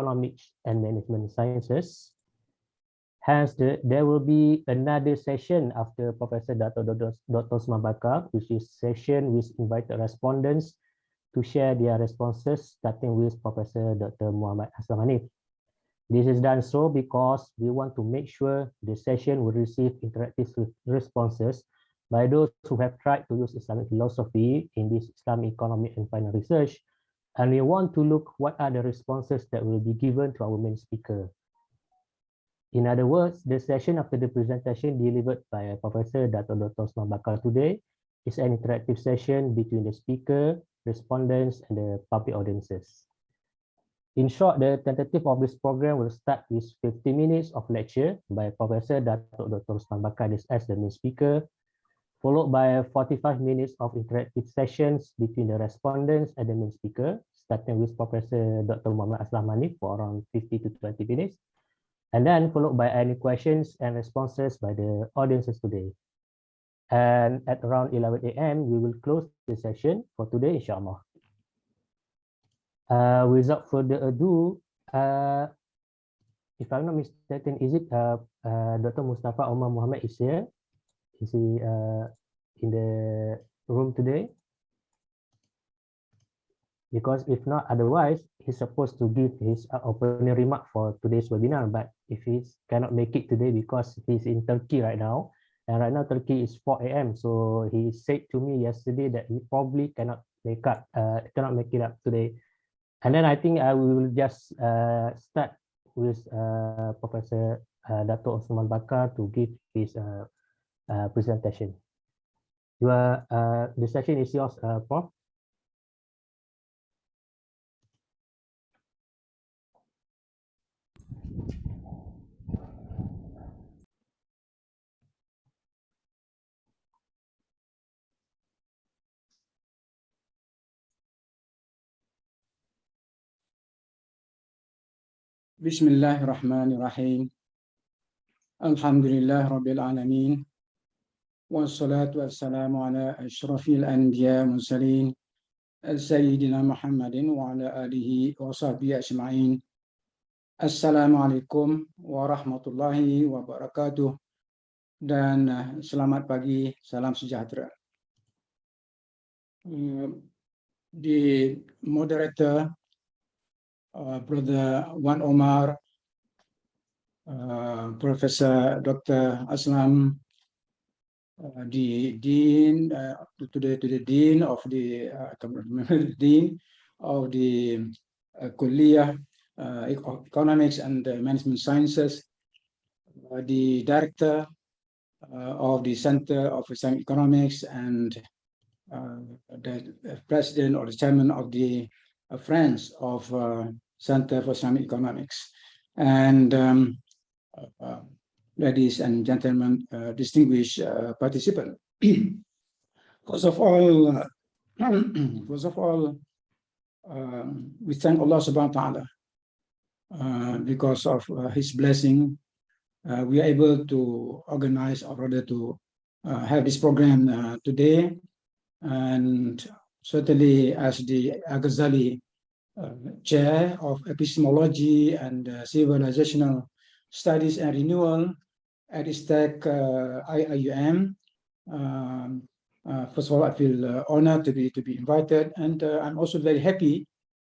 Economics and Management Sciences. Hence, there will be another session after Professor Dr. Osman Bakar, which is session with invited respondents to share their responses, starting with Professor Dr. Mohamed Aslam. This is done so because we want to make sure the session will receive interactive responses by those who have tried to use Islamic philosophy in this Islamic economic and final research. And we want to look what are the responses that will be given to our main speaker. In other words, the session after the presentation delivered by Professor Dr. Osman Bakar today is an interactive session between the speaker, respondents, and the public audiences. In short, the tentative of this program will start with 50 minutes of lecture by Professor Dr. Osman Bakar as the main speaker, followed by 45 minutes of interactive sessions between the respondents and the main speaker, starting with Professor Dr. Mohamed Aslam for around 50 to 20 minutes, and then followed by any questions and responses by the audiences today. And at around 11 a.m., we will close the session for today, inshallah. Without further ado, if I'm not mistaken, is it Dr. Mustafa Omar Mohamed is here? Is he in the room today? Because if not, otherwise, he's supposed to give his opening remark for today's webinar. But if he cannot make it today because he's in Turkey right now, and right now Turkey is 4 a.m. So he said to me yesterday that he probably cannot make it up today. And then I think we will just start with Professor Dr. Osman Bakar to give his presentation. The session is yours, Prof. Bismillahirrahmanirrahim. Alhamdulillah Rabbil Alameen. Wassalatu wassalamu ala ashrafil anbiya mursalin Sayyidina Muhammadin wa ala alihi wa sahbihi ajma'in. Assalamualaikum warahmatullahi wabarakatuh. Dan selamat pagi, salam sejahtera. The moderator, Brother Omar, Professor Dr. Aslam, the Dean, the Dean of the Dean of the Kulliyah Economics and Management Sciences, the Director of the Center of Islamic Economics, and the President or the Chairman of the Friends of Center for Islamic Economics, and ladies and gentlemen, distinguished participants. First of all, we thank Allah Subhanahu wa Taala because of His blessing. We are able to organize, or rather to have this program today, and certainly as the Al-Ghazali Chair of Epistemology and Civilizational Studies and Renewal at ISTEC IIUM. First of all, I feel honored to be invited, and I'm also very happy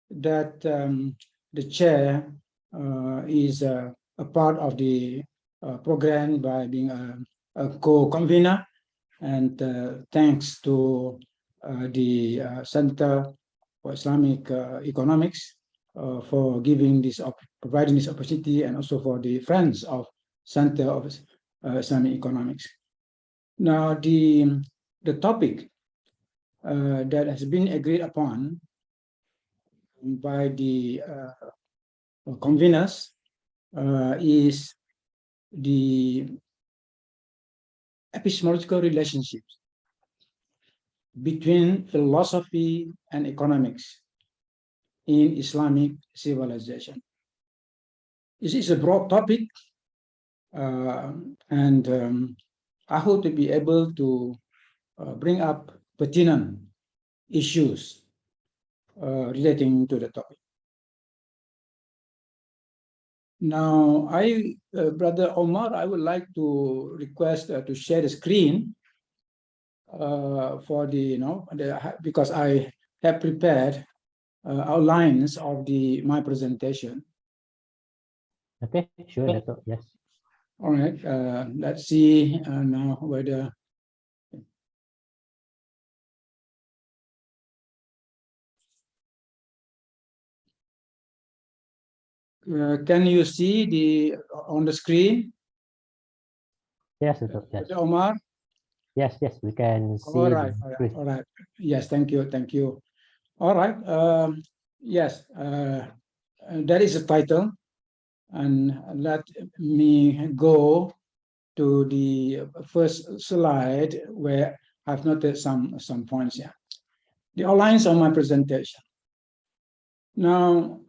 that the chair is a part of the program by being a co-convener, and thanks to the Center for Islamic Economics for giving this providing this opportunity, and also for the Friends of Center of Islamic Economics. Now, the topic that has been agreed upon by the conveners is the epistemological relationships between philosophy and economics in Islamic civilization. This is a broad topic, and I hope to be able to bring up pertinent issues relating to the topic. Now, Brother Omar, I would like to request to share the screen for because I have prepared outlines of my presentation. Okay, sure, Dato. Yes. All right, let's see now whether. Can you see on the screen? Yes, Dato. Yes. Brother Omar? Yes, yes, we can see All the right, screen. all right. Yes, thank you, thank you. All right, yes, that is the title. And let me go to the first slide where I've noted some points here. The outlines of my presentation. Now,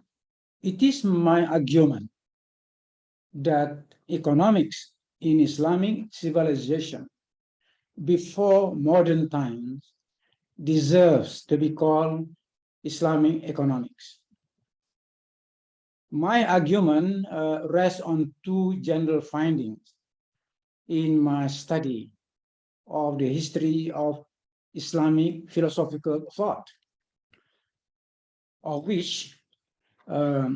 it is my argument that economics in Islamic civilization before modern times deserves to be called Islamic economics. My argument rests on two general findings in my study of the history of Islamic philosophical thought, of which, or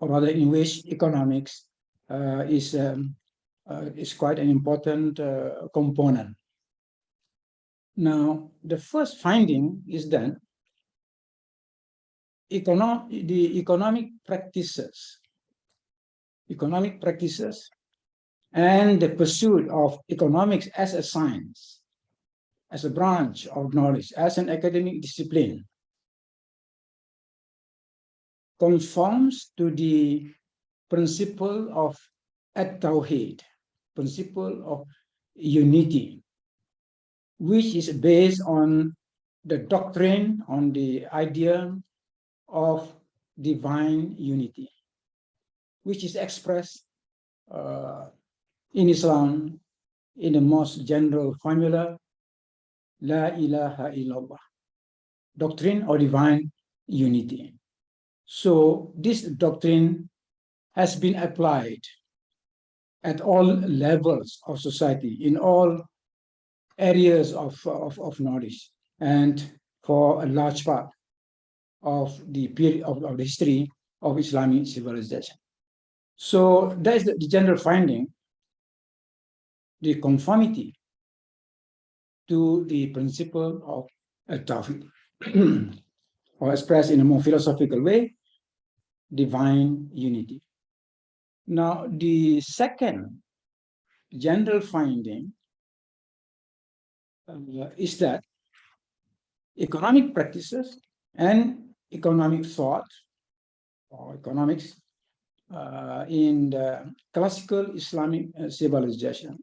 rather in which economics is quite an important component. Now, the first finding is that the economic practices and the pursuit of economics as a science, as a branch of knowledge, as an academic discipline, conforms to the principle of at-tawhid, principle of unity, which is based on the doctrine, on the idea of divine unity, which is expressed in Islam in the most general formula, La ilaha illallah, doctrine of divine unity. So this doctrine has been applied at all levels of society, in all areas of knowledge, and for a large part of the period of the history of Islamic civilization. So that is the general finding, the conformity to the principle of Tawhid, or expressed in a more philosophical way, divine unity. Now, the second general finding is that economic practices and economic thought, or economics, in the classical Islamic civilization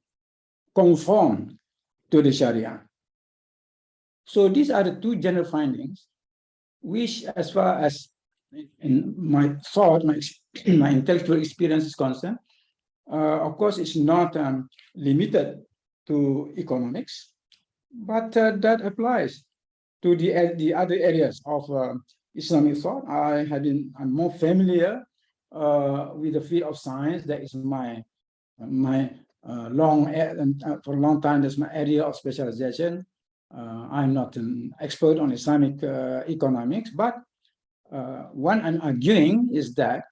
conform to the Sharia. So these are the two general findings, which, as far as in my thought, my intellectual experience is concerned, of course, it's not limited to economics, but that applies to the other areas of Islamic thought. I'm more familiar with the field of science. That is my for a long time, that's my area of specialization. I'm not an expert on Islamic economics, but what I'm arguing is that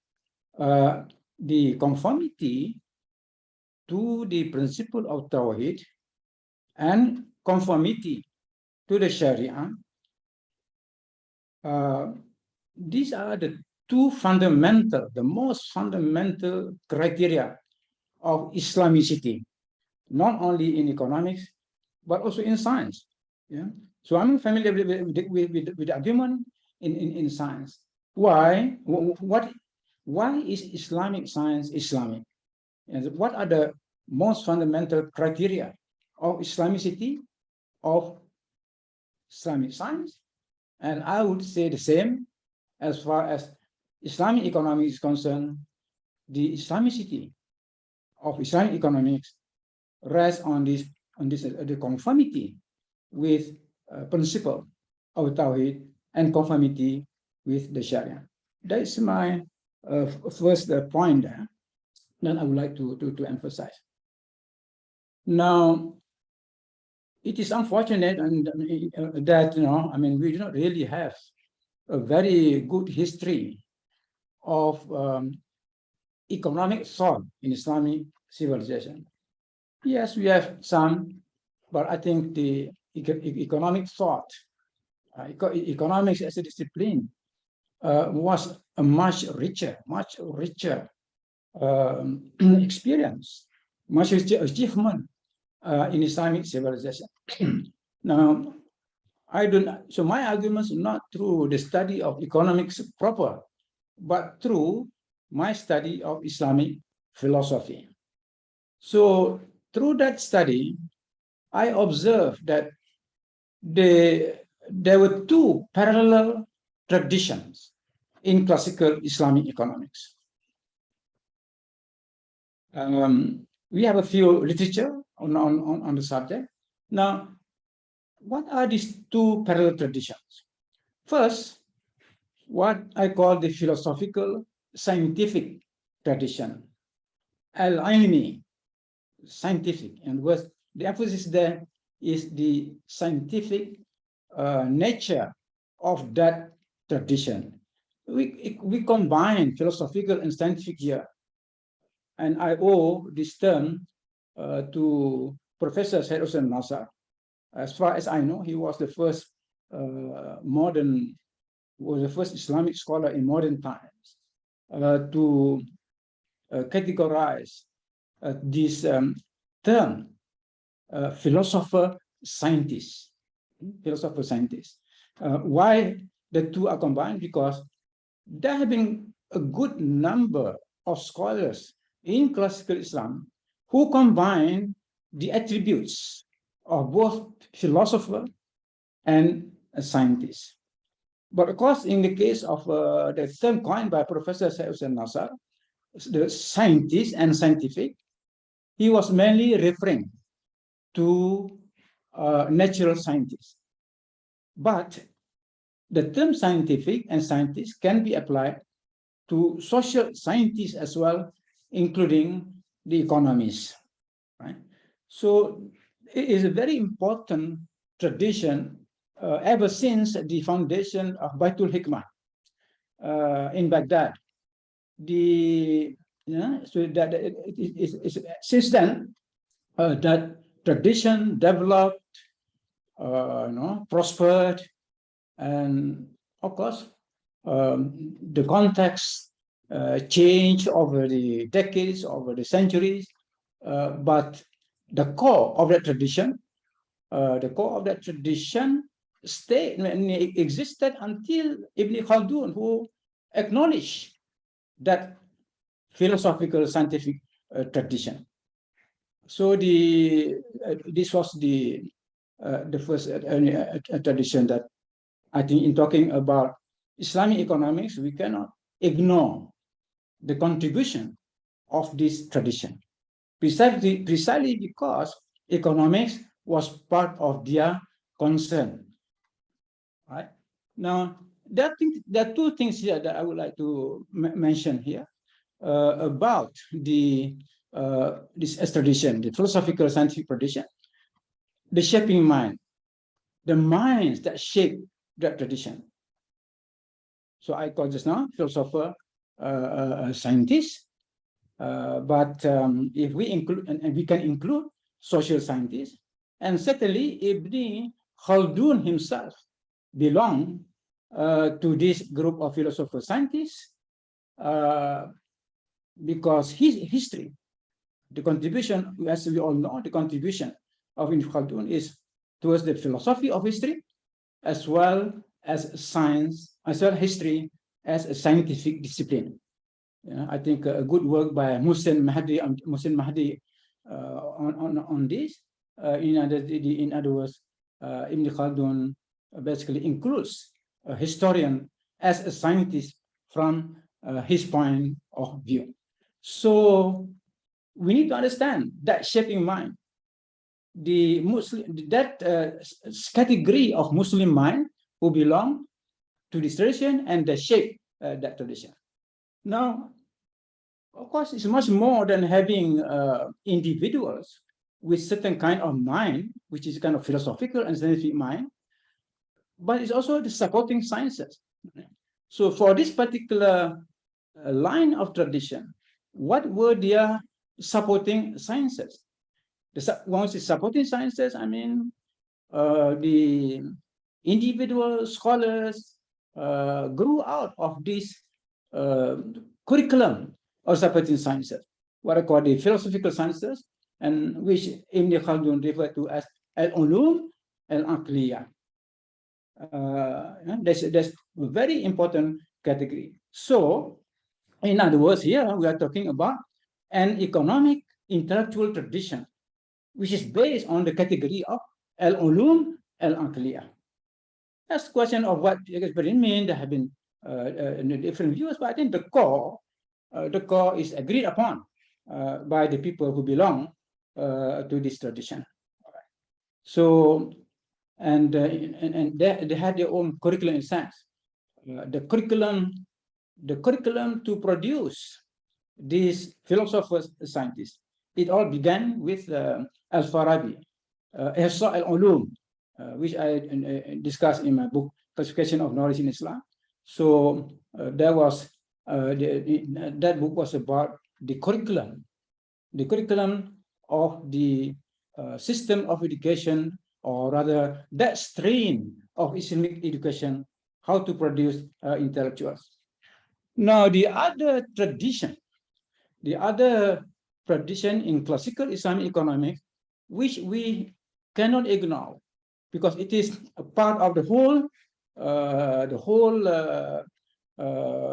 the conformity to the principle of Tawhid and conformity to the Sharia, these are the the most fundamental criteria of Islamicity, not only in economics, but also in science. Yeah. So I'm familiar with the argument in science. Why is Islamic science Islamic? And what are the most fundamental criteria of Islamicity of Islamic science? And I would say the same as far as Islamic economics is concerned. The Islamicity of Islamic economics rests on the conformity with principle of Tawhid and conformity with the Sharia. That is my first point there. that I would like to emphasize. Now, it is unfortunate and that we do not really have a very good history of economic thought in Islamic civilization. Yes, we have some, but I think the economic thought, economics as a discipline, was a much richer experience, much richer achievement in Islamic civilization. Now, so my arguments are not through the study of economics proper, but through my study of Islamic philosophy. So through that study, I observed that there were two parallel traditions in classical Islamic economics. We have a few literature on the subject. Now, what are these two parallel traditions? First, what I call the philosophical scientific tradition, al-ilmi, scientific, and the emphasis there is the scientific nature of that tradition. We combine philosophical and scientific here, and I owe this term to Professor Syed Hussain Nasar. As far as I know, he was the first Islamic scholar in modern times to categorize this term, philosopher-scientist. Why the two are combined? Because there have been a good number of scholars in classical Islam who combine the attributes of both philosopher and a scientist. But of course, in the case of the term coined by Professor Syed Hussain Nasar, the scientist and scientific, he was mainly referring to natural scientists. But the term scientific and scientist can be applied to social scientists as well, including the economists, right? So it is a very important tradition ever since the foundation of Baitul Hikmah in Baghdad. Since then, that tradition developed, prospered, and of course, the context changed over the decades, over the centuries, but the core of that tradition, stayed and existed until Ibn Khaldun, who acknowledged that philosophical scientific tradition. So this was the first tradition that I think in talking about Islamic economics, we cannot ignore the contribution of this tradition, precisely because economics was part of their concern. Right? Now, there are two things here that I would like to mention here about this tradition, the philosophical scientific tradition, the shaping mind, the minds that shape that tradition. So I call just now philosopher, scientist, but if we include, and we can include social scientists, and certainly Ibn Khaldun himself belonged to this group of philosopher scientists because his history, the contribution, as we all know, the contribution of Ibn Khaldun is towards the philosophy of history, as well as science, as well as history as a scientific discipline. I think a good work by Mohsen Mahdi on this. In other words, Ibn Khaldun basically includes a historian as a scientist from his point of view. So we need to understand that shaping mind, that category of Muslim mind who belong to this tradition and the shape that tradition. Now, Of course, it's much more than having individuals with certain kind of mind, which is kind of philosophical and scientific mind, but it's also the supporting sciences. So for this particular line of tradition, what were their supporting sciences? Once it's supporting sciences, I mean, the individual scholars grew out of this curriculum of supporting sciences, what I call the philosophical sciences, and which Ibn Khaldun referred to as al-ulum al-aqliyah. That's a very important category. So, in other words, here we are talking about an economic intellectual tradition, which is based on the category of al-ulum al-aqliyah. That's the question of what experience mean. There have been different views, but I think the core is agreed upon by the people who belong to this tradition. So, and they had their own curriculum in science. The curriculum to produce these philosophers, scientists, it all began with Al-Farabi, Ihsa al-Ulum, which I discussed in my book, Classification of Knowledge in Islam. So that book was about the curriculum of the system of education, or rather that stream of Islamic education, how to produce intellectuals. Now, the other tradition in classical Islamic economics, which we cannot ignore, because it is a part of the whole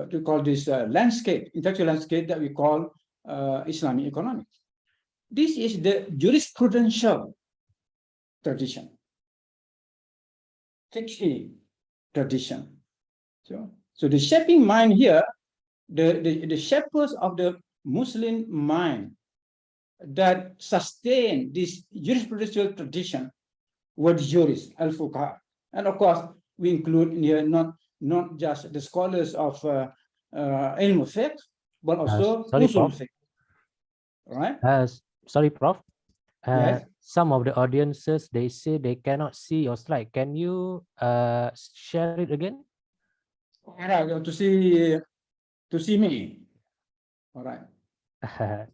to call this landscape, intellectual landscape that we call Islamic economics. This is the jurisprudential tradition, fiqh tradition. So the shaping mind here, the shapers of the Muslim mind that sustain this jurisprudential tradition were the jurists, al-fuqaha. And of course, we include here not just the scholars of ilm fiqh, but also usul fiqh. Right? Sorry, Prof. Yes. Some of the audiences, they say they cannot see your slide. Can you share it again? All right, to see me. All right.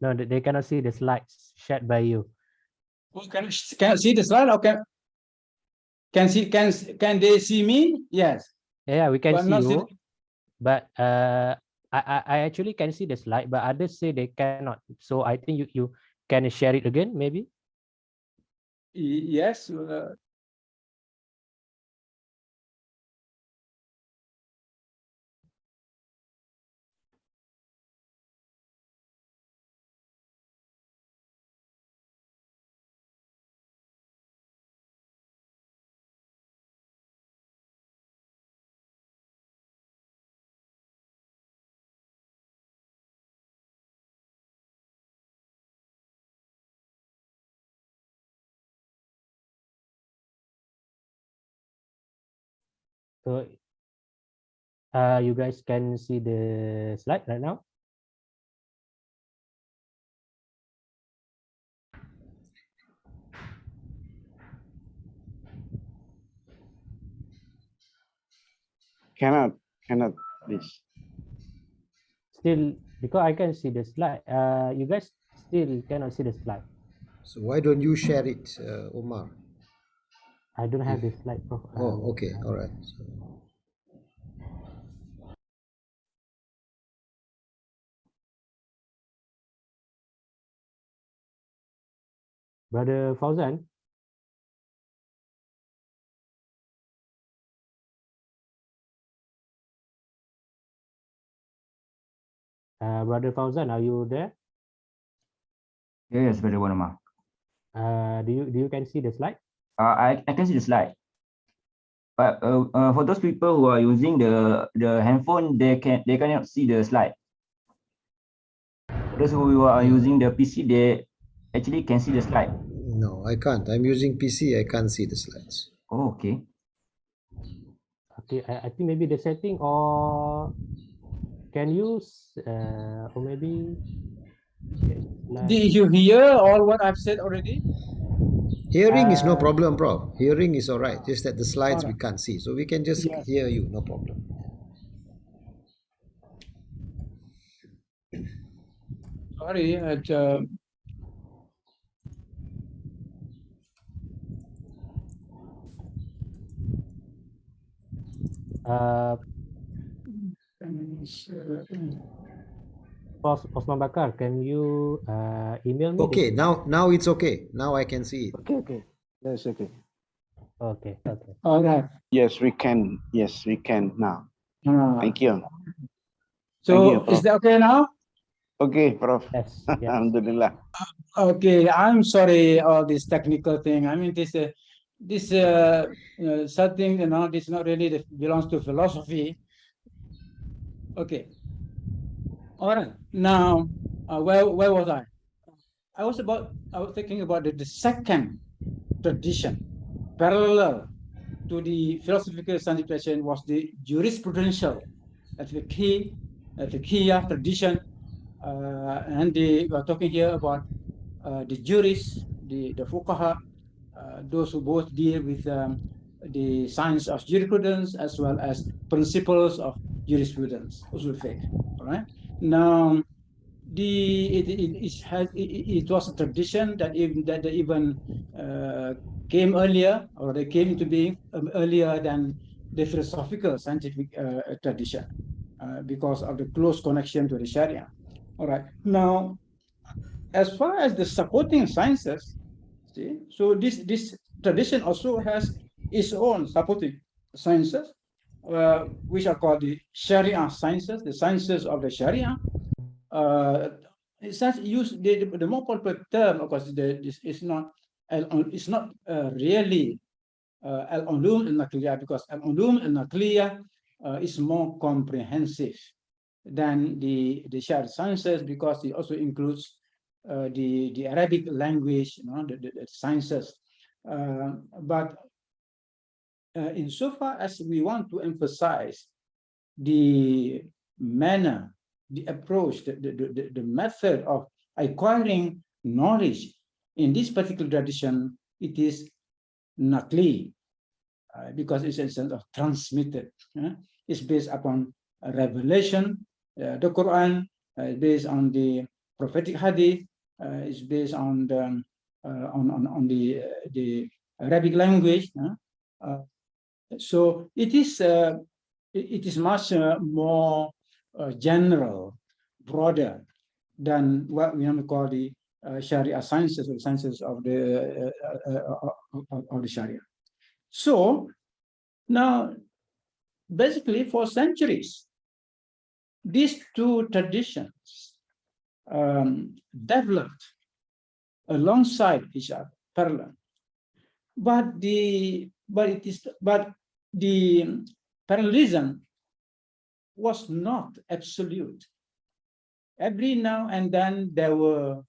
No, they cannot see the slides shared by you. Can see the slide? Okay. Can they see me? Yes. Yeah, we can but see you. But I actually can see the slide, but others say they cannot. So I think you can share it again, maybe. Yes. So you guys can see the slide right now. Cannot, please. Still, because I can see the slide, you guys still cannot see the slide. So why don't you share it, Omar? I don't have the slide, Prof. Oh, okay, all right. So, Brother Fauzan. Brother Fauzan, are you there? Yes, Brother Omar. Do you can see the slide? I can see the slide. But for those people who are using the handphone, they cannot see the slide. Those who are using the PC, they actually can see the slide. no, I can't. I'm using PC. I can't see the slides. Oh, okay. Okay, I think maybe the setting or can you, or maybe, Did you hear all what I've said already? Hearing is no problem, Prof. Hearing is all right. Just that the slides All we right. can't see. So we can just Yes. hear you, no problem. Sorry. Osman Bakar, can you email me? Okay, now it's okay. Now I can see it. Okay. That's okay. Okay. All right. Yes, we can. Yes, we can now. Thank you. So Thank you, is Prof. that okay now? Okay, Prof. Yes. Alhamdulillah. Okay, I'm sorry, all this technical thing. I mean, this something, this not really belongs to philosophy. Okay. All right. Now, where was I? I was thinking about the second tradition, parallel to the philosophical scientific tradition, was the jurisprudential, that's the key tradition. And we are talking here about the jurists, the fuqaha, those who both deal with the science of jurisprudence as well as principles of jurisprudence, usul fiqh. All right. Now, it was a tradition that even came earlier, or they came into being earlier than the philosophical scientific tradition, because of the close connection to the Sharia. All right. Now, as far as the supporting sciences, see, so this tradition also has its own supporting sciences, which are called the Sharia sciences, the sciences of the Sharia. It's not used, the more popular term, of course, it's not really al-ulum al-naqliyah, because al-ulum al-naqliyah is more comprehensive than the Sharia sciences, because it also includes the Arabic language, the sciences. But insofar as we want to emphasize the manner, the approach, the method of acquiring knowledge in this particular tradition, it is naqli, because it's a sense of transmitted. It's based upon a revelation. The Quran is based on the prophetic hadith. It's based on the Arabic language. So it is much more general, broader than what we call the Sharia sciences, or sciences of the Sharia. So now, basically, for centuries, these two traditions developed alongside each other, parallel. But the parallelism was not absolute. Every now and then there were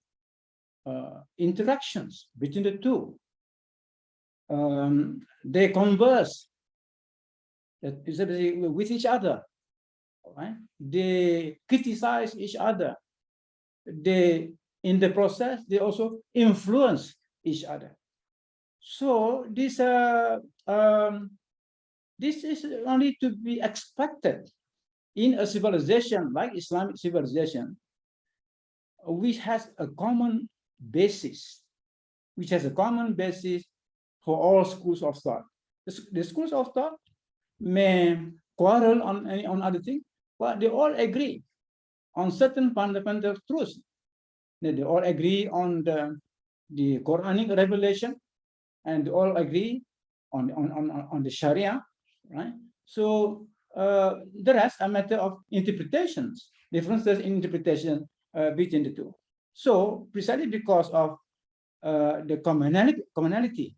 interactions between the two. They converse with each other. Right? They criticize each other. In the process, they also influence each other. So this is only to be expected in a civilization like Islamic civilization, which has a common basis, for all schools of thought. The schools of thought may quarrel on other things, but they all agree on certain fundamental truths. They all agree on the Quranic revelation, and they all agree on the Sharia, right? So the rest are matter of interpretations, differences in interpretation between the two. So precisely because of the commonality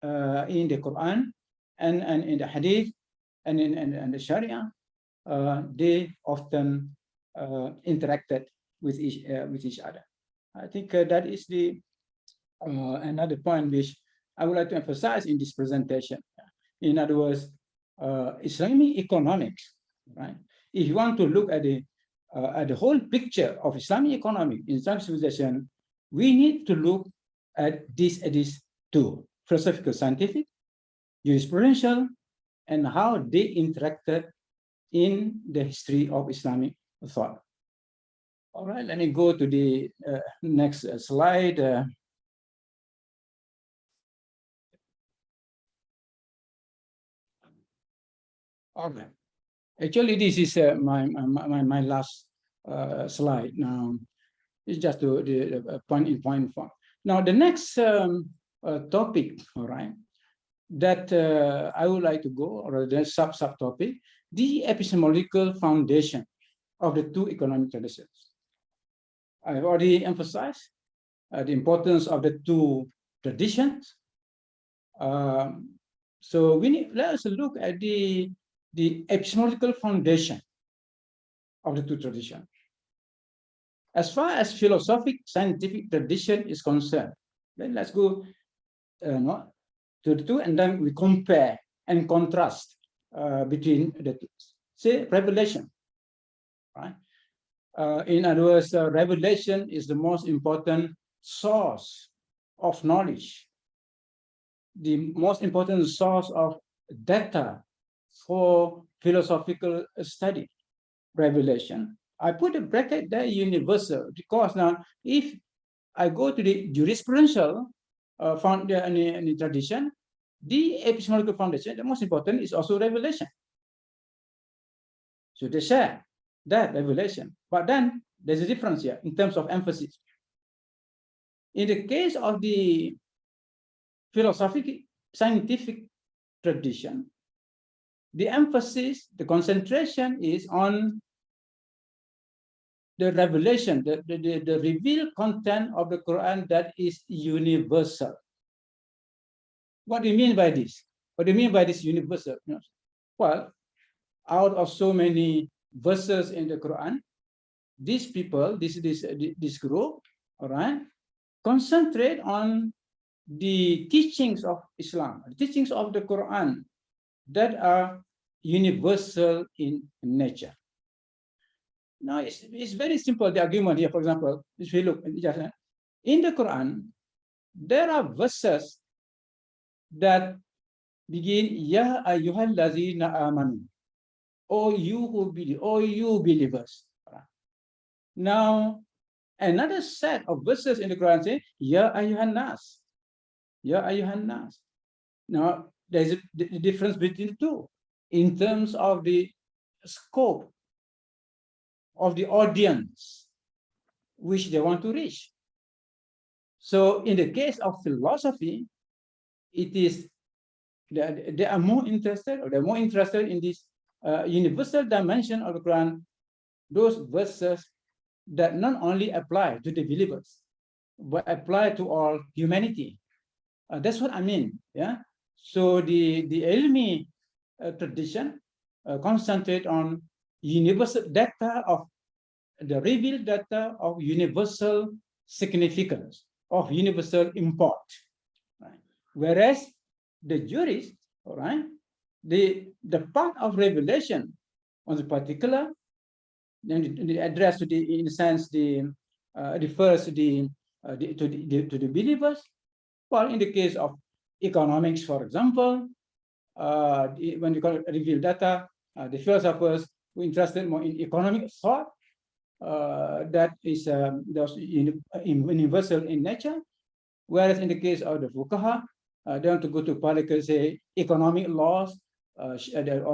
in the Quran and in the Hadith and in the Sharia, they often interacted with each other. I think that is the another point which I would like to emphasize in this presentation. In other words, Islamic economics, right? If you want to look at the at the whole picture of Islamic economy, Islamic civilization, we need to look at these two: philosophical, scientific, jurisprudential, and how they interacted in the history of Islamic thought. All right, let me go to the next slide. All right. Actually, this is my last slide. Now, it's just the point in point form. Now, the next topic, all right, that I would like to go, or the subtopic, the epistemological foundation of the two economic traditions. I've already emphasized the importance of the two traditions. So let us look at the epistemological foundation of the two traditions. As far as philosophic scientific tradition is concerned, then let's go to the two, and then we compare and contrast between the two. Say revelation, right? In other words, revelation is the most important source of knowledge, the most important source of data for philosophical study. Revelation. I put a bracket there, universal, because now if I go to the jurisprudential tradition, the epistemological foundation, the most important is also revelation. So they share that revelation, but then there's a difference here in terms of emphasis. In the case of the philosophic scientific tradition, the emphasis, the concentration is on the revelation, the revealed content of the Quran that is universal. What do you mean by this? What do you mean by this universal? Well, out of so many verses in the Quran, these people, this group, all right, concentrate on the teachings of Islam, the teachings of the Quran that are universal in nature. Now, it's very simple, the argument here. For example, if we look in the Quran, there are verses that begin, Ya ayyuhallazina amanu, O you who believe, O you believers. Now, another set of verses in the Quran say, Ya ayyuhan nas, Ya ayyuhan nas. Now, there's a difference between the two in terms of the scope of the audience which they want to reach. So in the case of philosophy, it is they are more interested, or they're more interested in this universal dimension of the Quran, those verses that not only apply to the believers, but apply to all humanity. That's what I mean. Yeah. So the Ilmi tradition concentrate on universal data of the revealed data of universal significance, of universal import. Right? Whereas the jurist, all right, the part of revelation on the particular, then the address to the, in a sense, the refers to the believers. Well, in the case of economics, for example, when you call it revealed data, the philosophers who interested more in economic thought, that is universal in nature. Whereas in the case of the fuqaha, they want to go to particular, say, economic laws, or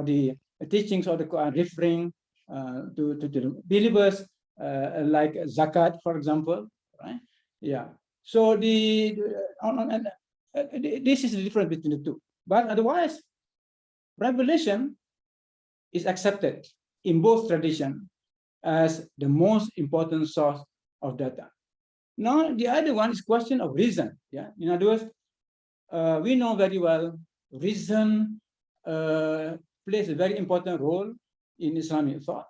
the teachings of the Quran referring to the believers, like zakat, for example, right? Yeah. So this is the difference between the two. But otherwise, revelation is accepted in both traditions as the most important source of data. Now, the other one is question of reason. Yeah. In other words, we know very well reason plays a very important role in Islamic thought.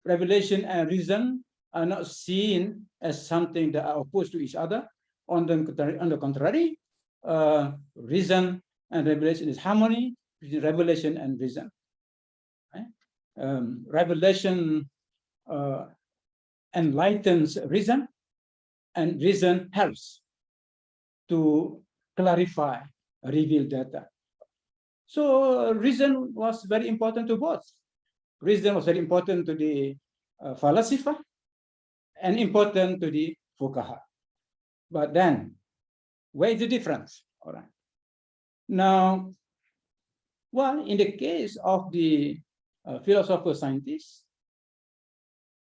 Revelation and reason are not seen as something that are opposed to each other. On the contrary, reason and revelation is harmony between revelation and reason. revelation enlightens reason, and reason helps to clarify, reveal data. So reason was very important to both. Reason was very important to the philosopher and important to the fuqaha. But then, where is the difference? All right. Now, well, in the case of the philosopher scientist,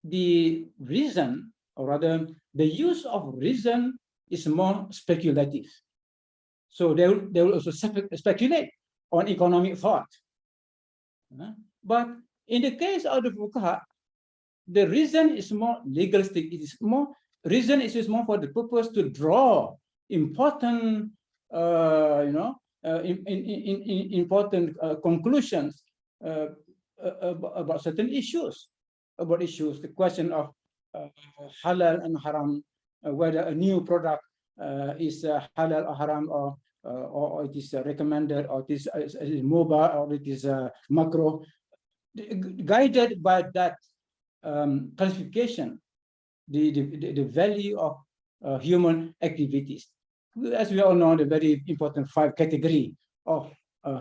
the reason, or rather, the use of reason is more speculative. So they will also speculate on economic thought. But in the case of the fuqaha, the reason is more legalistic. It is more reason is more for the purpose to draw important, important conclusions about certain issues. The question of halal and haram, whether a new product is halal or haram, or it is recommended, or it is mubah, or it is makruh. Guided by that classification, the value of human activities. As we all know, the very important 5 categories of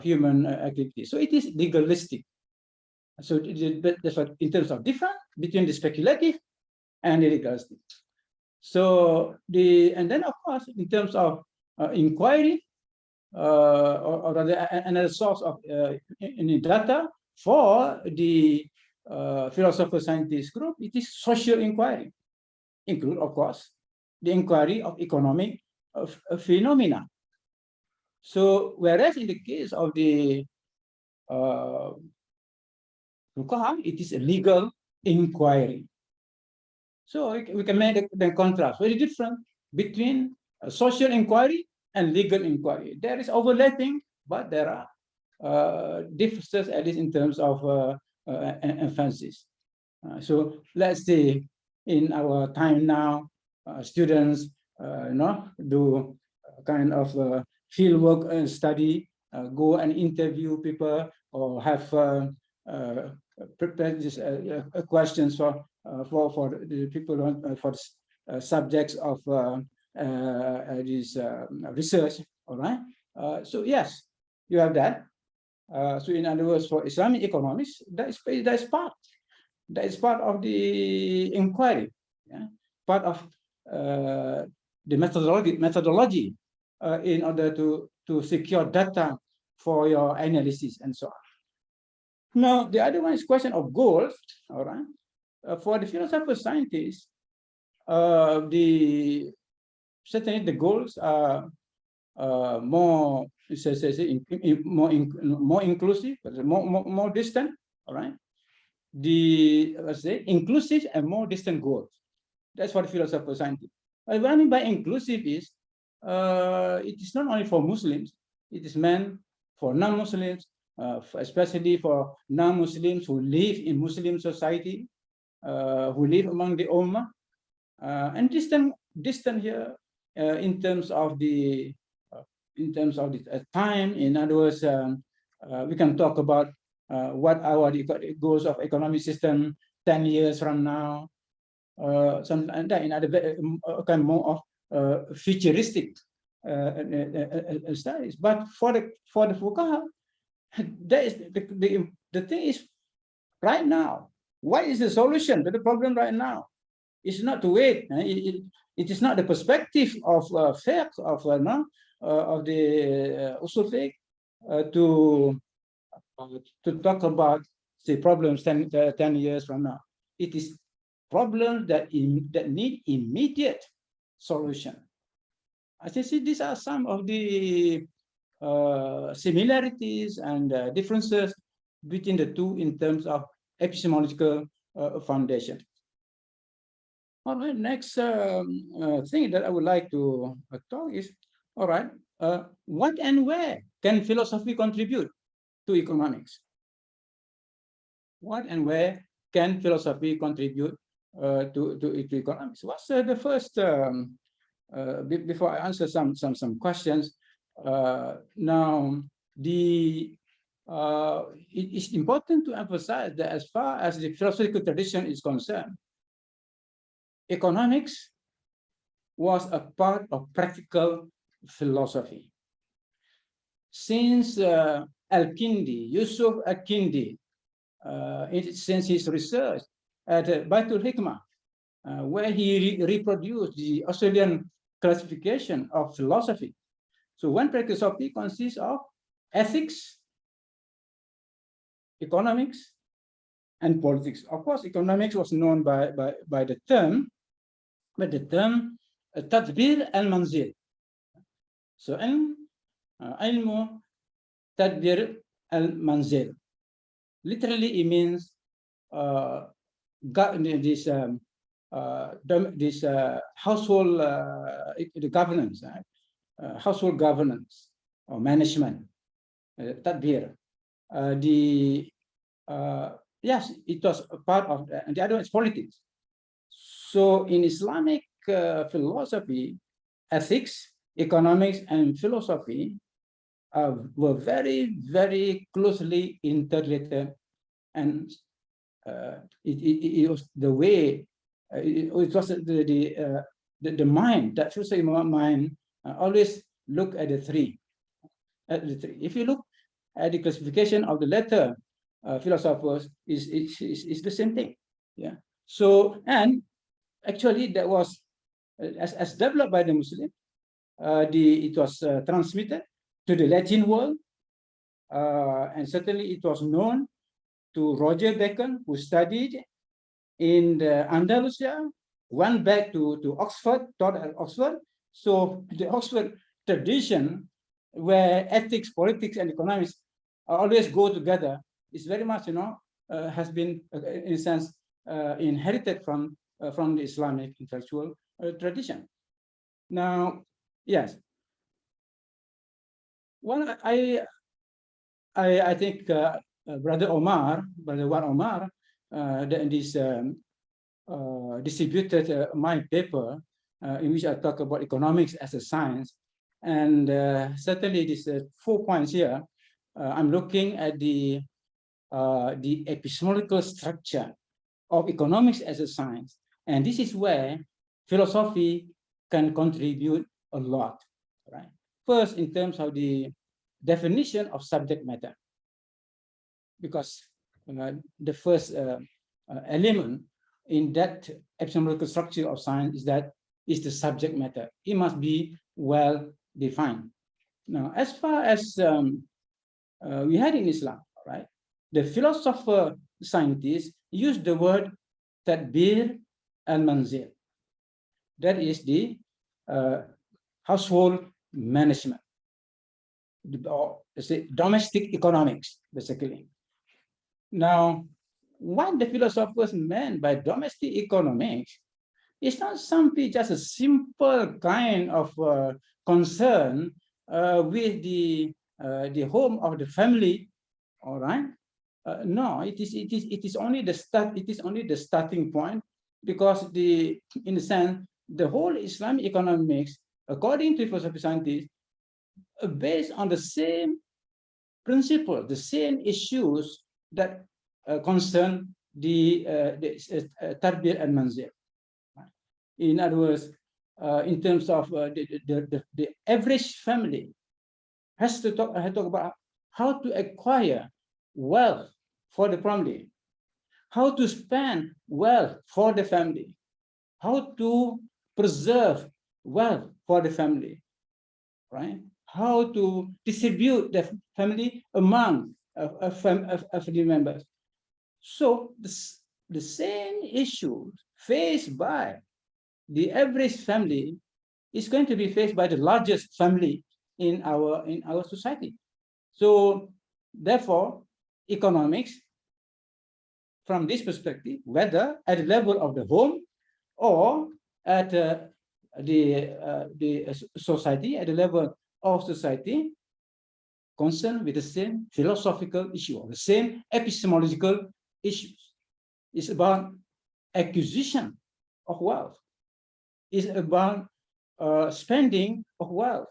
human activities. So it is legalistic. So that's what, in terms of difference between the speculative and the legalistic. So and then of course, in terms of inquiry, or rather another source of any data for the philosopher scientist group, it is social inquiry, include of course the inquiry of economic phenomena. So whereas in the case of the fuqaha, it is a legal inquiry. So we can make the contrast very different between social inquiry and legal inquiry. There is overlapping, but there are differences, at least in terms of emphasis. So let's say in our time now, students do kind of field work and study, go and interview people, or have prepare these questions for the people for subjects of this research. All right. So yes, you have that. So in other words, for Islamic economics, that is part of the inquiry, yeah? Part of the methodology in order to secure data for your analysis and so on. Now, the other one is question of goals. All right. For the philosopher scientists, certainly the goals are more inclusive, more distant. All right. Let's say inclusive and more distant goals. That's what philosopher scientists. What I mean by inclusive is it is not only for Muslims, it is meant for non-Muslims, especially for non-Muslims who live in Muslim society, who live among the Ummah, and distant here in terms of the time. In other words, we can talk about what our goals of economic system 10 years from now, something like that. In other kind more of futuristic studies. But for the fuqaha, that is the thing is right now. What is the solution to the problem right now? It's not to wait. It is not the perspective of fiqh, of the usul fiqh, to talk about the problems 10 years from now. It is problems that need immediate solution. As you see, these are some of the similarities and differences between the two in terms of epistemological foundation. All right, next thing that I would like to talk is, all right, what and where can philosophy contribute to economics? What and where can philosophy contribute to economics? What's the first, before I answer some questions, now the it is important to emphasize that as far as the philosophical tradition is concerned, economics was a part of practical philosophy. Since Al-Kindi, Yusuf Al-Kindi, since his research at Baitul Hikmah, where he reproduced the Australian classification of philosophy. So one philosophy consists of ethics, economics, and politics. Of course, economics was known by the term, but the term tadbir al-manzil. So ilmu tadbir al-manzil. Literally, it means this household the governance, household governance or management, tadbir. Yes, it was a part of and the other one is politics. So in Islamic philosophy, ethics, economics, and philosophy were very, very closely interrelated, and it was the way it was the mind, that philosophy mind always look at the three. If you look at the classification of the latter philosophers, is the same thing. Yeah. So, and actually that was as developed by the Muslim. It was transmitted to the Latin world, and certainly it was known to Roger Bacon, who studied in the Andalusia, went back to Oxford, taught at Oxford. So the Oxford tradition, where ethics, politics, and economics always go together, is very much, has been, in a sense, inherited from the Islamic intellectual tradition. Now, yes. Well, I think Brother Omar, distributed my paper in which I talk about economics as a science, and certainly these 4 points here. I'm looking at the epistemological structure of economics as a science, and this is where philosophy can contribute a lot. Right. First, in terms of the definition of subject matter, because the first element in that epistemological structure of science is the subject matter. It must be well defined. Now, as far as we had in Islam, right, the philosopher scientists use the word tadbir al-manzil. That is the household management, or say domestic economics, basically. Now, what the philosophers meant by domestic economics is not simply just a simple kind of concern with the home of the family. All right. No, it is only the start. It is only the starting point, because in a sense, the whole Islamic economics, according to philosophy scientists, are based on the same principle, the same issues that concern the tarbiyah and manzil. In other words, in terms of the average family has to talk about how to acquire wealth for the family, how to spend wealth for the family, how to preserve wealth for the family, right? How to distribute the family among family members. So the same issue faced by the average family is going to be faced by the largest family in our society. So therefore, economics, from this perspective, whether at the level of the home or at the society, at the level of society, concerned with the same philosophical issue, or the same epistemological issues. It's about acquisition of wealth. It's about spending of wealth.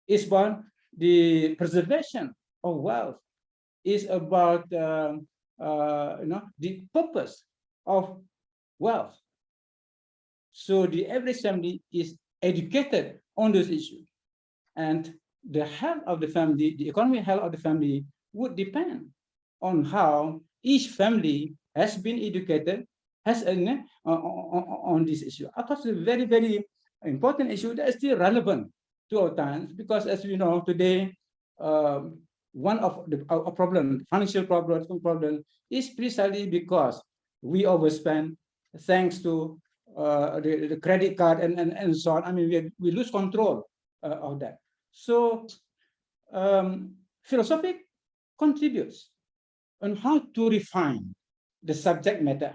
It's about the preservation of wealth. is about the purpose of wealth. So the average family is educated on those issues, and the health of the family, the economic health of the family, would depend on how each family has been educated on this issue. I thought it's a very, very important issue that is still relevant to our times, because as we know today, one of our problem, financial problem, is precisely because we overspend thanks to the credit card and so on. I mean, we lose control of that. So philosophy contributes on how to refine the subject matter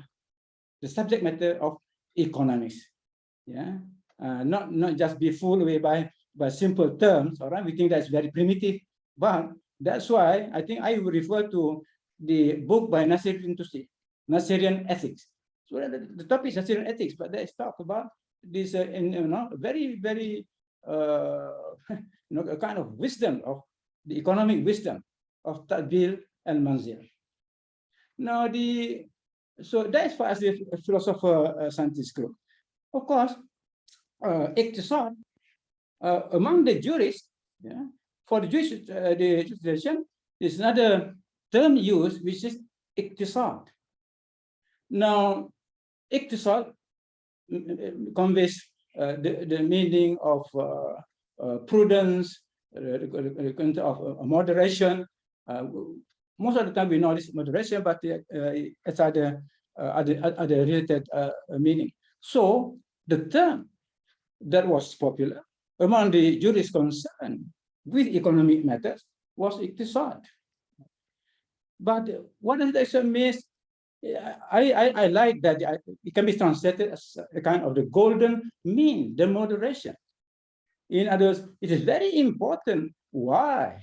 of economics. Yeah, not just be fooled away by simple terms. All right, we think that's very primitive, but that's why I think I would refer to the book by Nasruddin Tusi, Nasrian Ethics. So the topic is Nasrian ethics, but there's talk about this very, very a kind of wisdom of the economic wisdom of Tadbir and Manzil. Now so that's for us the philosopher scientist group. Of course, Iqtisad among the jurists, yeah, for the Judicial, is another term used, which is Iqtisad. Now, Iqtisad conveys the meaning of prudence, of moderation. Most of the time we know this moderation, but it's other related meaning. So the term that was popular among the jurists concerned with economic matters was Iqtisad. But what does that mean? I like that it can be translated as a kind of the golden mean, the moderation. In other words, it is very important why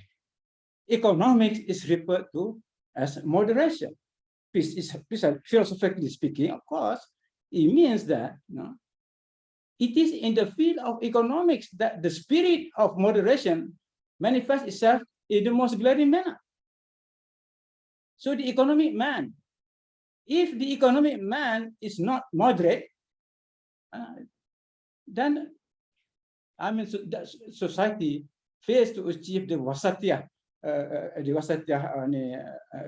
economics is referred to as moderation. Philosophically speaking, of course, it means that it is in the field of economics that the spirit of moderation manifests itself in the most glaring manner. So the economic man, if the economic man is not moderate, then I mean, so that society fails to achieve the wasatiyah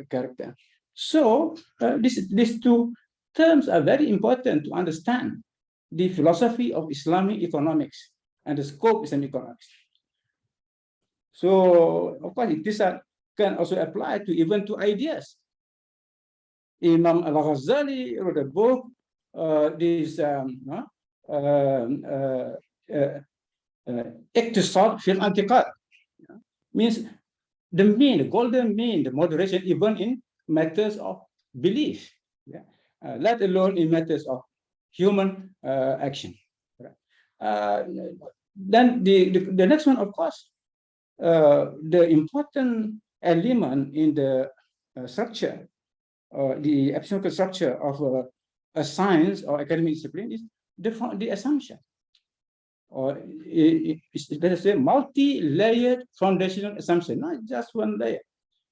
character. So these two terms are very important to understand the philosophy of Islamic economics and the scope of Islamic economics. So of course, this can also apply to even to ideas. Imam Al-Ghazali wrote a book, Iqtisad fil Antiqad, means the golden mean, the moderation, even in matters of belief, let alone in matters of human action. Then the next one, of course, the important element in the structure, the epistemological structure of a science or academic discipline is the assumption, or it's better to say multi-layered foundational assumption, not just one layer.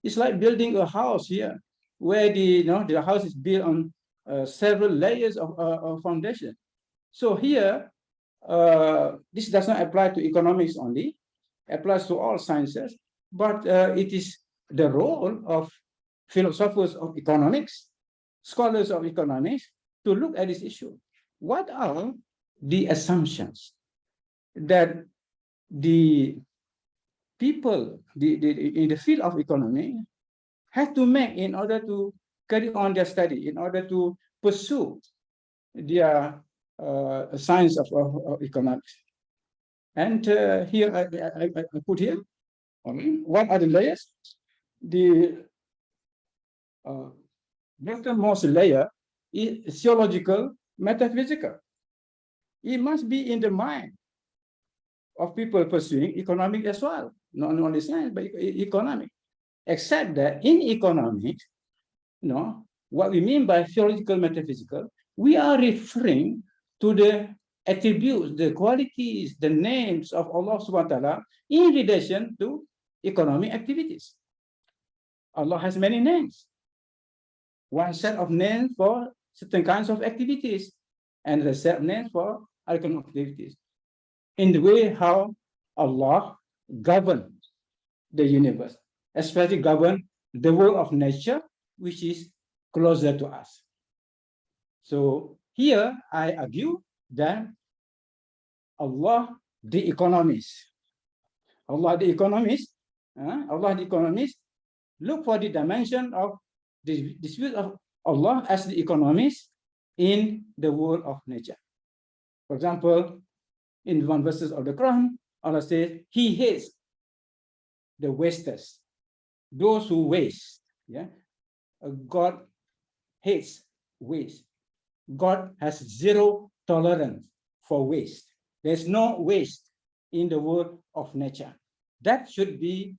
It's like building a house here, where the house is built on several layers of foundation. So here, this does not apply to economics only, applies to all sciences, but it is the role of philosophers of economics, scholars of economics, to look at this issue. What are the assumptions that the people in the field of economy have to make in order to carry on their study, in order to pursue their science of economics? And here I put here, what are the layers? The bottommost layer is theological, metaphysical. It must be in the mind of people pursuing economic as well, not only science, but economic. Except that in economics, what we mean by theological, metaphysical, we are referring to the attributes, the qualities, the names of Allah subhanahu wa ta'ala in relation to economic activities. Allah has many names. One set of names for certain kinds of activities, and the set of names for other kinds of activities. In the way how Allah governs the universe, especially govern the world of nature, which is closer to us. So here I argue that Allah the economist, Allah the economist, look for the dimension of the dispute of Allah as the economist in the world of nature. For example, in one verses of the Quran, Allah says He hates the wasters, those who waste. Yeah, God hates waste. God has zero tolerance for waste. There's no waste in the world of nature. That should be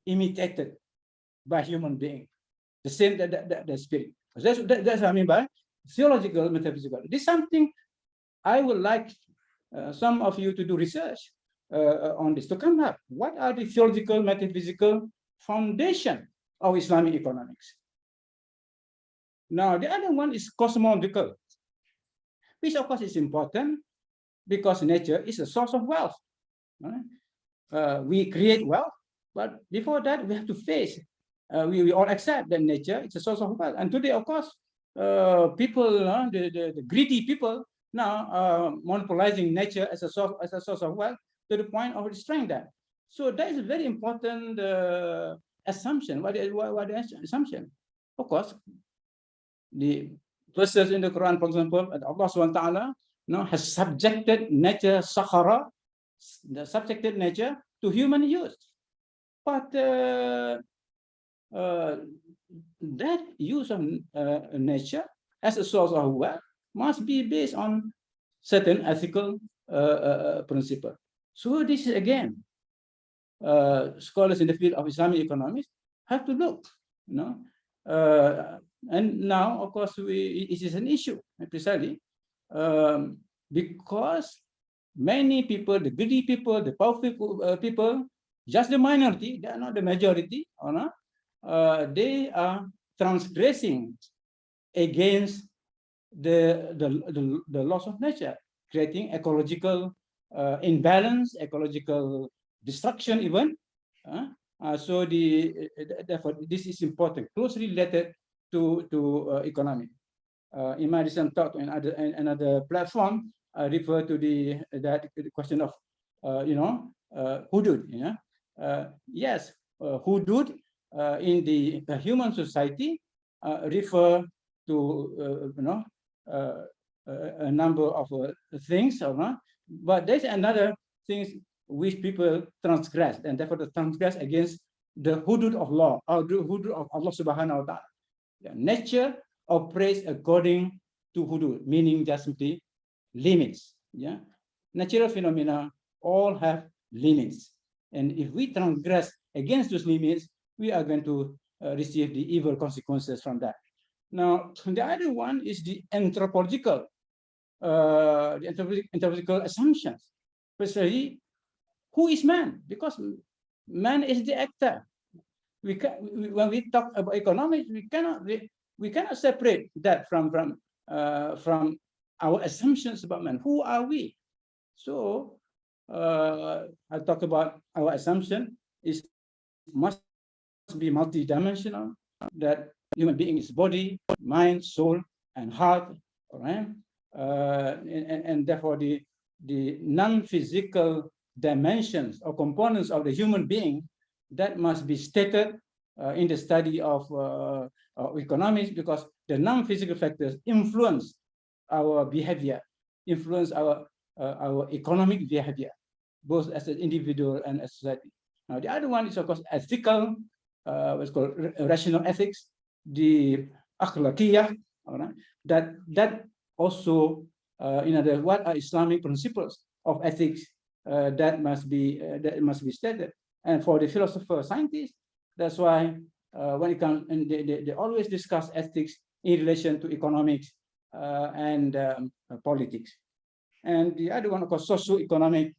imitated by human being. The same the spirit. That's what I mean by theological metaphysical. This is something I would like some of you to do research on this, to come up. What are the theological metaphysical foundation of Islamic economics? Now, the other one is cosmological, which of course is important because nature is a source of wealth. We create wealth, but before that, we have to face, we all accept that nature is a source of wealth. And today, of course, people, the greedy people now monopolizing nature as a source of wealth to the point of destroying that. So that is a very important assumption. What the assumption? Of course, the verses in the Quran, for example, Allah SWT has subjected nature, Sahara, subjected nature to human use. But that use of nature as a source of wealth must be based on certain ethical principle. So this is again, scholars in the field of Islamic economics have to look, and now, of course, it is an issue, precisely, because many people, the greedy people, the powerful people, just the minority, they are not the majority, they are transgressing against the laws of nature, creating ecological imbalance, ecological destruction even. So therefore, this is important, closely related to economy. In my recent talk in another platform, I refer to the question of hudud. Yes, hudud in the human society refer to a number of things, but there's another things which people transgress, and therefore they transgress against the hudud of law, or the hudud of Allah Subhanahu wa Ta'ala. Nature operates according to hudud, meaning just simply limits. Yeah, natural phenomena all have limits, and if we transgress against those limits, we are going to receive the evil consequences from that. Now, the other one is the anthropological assumptions, especially who is man, because man is the actor. When we talk about economics, we cannot separate that from our assumptions about man. Who are we? So I talk about our assumption is must be multidimensional, that human being is body, mind, soul, and heart, all right? And therefore the non-physical dimensions or components of the human being that must be stated in the study of economics, because the non-physical factors influence our behavior, influence our economic behavior, both as an individual and as society. Now, the other one is, of course, ethical, what's called rational ethics, the akhlaqiyah, all right? That also, what are Islamic principles of ethics that must be stated. And for the philosopher scientist, that's why when it comes, and they always discuss ethics in relation to economics and politics. And the other one, of course, socio-economic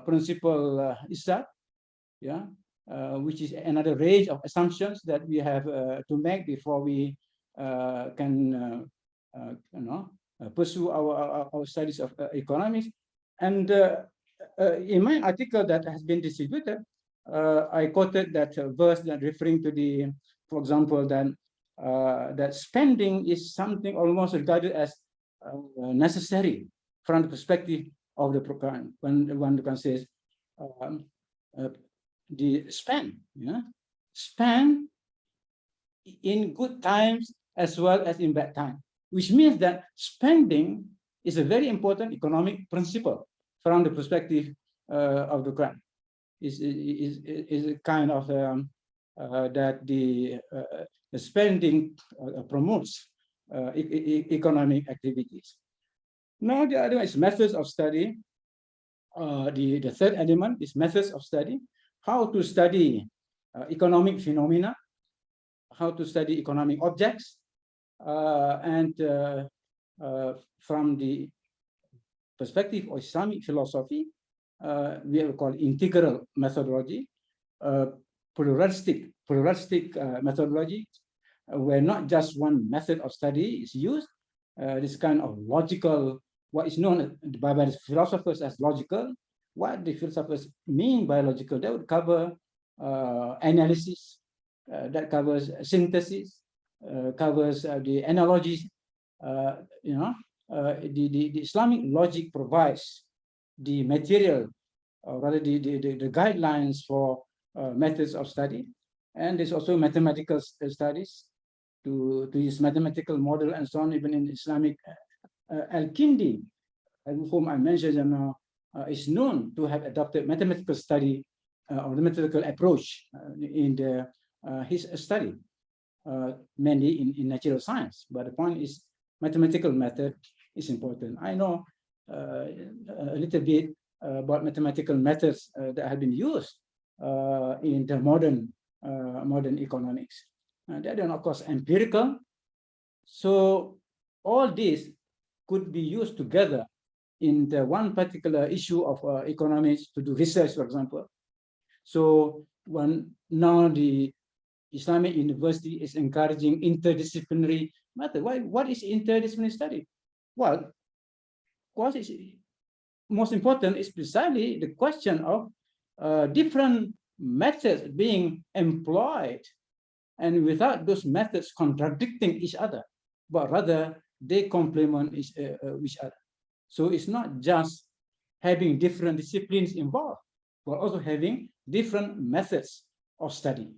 principle is that, yeah, which is another range of assumptions that we have to make before we can pursue our studies of economics. And in my article that has been distributed, I quoted that verse that referring to the, for example, that spending is something almost regarded as necessary from the perspective of the Quran. When one can say the spend in good times as well as in bad times, which means that spending is a very important economic principle from the perspective of the Quran. Is a kind of that the spending promotes economic activities. Now the other one is methods of study. The third element is methods of study. How to study economic phenomena, how to study economic objects, and from the perspective of Islamic philosophy, we have called integral methodology, pluralistic methodology, where not just one method of study is used. This kind of logical, what is known by the philosophers as logical. What the philosophers mean by logical, that would cover analysis, that covers synthesis, covers the analogies. The Islamic logic provides the material, or rather the guidelines for methods of study. And there's also mathematical studies to use mathematical model and so on. Even in Islamic, Al-Kindi, whom I mentioned, is known to have adopted mathematical study or the mathematical approach in his study, mainly in natural science. But the point is, mathematical method is important. I know a little bit about mathematical methods that have been used in the modern economics. They are, of course, empirical. So all these could be used together in the one particular issue of economics to do research, for example. So now the Islamic University is encouraging interdisciplinary method. What is interdisciplinary study? Well, what is most important is precisely the question of different methods being employed, and without those methods contradicting each other, but rather they complement each other. So it's not just having different disciplines involved, but also having different methods of study.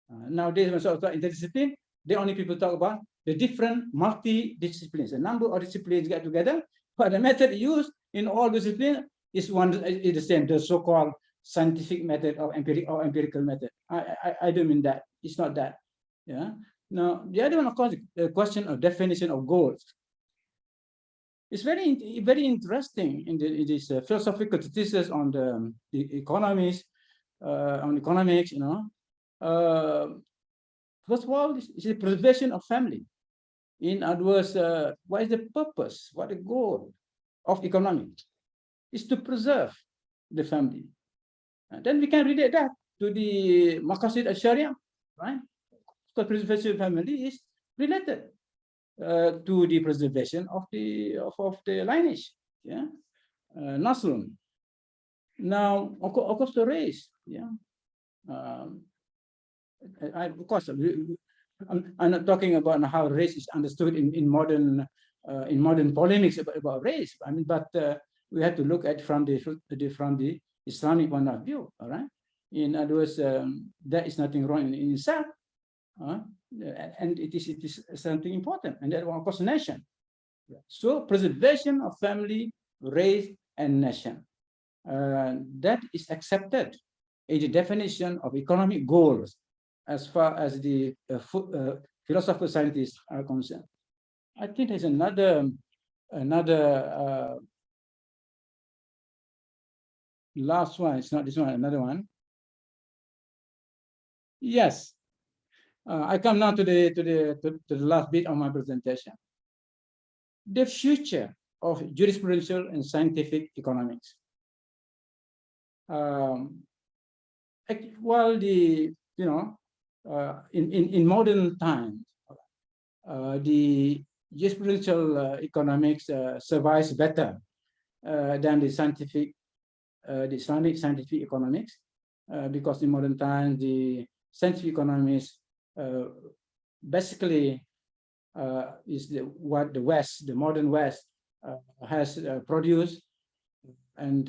Nowadays, when we talk about interdiscipline, the only people talk about the different multi-disciplines. A number of disciplines get together, but the method used in all disciplines is the same, the so-called scientific method or empirical method. I don't mean that. It's not that. Yeah. Now, the other one, of course, the question of definition of goals. It's very interesting in this philosophical thesis on the economies, on economics. First of all, it's the preservation of family. In other words, what is the purpose? What the goal of economics? Is to preserve the family. And then we can relate that to the Maqasid al-Sharia, right? Because preservation of family is related to the preservation of the lineage, yeah, Naslun. Now, of course, the race, yeah. Of course, I'm not talking about how race is understood in modern polemics about race. I mean, but we have to look at from the Islamic point of view. All right. In other words, there is nothing wrong in itself. And it is something important, and that one, of course, nation. So preservation of family, race, and nation, that is accepted in the definition of economic goals as far as the philosopher scientists are concerned. I think there's another last one. It's not this one, another one. Yes. I come now to the last bit of my presentation. The future of jurisprudential and scientific economics. while in modern times, the jurisprudential economics survives better than the Islamic scientific economics, because in modern times the scientific economics basically is what the modern West has produced, and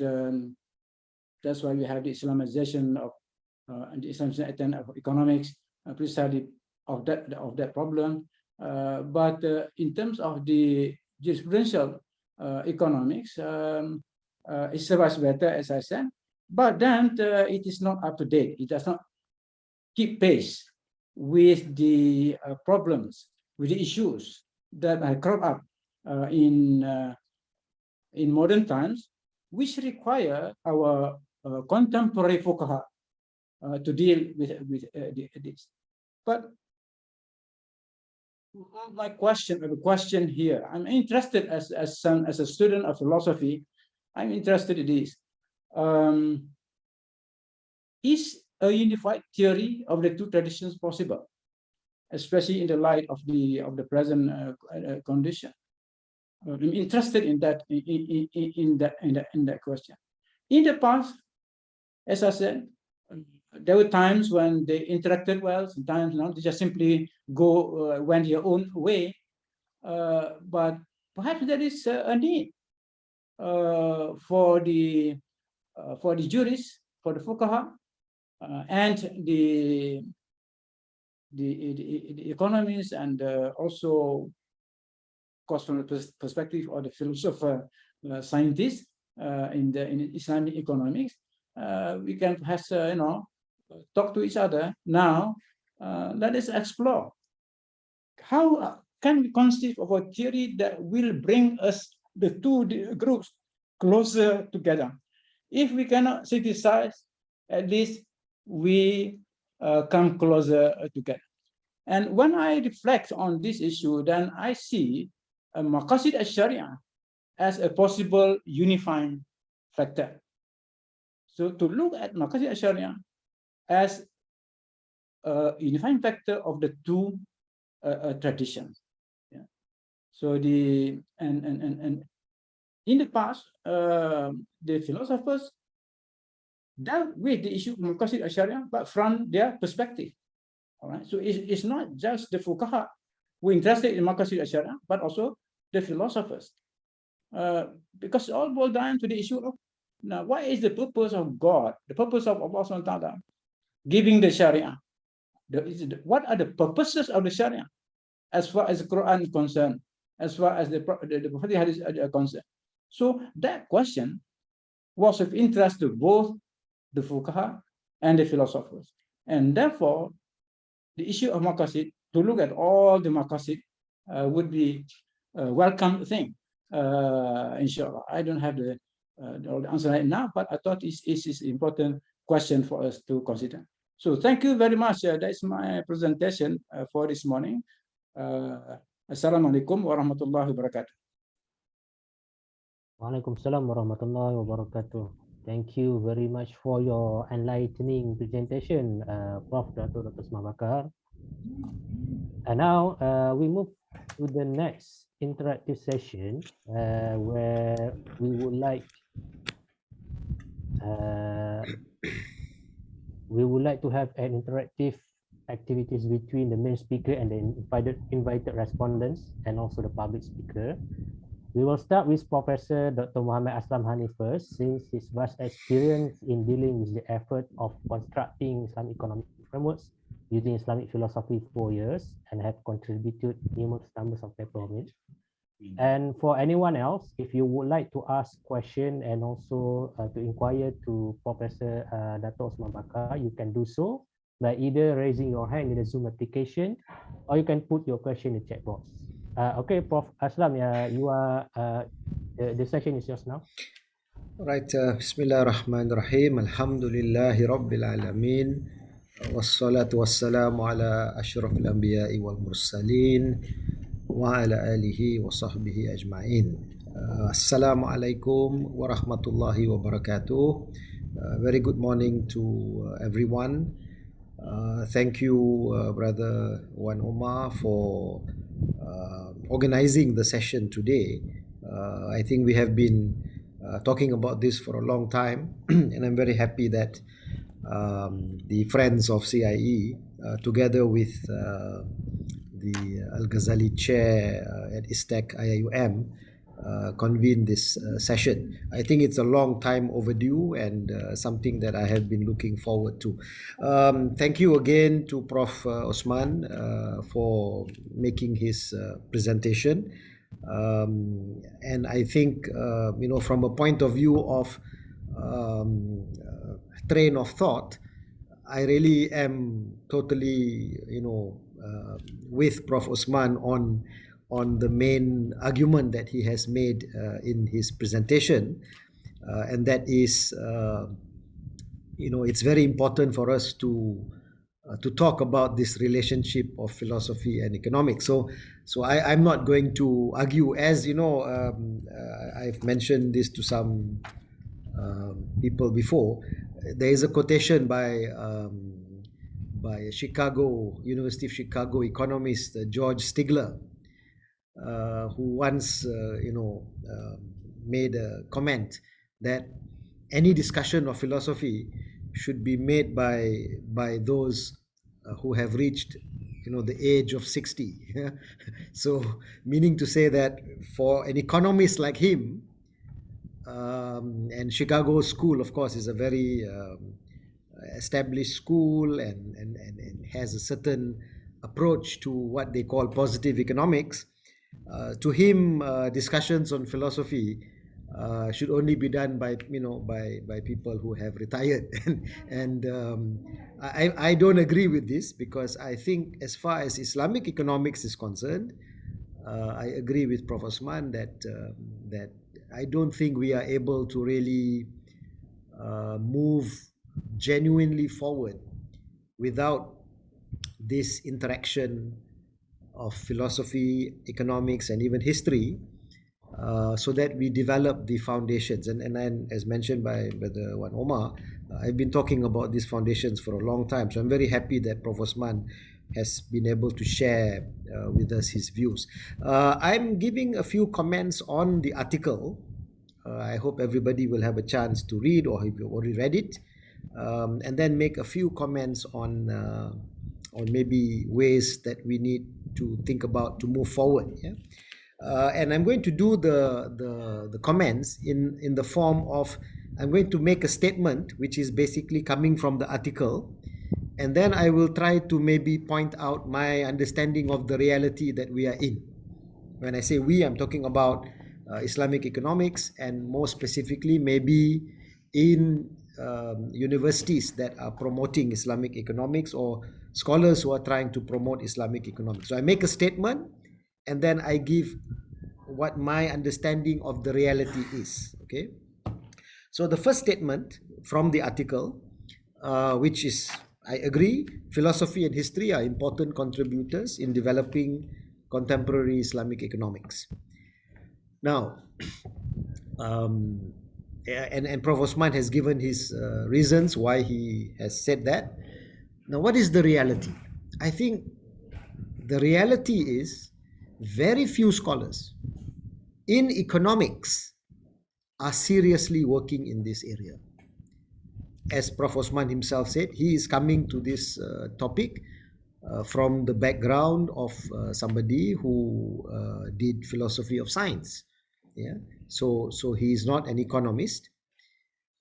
that's why we have the Islamization of and the Islamization of economics, precisely of that problem. But in terms of the jurisprudential economics, it survives better, as I said, but then it is not up to date. It does not keep pace with the problems, with the issues that have cropped up in modern times, which require our contemporary fuqaha to deal with this. But my question here, I'm interested as a student of philosophy, I'm interested in this. Is a unified theory of the two traditions possible, especially in the light of the present condition? I'm interested in that question. In the past, as I said, there were times when they interacted well. Sometimes they just simply went their own way. But perhaps there is a need for the jurists, for the fuqaha, and the economists, and also, of course, from the perspective of the philosopher, scientist in Islamic economics, we can perhaps talk to each other. Now, let us explore how can we conceive of a theory that will bring us the two groups closer together. If we cannot synthesize, at least we come closer together. And when I reflect on this issue, then I see maqasid al-sharia as a possible unifying factor. So to look at maqasid al-sharia as a unifying factor of the two traditions. Yeah. So and in the past, the philosophers dealt with the issue of maqasid al-sharia, but from their perspective. All right. So it's not just the fuqaha who are interested in maqasid al-sharia, but also the philosophers, because it all boils down to the issue of, now, what is the purpose of God, the purpose of Allah subhanahu wa ta'ala giving the sharia? What are the purposes of the sharia as far as the Quran is concerned, as far as the Prophet hadith are concerned? So that question was of interest to both the fuqaha and the philosophers, and therefore the issue of maqasid, to look at all the maqasid, would be a welcome thing. Inshallah, I don't have the answer right now, but I thought it's an important question for us to consider. So thank you very much. That's my presentation for this morning. Assalamualaikum warahmatullahi wabarakatuh. Waalaikumsalam warahmatullahi wabarakatuh. Thank you very much for your enlightening presentation, Prof. Dr. Osman Bakar. And now we move to the next interactive session, where we would like to have an interactive activities between the main speaker and the invited respondents, and also the public speaker. We will start with Professor Dr. Mohamed Aslam Haneef first, since his vast experience in dealing with the effort of constructing Islamic economic frameworks using Islamic philosophy 4 years, and have contributed numerous numbers of papers on it. And for anyone else, if you would like to ask question and also to inquire to Professor Dr. Osman Bakar, you can do so by either raising your hand in the Zoom application, or you can put your question in the chat box. Okay, Prof. Aslam, you are the session is yours now. Right. Bismillahirrahmanirrahim. Alhamdulillahi Rabbil Alamin. Wassalatu wassalamu ala ashrafil anbiya'i wal mursalin wa ala alihi wa sahbihi ajma'in. Assalamualaikum warahmatullahi wabarakatuh. Very good morning to everyone. Thank you, Brother Wan Omar, for organizing the session today. I think we have been talking about this for a long time, and I'm very happy that the friends of CIE, together with the Al-Ghazali Chair at ISTEC IIUM, convene this session. I think it's a long time overdue and something that I have been looking forward to. Thank you again to Prof. Osman for making his presentation. And I think, from a point of view of train of thought, I really am totally, with Prof. Osman on the main argument that he has made in his presentation, and that is, it's very important for us to talk about this relationship of philosophy and economics. So I'm not going to argue, as I've mentioned this to some people before. There is a quotation by University of Chicago economist George Stigler, who once made a comment that any discussion of philosophy should be made by those who have reached the age of 60. So meaning to say that for an economist like him, and Chicago School, of course, is a very established school and has a certain approach to what they call positive economics. To him, discussions on philosophy should only be done by people who have retired, and I don't agree with this, because I think as far as Islamic economics is concerned, I agree with Prof. Osman that I don't think we are able to really move genuinely forward without this interaction of philosophy, economics, and even history, so that we develop the foundations. And then, as mentioned by Brother Wan Omar, I've been talking about these foundations for a long time. So I'm very happy that Prof. Osman has been able to share with us his views. I'm giving a few comments on the article. I hope everybody will have a chance to read, or if you've already read it, and then make a few comments on maybe ways that we need to think about to move forward. And I'm going to do the comments in the form of, I'm going to make a statement which is basically coming from the article, and then I will try to maybe point out my understanding of the reality that we are in. When I say we, I'm talking about Islamic economics, and more specifically maybe in universities that are promoting Islamic economics, or scholars who are trying to promote Islamic economics. So I make a statement, and then I give what my understanding of the reality is. Okay. So the first statement from the article, which is, I agree, philosophy and history are important contributors in developing contemporary Islamic economics. Now, and Prof. Osman has given his reasons why he has said that. Now, what is the reality? I think the reality is very few scholars in economics are seriously working in this area. As Prof. Osman himself said, he is coming to this topic from the background of somebody who did philosophy of science. Yeah, so he is not an economist,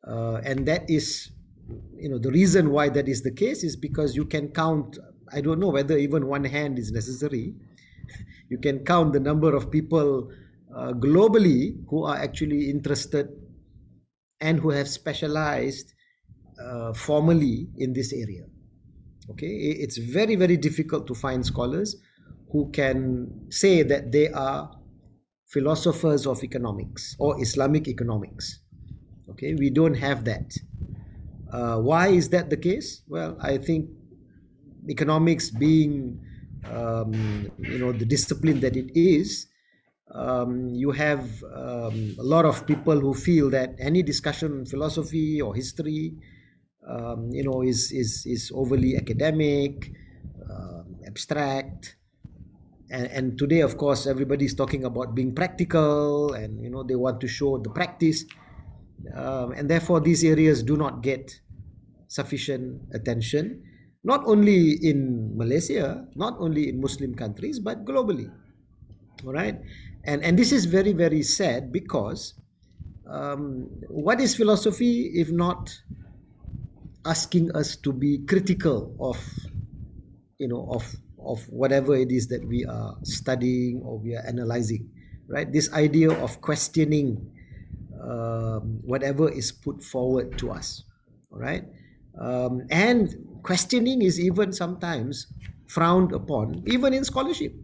and that is, the reason why that is the case is because you can count, I don't know whether even one hand is necessary. You can count the number of people globally who are actually interested and who have specialized formally in this area. Okay, it's very, very difficult to find scholars who can say that they are philosophers of economics or Islamic economics. Okay, we don't have that. Why is that the case? Well, I think economics being the discipline that it is, You have a lot of people who feel that any discussion on philosophy or history, is overly academic, abstract. And today, of course, everybody's talking about being practical, and they want to show the practice, and therefore these areas do not get sufficient attention, not only in Malaysia, not only in Muslim countries, but globally. All right, and this is very, very sad, because what is philosophy if not asking us to be critical of whatever it is that we are studying or we are analyzing, right? This idea of questioning whatever is put forward to us, all right? And questioning is even sometimes frowned upon, even in scholarship,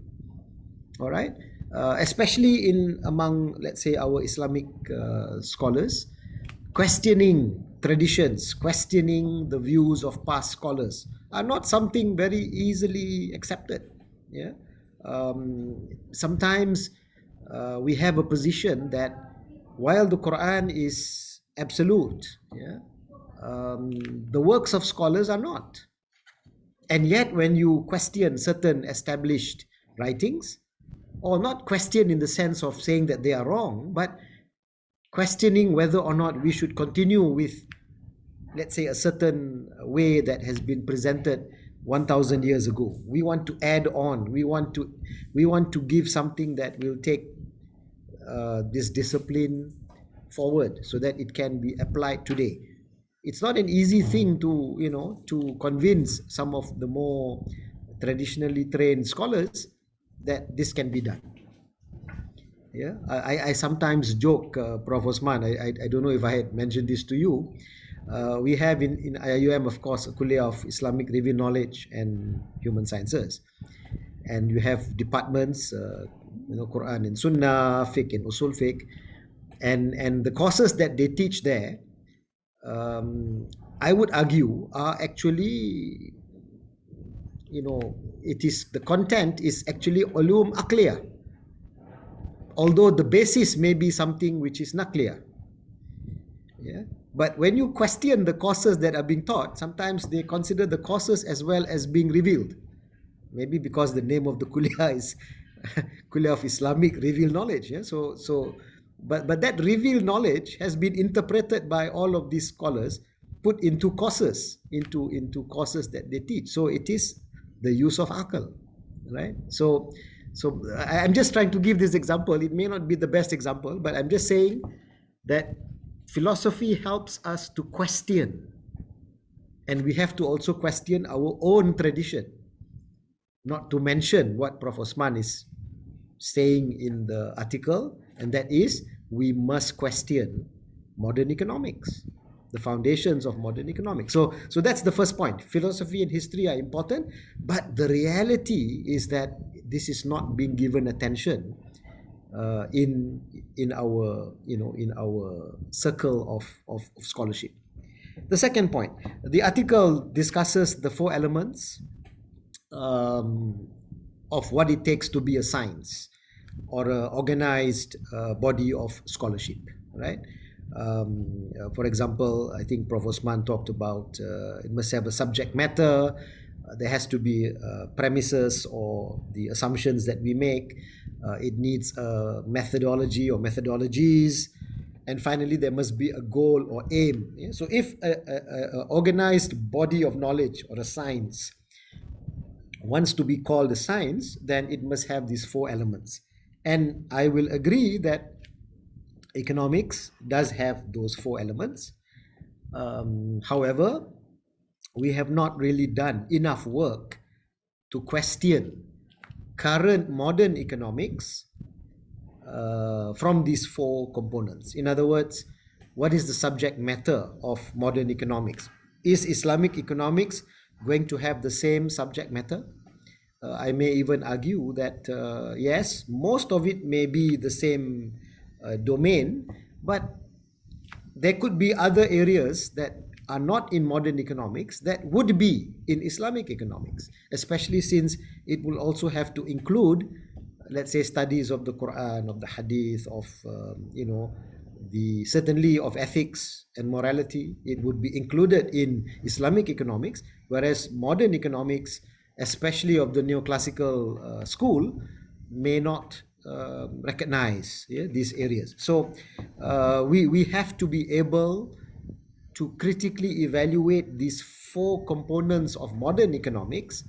all right? Especially among, let's say, our Islamic scholars, questioning traditions, questioning the views of past scholars are not something very easily accepted. Yeah. Sometimes we have a position that while the Quran is absolute, the works of scholars are not. And yet when you question certain established writings, or not question in the sense of saying that they are wrong, but questioning whether or not we should continue with, let's say, a certain way that has been presented 1,000 years ago. We want to add on. We want to give something that will take this discipline forward so that it can be applied today. It's not an easy thing to convince some of the more traditionally trained scholars that this can be done. Yeah, I sometimes joke, Prof. Osman, I don't know if I had mentioned this to you. We have in IUM, of course, a Kuliah of Islamic Revealed Knowledge and Human Sciences. And you have departments, Quran and Sunnah, Fiqh and Usul Fiqh. And the courses that they teach there, I would argue, are actually, the content is actually ulum aqliyah, although the basis may be something which is naqliyah. Yeah. But when you question the courses that are being taught, sometimes they consider the courses as well as being revealed. Maybe because the name of the kuliah is Kuliah of Islamic Revealed Knowledge. Yeah. But that revealed knowledge has been interpreted by all of these scholars, put into courses, into courses that they teach. So it is the use of aql, right? So I'm just trying to give this example. It may not be the best example, but I'm just saying that philosophy helps us to question, and we have to also question our own tradition, not to mention what Prof. Osman is saying in the article, and that is we must question modern economics, the foundations of modern economics. So that's the first point. Philosophy and history are important, but the reality is that this is not being given attention in our circle of scholarship. The second point, the article discusses the four elements of what it takes to be a science or an organized body of scholarship, right? For example, I think Prof. Osman talked about it must have a subject matter. There has to be premises or the assumptions that we make. It needs a methodology or methodologies. And finally, there must be a goal or aim. Yeah? So if an organized body of knowledge or a science wants to be called a science, then it must have these four elements. And I will agree that economics does have those four elements. However, we have not really done enough work to question current modern economics from these four components. In other words, what is the subject matter of modern economics? Is Islamic economics going to have the same subject matter? I may even argue that yes, most of it may be the same domain, but there could be other areas that are not in modern economics that would be in Islamic economics, especially since it will also have to include let's say, studies of the Quran, of the Hadith, of the certainly of ethics and morality. It would be included in Islamic economics, whereas modern economics, especially of the neoclassical school, may not recognize these areas. So we have to be able to critically evaluate these four components of modern economics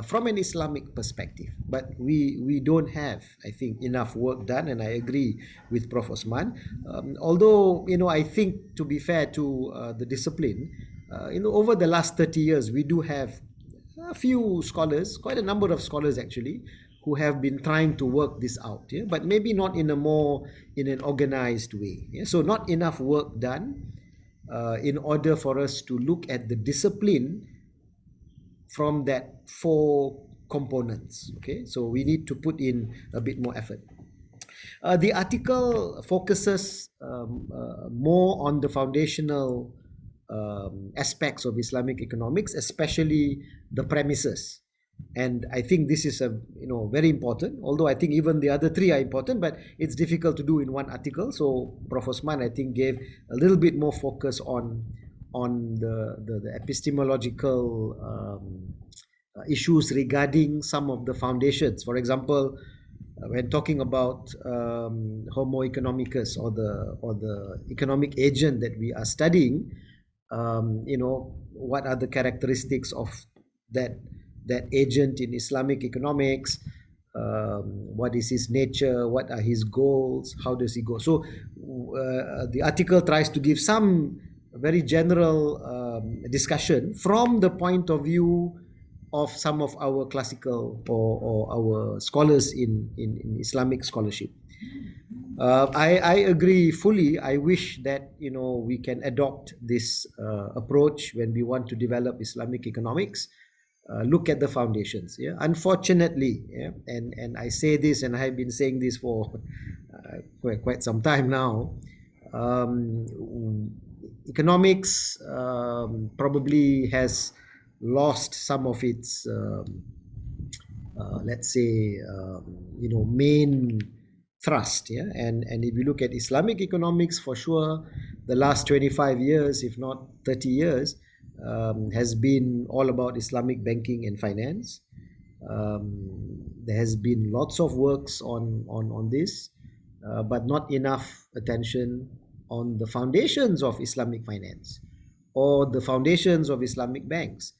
from an Islamic perspective. But we don't have, I think, enough work done, and I agree with Prof. Osman. Although, I think, to be fair to the discipline, over the last 30 years, we do have a few scholars, quite a number of scholars actually, who have been trying to work this out, but maybe not in an organized way. So not enough work done in order for us to look at the discipline from that four components. Okay, so we need to put in a bit more effort. The article focuses more on the foundational aspects of Islamic economics, especially the premises. And I think this is very important, although I think even the other three are important, but it's difficult to do in one article. So Prof. Osman, I think, gave a little bit more focus on the epistemological issues regarding some of the foundations. For example, when talking about Homo economicus, or the economic agent that we are studying, what are the characteristics of that agent in Islamic economics? What is his nature? What are his goals? How does he go? So the article tries to give some very general discussion from the point of view of some of our classical or our scholars in Islamic scholarship. I agree fully. I wish that we can adopt this approach when we want to develop Islamic economics. Look at the foundations. Unfortunately, and I say this, and I have been saying this for quite some time now. Economics probably has lost some of its, let's say, main thrust. And if you look at Islamic economics, for sure, the last 25 years, if not 30 years, has been all about Islamic banking and finance. There has been lots of works on this, but not enough attention on the foundations of Islamic finance or the foundations of Islamic banks.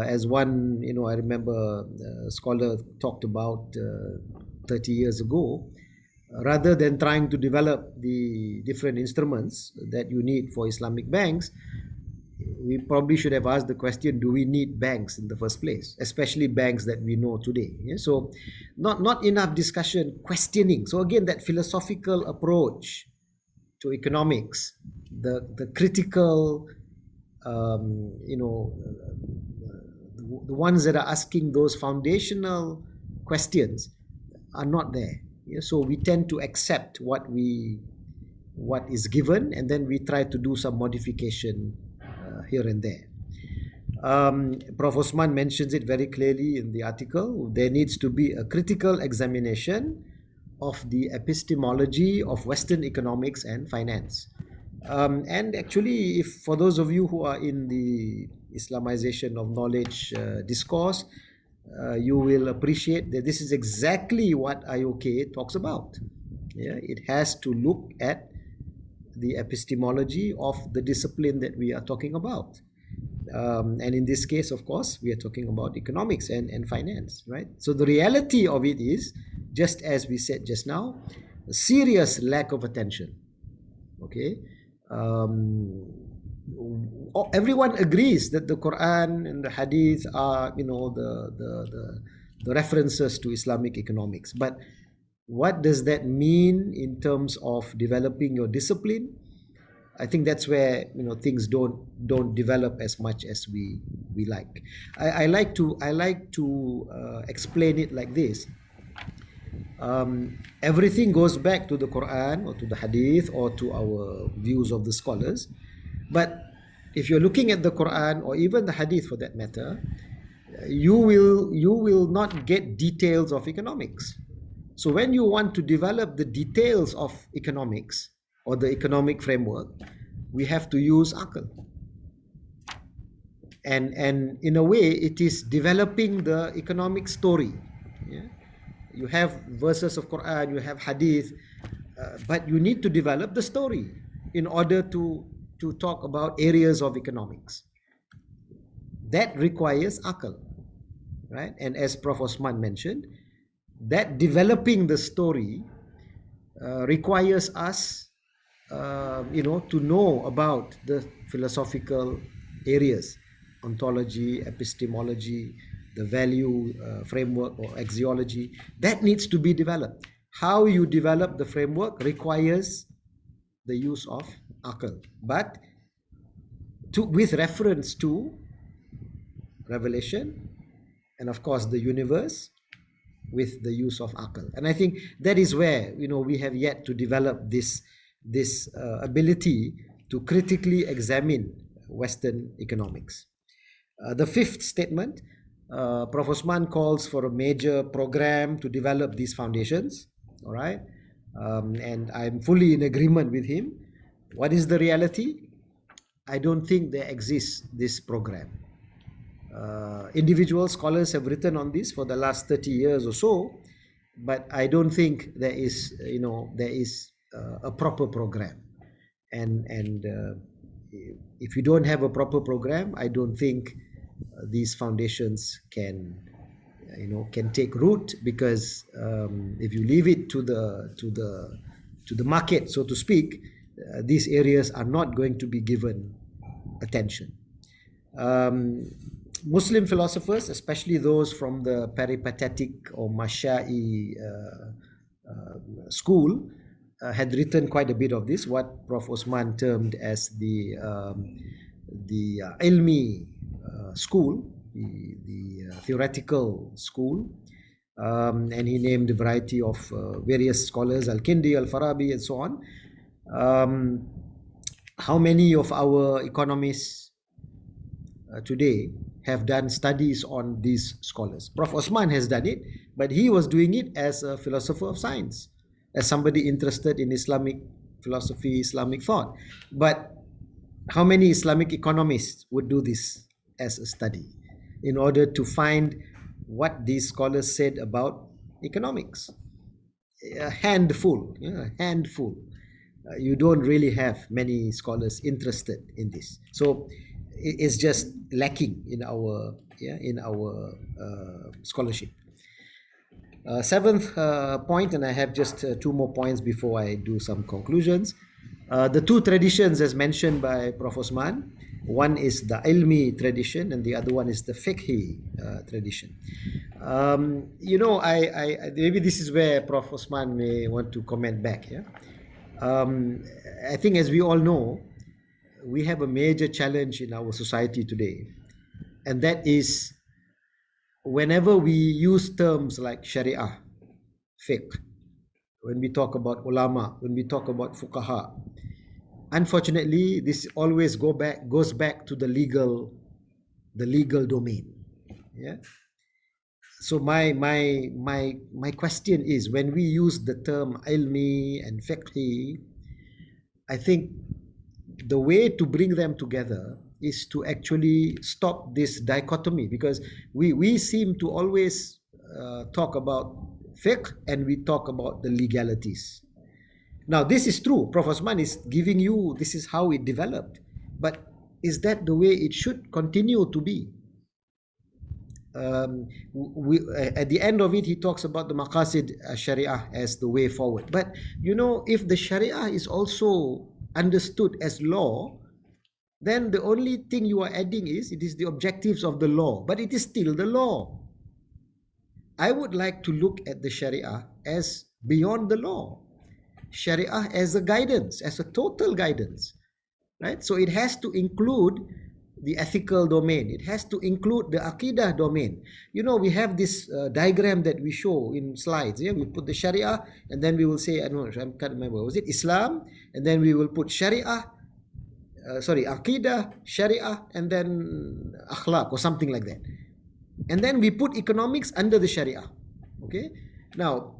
As one, I remember a scholar talked about 30 years ago, rather than trying to develop the different instruments that you need for Islamic banks, we probably should have asked the question, do we need banks in the first place, especially banks that we know today? So not enough discussion, questioning. So again, that philosophical approach to economics, the critical, the ones that are asking those foundational questions are not there. So we tend to accept what is given, and then we try to do some modification here and there. Prof. Osman mentions it very clearly in the article. There needs to be a critical examination of the epistemology of Western economics and finance. And actually, if for those of you who are in the Islamization of knowledge discourse, you will appreciate that this is exactly what IOK talks about. It has to look at the epistemology of the discipline that we are talking about. And in this case, of course, we are talking about economics and finance, right? So the reality of it is, just as we said just now, a serious lack of attention. Okay. Everyone agrees that the Quran and the Hadith are, the references to Islamic economics. But what does that mean in terms of developing your discipline? I think that's where things don't develop as much as we like. I like to explain it like this. Everything goes back to the Quran or to the Hadith or to our views of the scholars. But if you're looking at the Quran or even the Hadith for that matter, you will not get details of economics. So when you want to develop the details of economics or the economic framework, we have to use akal. And in a way, it is developing the economic story. Yeah? You have verses of Quran, you have hadith, but you need to develop the story in order to talk about areas of economics. That requires akal, right? And as Prof. Osman mentioned, that developing the story requires us, to know about the philosophical areas, ontology, epistemology, the value framework or axiology. That needs to be developed. How you develop the framework requires the use of akal, but with reference to revelation and of course the universe, with the use of akal. And I think that is where we have yet to develop this ability to critically examine Western economics. The fifth statement, Prof. Osman calls for a major program to develop these foundations. All right, and I'm fully in agreement with him. What is the reality? I don't think there exists this program. Individual scholars have written on this for the last 30 years or so, but I don't think there is a proper program. And if you don't have a proper program, I don't think these foundations can take root, because if you leave it to the market, so to speak, these areas are not going to be given attention. Muslim philosophers, especially those from the peripatetic or Mashai school, had written quite a bit of this, what Prof. Osman termed as the ilmi school, the theoretical school, and he named a variety of various scholars, Al-Kindi, Al-Farabi, and so on. How many of our economists today have done studies on these scholars? Prof. Osman has done it, but he was doing it as a philosopher of science, as somebody interested in Islamic philosophy, Islamic thought. But how many Islamic economists would do this as a study in order to find what these scholars said about economics? A handful, a handful. You don't really have many scholars interested in this. So it's just lacking in our scholarship. Seventh point, and I have just two more points before I do some conclusions. The two traditions as mentioned by Prof. Osman, one is the ilmi tradition and the other one is the fiqhi tradition. I maybe this is where Prof. Osman may want to comment back here. I think, as we all know, we have a major challenge in our society today, and that is whenever we use terms like Sharia, fiqh, when we talk about ulama, when we talk about fuqaha, unfortunately, this always goes back to the legal domain. Yeah. So my question is, when we use the term ilmi and fiqhi, I think the way to bring them together is to actually stop this dichotomy, because we seem to always talk about fiqh and we talk about the legalities. Now, this is true. Prof. Osman is giving you, this is how it developed. But is that the way it should continue to be? At the end of it, he talks about the maqasid sharia as the way forward. But, if the sharia is also understood as law, then the only thing you are adding is, it is the objectives of the law, but it is still the law. I would like to look at the sharia as beyond the law. Sharia as a guidance, as a total guidance, right? So it has to include the ethical domain. It has to include the aqidah domain. We have this diagram that we show in slides. Yeah, we put the sharia, and then we will say, I can't remember, was it Islam? And then we will put sharia, aqidah, sharia, and then akhlaq or something like that. And then we put economics under the Sharia. Okay. Now,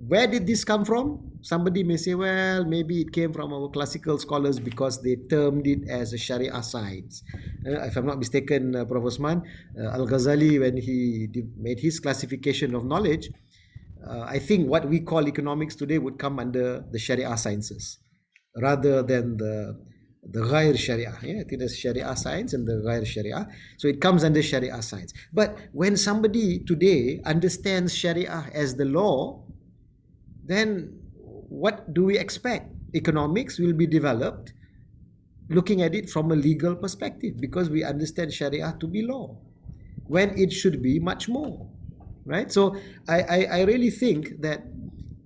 where did this come from? Somebody may say, well, maybe it came from our classical scholars because they termed it as a Sharia science. If I'm not mistaken, Prof. Osman, Al-Ghazali, when he made his classification of knowledge, I think what we call economics today would come under the Sharia sciences rather than the Ghair Sharia. Yeah, I think there's Sharia science and the Ghair Sharia. So it comes under Sharia science. But when somebody today understands Sharia as the law, then what do we expect? Economics will be developed looking at it from a legal perspective because we understand Sharia to be law when it should be much more, right? So I really think that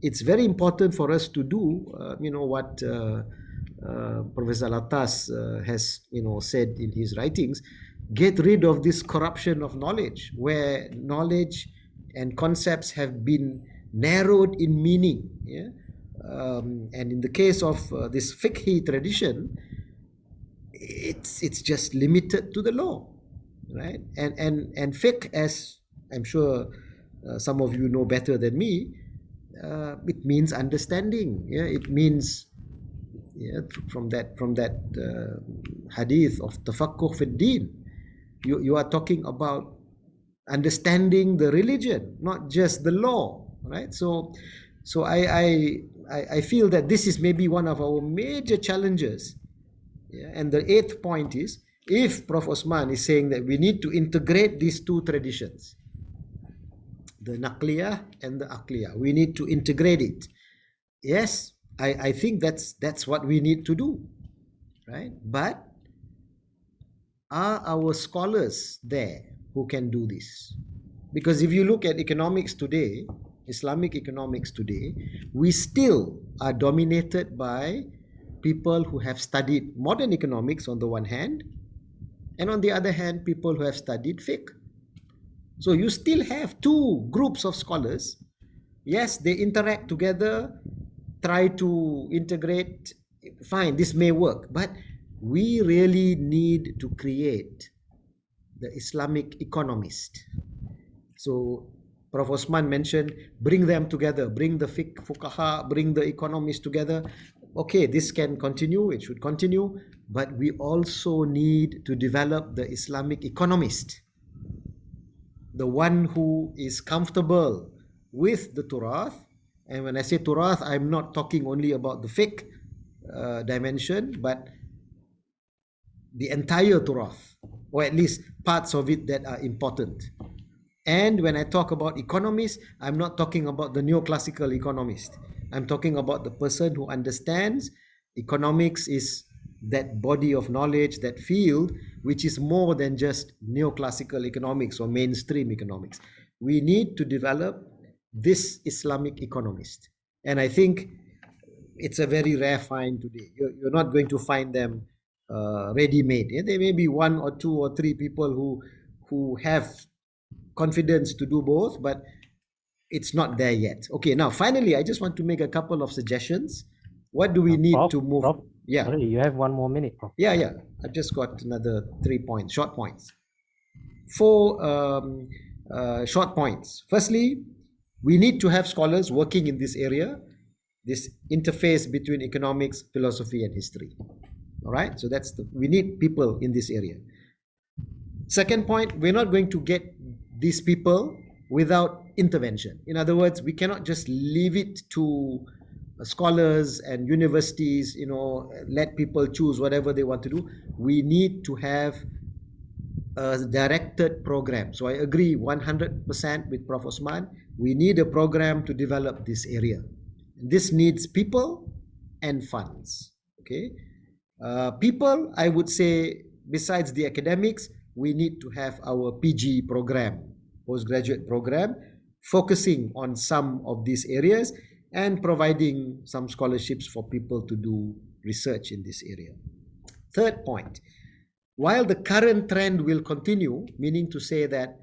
it's very important for us to do, what Professor Latas has, said in his writings, get rid of this corruption of knowledge where knowledge and concepts have been narrowed in meaning, yeah. And in the case of this fiqhi tradition, it's just limited to the law, right? And fiqh, as I'm sure some of you know better than me, it means understanding. Yeah, it means from that hadith of tafaqquh fi din, you are talking about understanding the religion, not just the law, right? So I feel that this is maybe one of our major challenges. Yeah? And the 8th point is, if Prof. Osman is saying that we need to integrate these two traditions, the Naqliyah and the Aqliyah, we need to integrate it. Yes, I think that's what we need to do, right? But are our scholars there who can do this? Because if you look at economics today, Islamic economics today, we still are dominated by people who have studied modern economics on the one hand, and on the other hand, people who have studied fiqh. So you still have two groups of scholars. Yes, they interact together, try to integrate, fine, this may work, but we really need to create the Islamic economist. So Prof. Osman mentioned, bring them together, bring the fiqh fuqaha, bring the economists together. Okay, this can continue, it should continue, but we also need to develop the Islamic economist, the one who is comfortable with the Turath. And when I say Turath, I'm not talking only about the fiqh dimension, but the entire Turath, or at least parts of it that are important. And when I talk about economists, I'm not talking about the neoclassical economist. I'm talking about the person who understands economics is that body of knowledge, that field, which is more than just neoclassical economics or mainstream economics. We need to develop this Islamic economist. And I think it's a very rare find today. You're not going to find them ready-made. There may be 1 or 2 or 3 people who have confidence to do both, but it's not there yet. Okay, now finally, I just want to make a couple of suggestions. What do we need to move? Prof, yeah. Sorry, you have 1 more minute, Prof. Yeah. I've just got another 3 points, short points. 4 short points. Firstly, we need to have scholars working in this area, this interface between economics, philosophy, and history. All right, so we need people in this area. Second point, we're not going to get these people without intervention. In other words, we cannot just leave it to scholars and universities, let people choose whatever they want to do. We need to have a directed program. So I agree 100% with Prof. Osman. We need a program to develop this area. This needs people and funds. Okay, people, I would say, besides the academics, we need to have our PG program, postgraduate program, focusing on some of these areas and providing some scholarships for people to do research in this area. Third point, while the current trend will continue, meaning to say that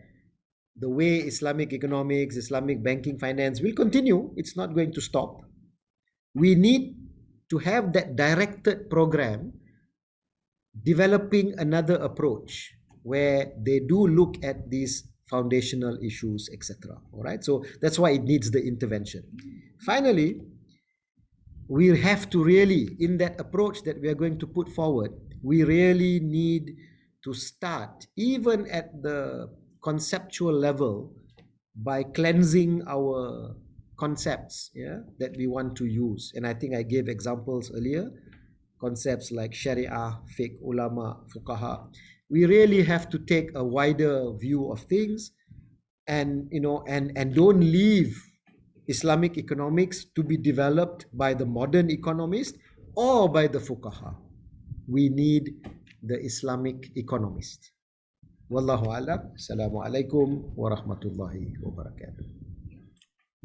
the way Islamic economics, Islamic banking finance will continue, it's not going to stop. We need to have that directed program developing another approach where they do look at these foundational issues, etc. All right, so that's why it needs the intervention. Finally, we have to really, in that approach that we are going to put forward, we really need to start even at the conceptual level by cleansing our concepts, yeah, that we want to use. And I think I gave examples earlier, concepts like sharia, fiqh, ulama, fuqaha. We really have to take a wider view of things, and and don't leave Islamic economics to be developed by the modern economist or by the fuqaha. We need the Islamic economist. Wallahu a'lam. Assalamu alaikum wa rahmatullahi wa barakatuh.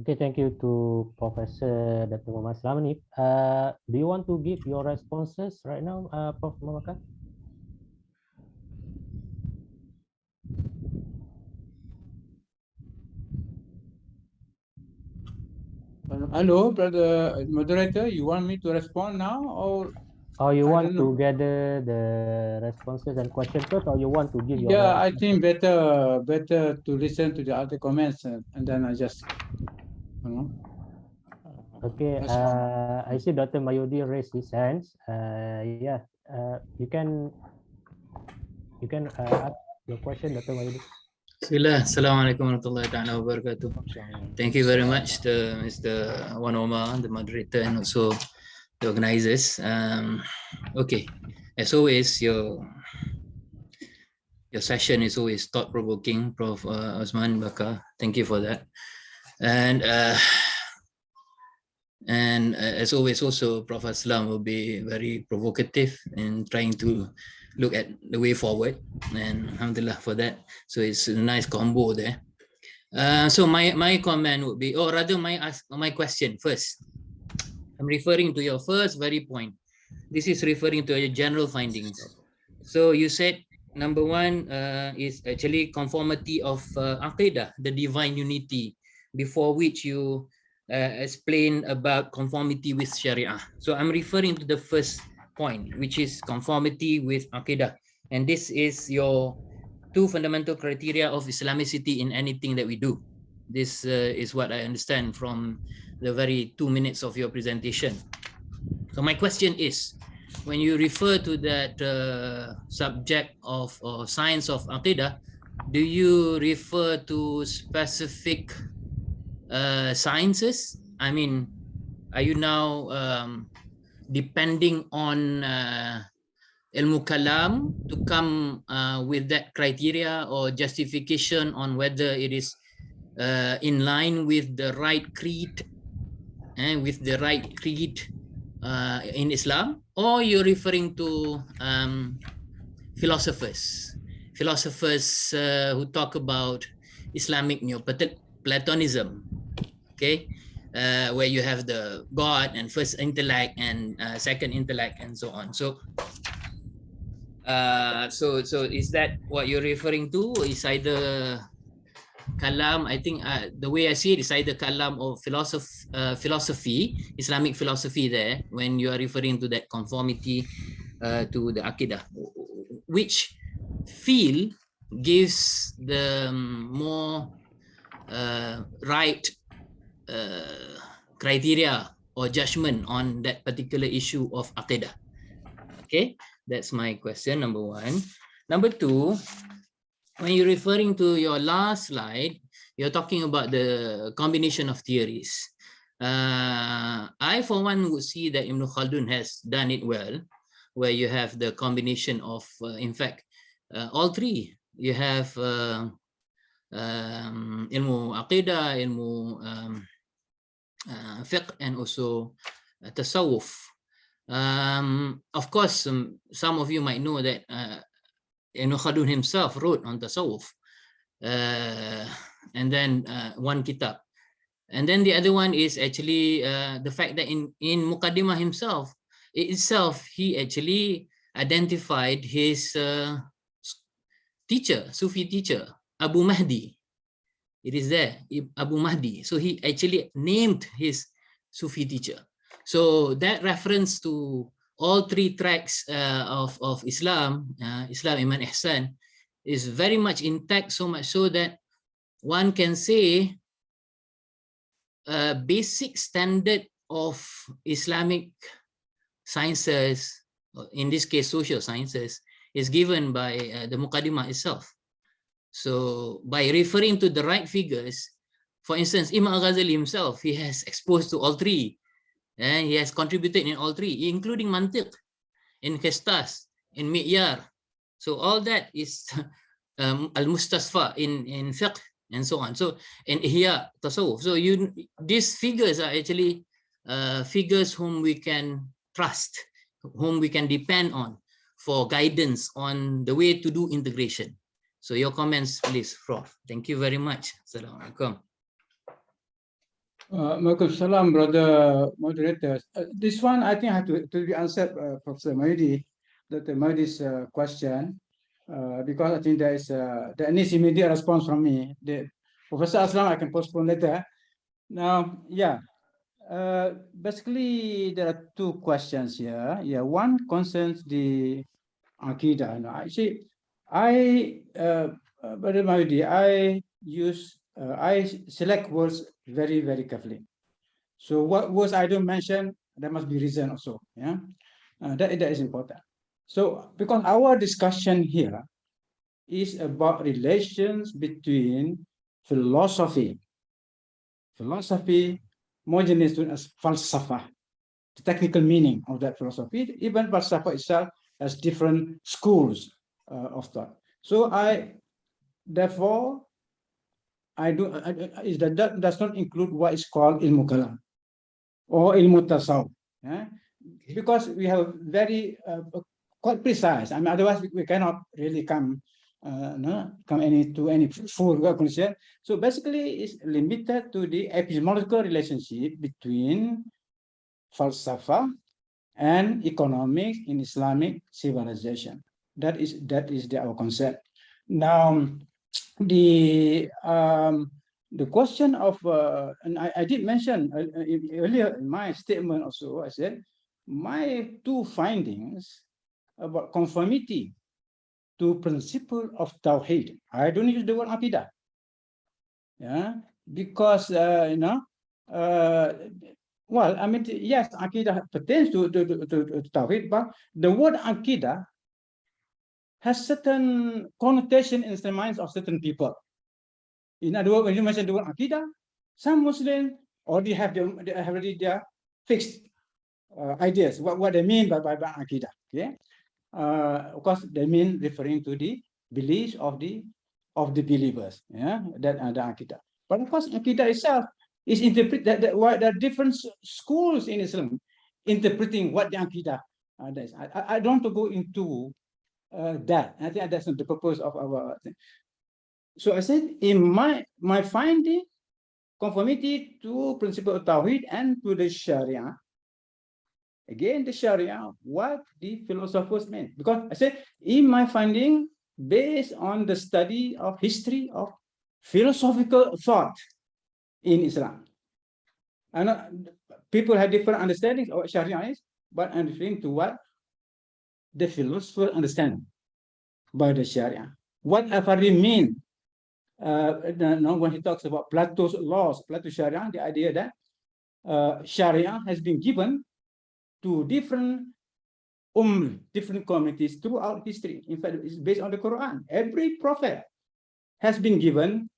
Okay, thank you to Professor Dr. Muhammad Aslam. Do you want to give your responses right now, Prof. Bakar? Hello, brother moderator. You want me to respond now, or you I want don't to know. gather the responses and questions first, or you want to give your Yeah, I think better to listen to the other comments, and then I just, you know. Okay, respond. I see Dr. Mayudi raised his hands. Yeah, you can ask your question, Dr. Mayudi. Bismillah. Assalamualaikum warahmatullahi ta'ala wabarakatuh. Thank you very much to Mr. Omar, the moderator, and also the organizers. Okay, as always, your session is always thought-provoking, Prof. Osman, Bakar. Thank you for that. And as always, also Prof. Aslam will be very provocative in trying to look at the way forward, and alhamdulillah for that. So it's a nice combo there. So my comment would be, or rather my question first. I'm referring to your first very point. This is referring to your general findings. So you said number one is actually conformity of aqidah, the divine unity, before which you explain about conformity with Sharia. So I'm referring to the first point, which is conformity with aqidah. And this is your two fundamental criteria of Islamicity in anything that we do. This is what I understand from the very 2 minutes of your presentation. So my question is, when you refer to that subject of or science of aqidah, do you refer to specific sciences? I mean, are you now depending on ilmu kalam to come with that criteria or justification on whether it is in line with the right creed and with the right creed in Islam, or you're referring to philosophers who talk about Islamic Neoplatonism, okay, where you have the God and first intellect and second intellect and so on. So so is that what you're referring to? Is either kalam, I think the way I see it is either kalam or philosophy, Islamic philosophy there, when you are referring to that conformity to the Aqidah. Which field gives the more right criteria or judgment on that particular issue of Aqidah? Okay, that's my question, number one. Number two, when you're referring to your last slide, you're talking about the combination of theories. I, for one, would see that Ibn Khaldun has done it well, where you have the combination of, in fact, all three. You have ilmu aqidah, ilmu fiqh, and also tasawwuf. Of course, some of you might know that Ibn Khaldun himself wrote on tasawwuf, and then one kitab. And then the other one is actually the fact that in Muqaddimah itself, he actually identified his teacher, Sufi teacher, Abu Mahdi. It is there, Abu Mahdi. So he actually named his Sufi teacher. So that reference to all three tracks of Islam, Islam, Iman, Ihsan, is very much intact, so much so that one can say a basic standard of Islamic sciences, in this case social sciences, is given by the Muqaddimah itself. So by referring to the right figures, for instance, Imam Al-Ghazali himself, he has exposed to all three, and he has contributed in all three, including Mantiq, in Qistas, in Mi'yar. So all that is Al-Mustasfa in Fiqh and so on. So in Ihya, Tasawwuf. So these figures are actually figures whom we can trust, whom we can depend on for guidance on the way to do integration. So your comments, please, Prof. Thank you very much. Assalamualaikum. Salam, brother moderator. This one, I think, I have to be answered, Professor Mahdi, Dr. Mahdi's question, because I think there needs immediate response from me. Professor Aslam, I can postpone later. Now, yeah, basically, there are two questions here. Yeah, one concerns the Aqidah. No, actually, Brother Mahdi, I select words very, very carefully. So what words I don't mention, there must be reason also. Yeah, that is important. So because our discussion here is about relations between philosophy, more generally known as falsafa, the technical meaning of that philosophy. Even falsafa itself has different schools of thought. So therefore, that does not include what is called ilmu kalam or ilmu tasawwuf, because we have very quite precise. I mean, otherwise we cannot really come to any full conclusion. So basically, it's limited to the epistemological relationship between falsafa and economics in Islamic civilization. That is our concept. Now, the question of and I did mention earlier in my statement also, I said my two findings about conformity to principle of Tawheed. I don't use the word Aqidah, because well, I mean, yes, Aqidah pertains to Tawheed, but the word Aqidah has certain connotation in the minds of certain people. In other words, when you mention the word Aqidah, some Muslims already have their fixed ideas, what they mean by Aqidah. Okay? Of course, they mean referring to the beliefs of the believers, that are the Aqidah. But of course, Aqidah itself is interpreted that there are different schools in Islam interpreting what the Aqidah is. I don't want to go into that. I think that's not the purpose of our thing. So I said in my finding, conformity to principle of Tawheed and to the Sharia. Again, the Sharia, what the philosophers meant. Because I said in my finding, based on the study of history of philosophical thought in Islam. And people have different understandings of what Sharia is, but I'm referring to what the philosopher understand by the Sharia. What Fadhli mean when he talks about Plato's laws, Plato's Sharia, the idea that Sharia has been given to different communities throughout history. In fact, it's based on the Quran. Every prophet has been given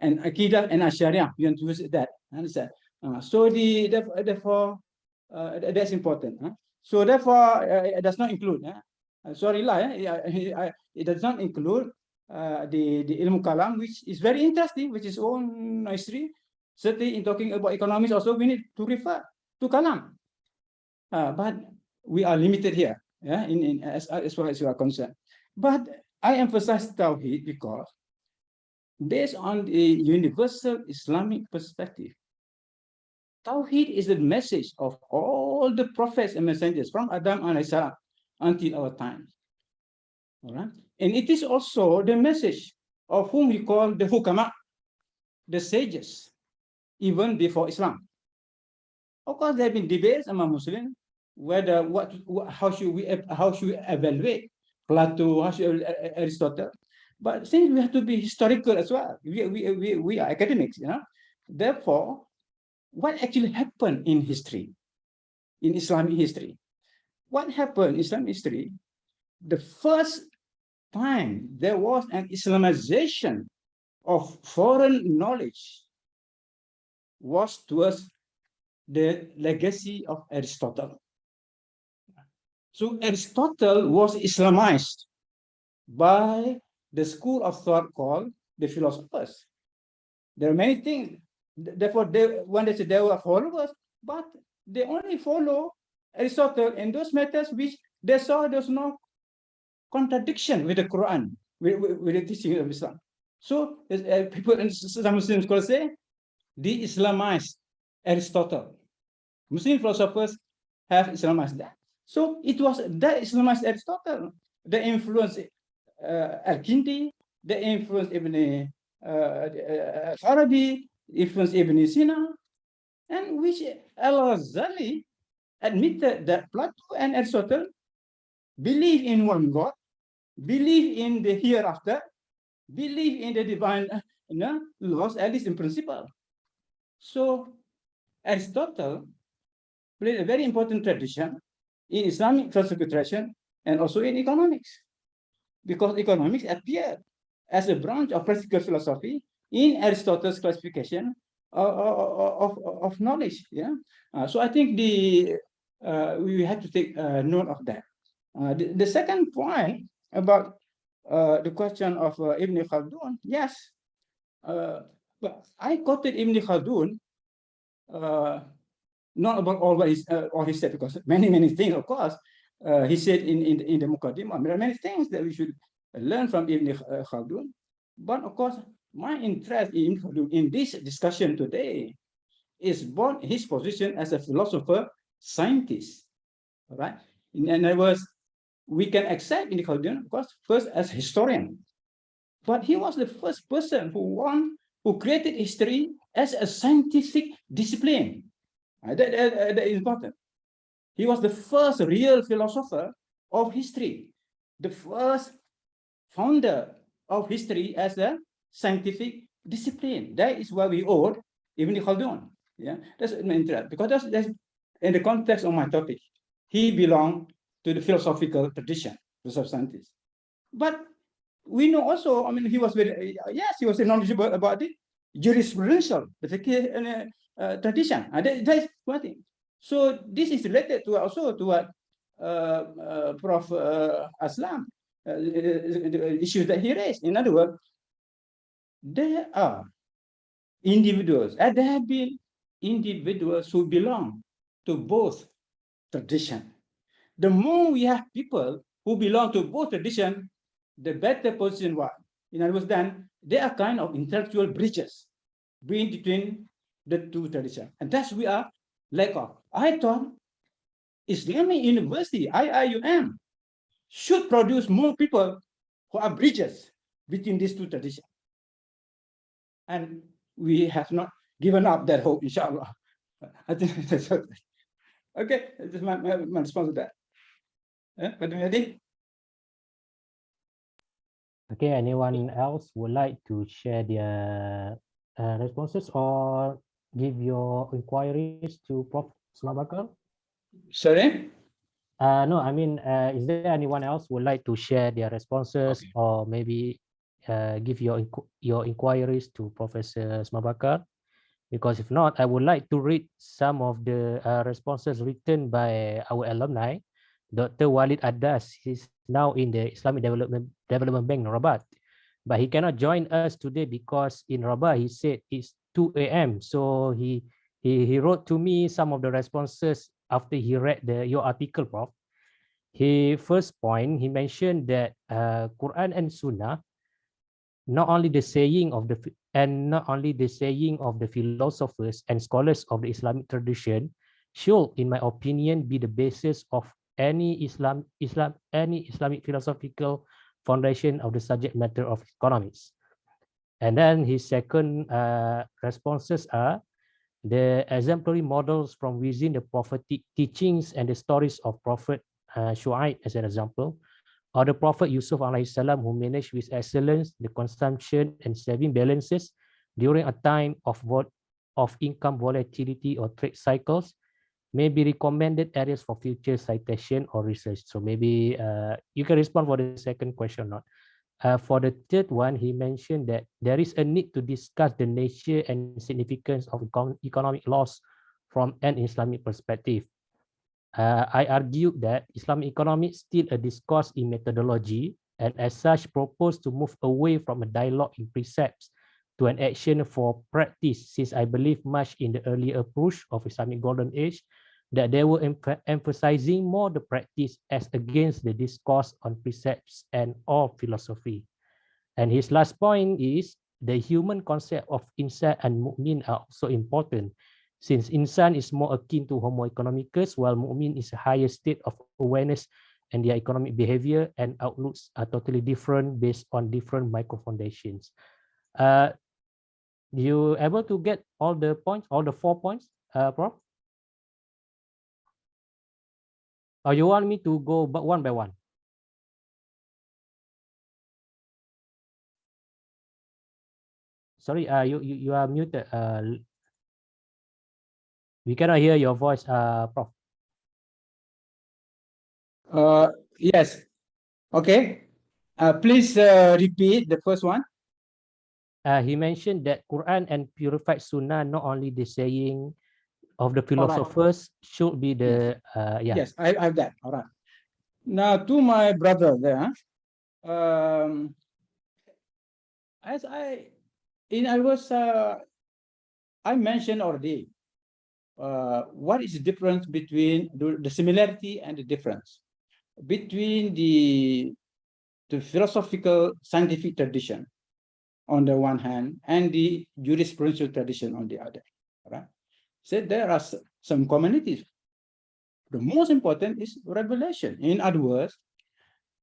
an Aqidah and a Sharia. You want to use that, understand? So therefore, that's important. So therefore, it does not include. It does not include the ilmu kalam, which is very interesting, which is own history. Certainly, in talking about economics, also we need to refer to kalam. But we are limited here, as far as you are concerned. But I emphasize Tawheed because, based on the universal Islamic perspective, Tawheed is the message of all the prophets and messengers from Adam and Isa until our time. All right? And it is also the message of whom we call the hukama, the sages, even before Islam. Of course, there have been debates among Muslims whether how should we evaluate Plato, how should Aristotle. But since we have to be historical as well, we are academics, you know. Therefore, what actually happened in history, in Islamic history? What happened in Islamic history? The first time there was an Islamization of foreign knowledge was towards the legacy of Aristotle. So Aristotle was Islamized by the school of thought called the philosophers. There are many things. Therefore, when they say they were followers, but they only follow Aristotle in those matters which they saw there's no contradiction with the Quran, with the teaching of Islam. So people, some Muslim scholars say, de-Islamized Aristotle. Muslim philosophers have Islamized that. So it was that Islamized Aristotle that influenced Al-Kindi, that influenced Ibn Arabi, influenced Ibn Sina, and which Al-Ghazali admitted that Plato and Aristotle believe in one God, believe in the hereafter, believe in the divine laws, at least in principle. So Aristotle played a very important tradition in Islamic philosophical tradition and also in economics, because economics appeared as a branch of practical philosophy in Aristotle's classification of knowledge. Yeah. So I think we have to take note of that. The second point about the question of Ibn Khaldun, yes, but I quoted Ibn Khaldun not about all what he said, because many things, of course, he said in the Muqaddimah. There are many things that we should learn from Ibn Khaldun, but of course, my interest in this discussion today is both his position as a philosopher, scientist, right? In other words, we can accept Ibn Khaldun, of course, first as historian, but he was the first person who created history as a scientific discipline. That is important. He was the first real philosopher of history, the first founder of history as a scientific discipline. That is why we owe Ibn Khaldun. Yeah, that's my interest, because that's in the context of my topic. He belonged to the philosophical tradition, the scientist. But we know also, I mean, he was very, yes, he was knowledgeable about the jurisprudential tradition. That is one thing. So this is related to also to what Prof. Aslam, the issues that he raised. In other words, there are individuals, and there have been individuals who belong to both traditions. The more we have people who belong to both traditions, the better position was. In other words, then there are kind of intellectual bridges between the two traditions, and that's we are lack of. I thought Islamic University, IIUM, should produce more people who are bridges between these two traditions. And we have not given up that hope, inshallah. I think that's okay. Okay, this is my response to that. Okay, anyone else would like to share their responses or give your inquiries to Prof. Bakar? Sorry? No, I mean, is there anyone else would like to share their responses or maybe give your inquiries to Professor Bakar? Because if not, I would like to read some of the responses written by our alumni. Dr. Walid Adas is now in the Islamic Development Bank, Rabat, but he cannot join us today because in Rabat he said it's 2 a.m. So he wrote to me some of the responses after he read your article, Prof. First point, he mentioned that Quran and Sunnah, not only the saying of the philosophers and scholars of the Islamic tradition, should, in my opinion, be the basis of any Islamic philosophical foundation of the subject matter of economics. And then his second responses are the exemplary models from within the prophetic teachings and the stories of Prophet Shu'aib, as an example, or the Prophet Yusuf alayhi salam, who managed with excellence the consumption and saving balances during a time of income volatility or trade cycles, may be recommended areas for future citation or research. So maybe you can respond for the second question or not. For the third one, he mentioned that there is a need to discuss the nature and significance of economic laws from an Islamic perspective. I argue that Islamic economics still a discourse in methodology, and as such propose to move away from a dialogue in precepts to an action for practice, since I believe much in the earlier approach of Islamic Golden Age that they were emphasizing more the practice as against the discourse on precepts and or philosophy. And his last point is the human concept of insan and mu'min are also important, since insan is more akin to homo economicus, while mu'min is a higher state of awareness, and their economic behavior and outlooks are totally different based on different micro foundations. You able to get all the points, all the 4 points, Prof? Or you want me to go one by one? Sorry, you are muted. We cannot hear your voice, Prof. Yes. Okay. Please repeat the first one. He mentioned that Quran and purified Sunnah, not only the saying of the philosophers, should be the yeah. Yes, I have that. All right. Now to my brother there, as I mentioned already what is the difference between the similarity and the difference between the philosophical scientific tradition on the one hand and the jurisprudential tradition on the other. All right. So there are some commonalities. The most important is revelation. In other words,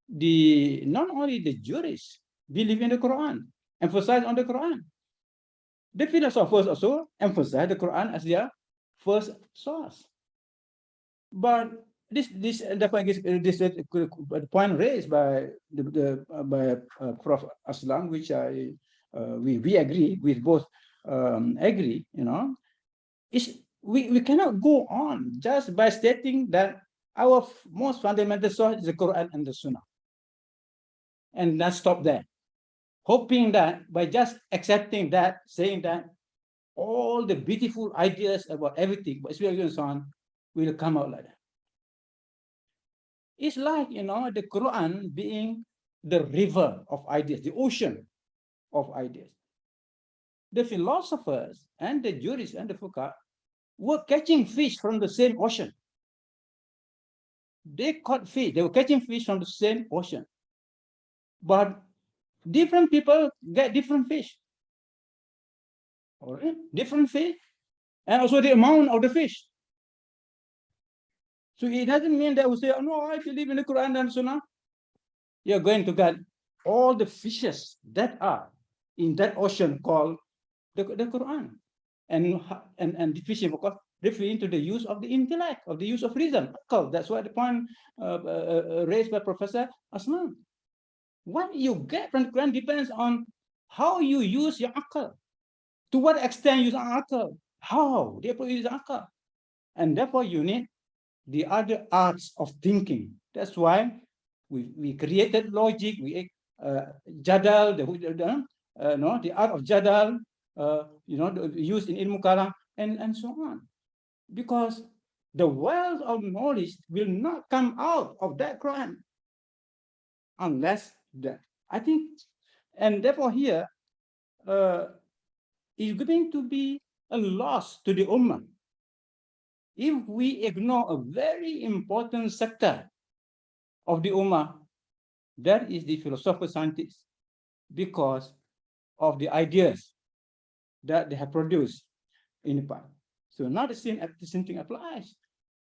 not only the jurists believe in the Quran, emphasize on the Quran. The philosophers also emphasize the Quran as their first source. But this point raised by Prof. Aslam, which we agree with both agree, is we cannot go on just by stating that our most fundamental source is the Quran and the Sunnah, and not stop there, hoping that by just accepting that, saying that all the beautiful ideas about everything, but spiritual and so on, will come out like that. It's like, the Quran being the river of ideas, the ocean of ideas. The philosophers and the jurists and the fuqaha were catching fish from the same ocean. They caught fish, they were catching fish from the same ocean. But different people get different fish. All right? Different fish, and also the amount of the fish. So it doesn't mean that we say, oh, no, I believe in the Quran and Sunnah. You're going to get all the fishes that are in that ocean called the Quran. And the fishing, of course, referring to the use of the intellect, of the use of reason. That's why the point raised by Professor Osman. What you get from the Quran depends on how you use your akal. To what extent you use akal? How? Therefore, you use akal. And therefore, you need the other arts of thinking. That's why we created logic, jadal, the art of jadal, used in ilmu kalam, and so on. Because the wealth of knowledge will not come out of that Quran unless that. I think, and therefore here is going to be a loss to the Ummah if we ignore a very important sector of the Ummah, that is the philosopher scientists, because of the ideas that they have produced in the past. So now the same thing applies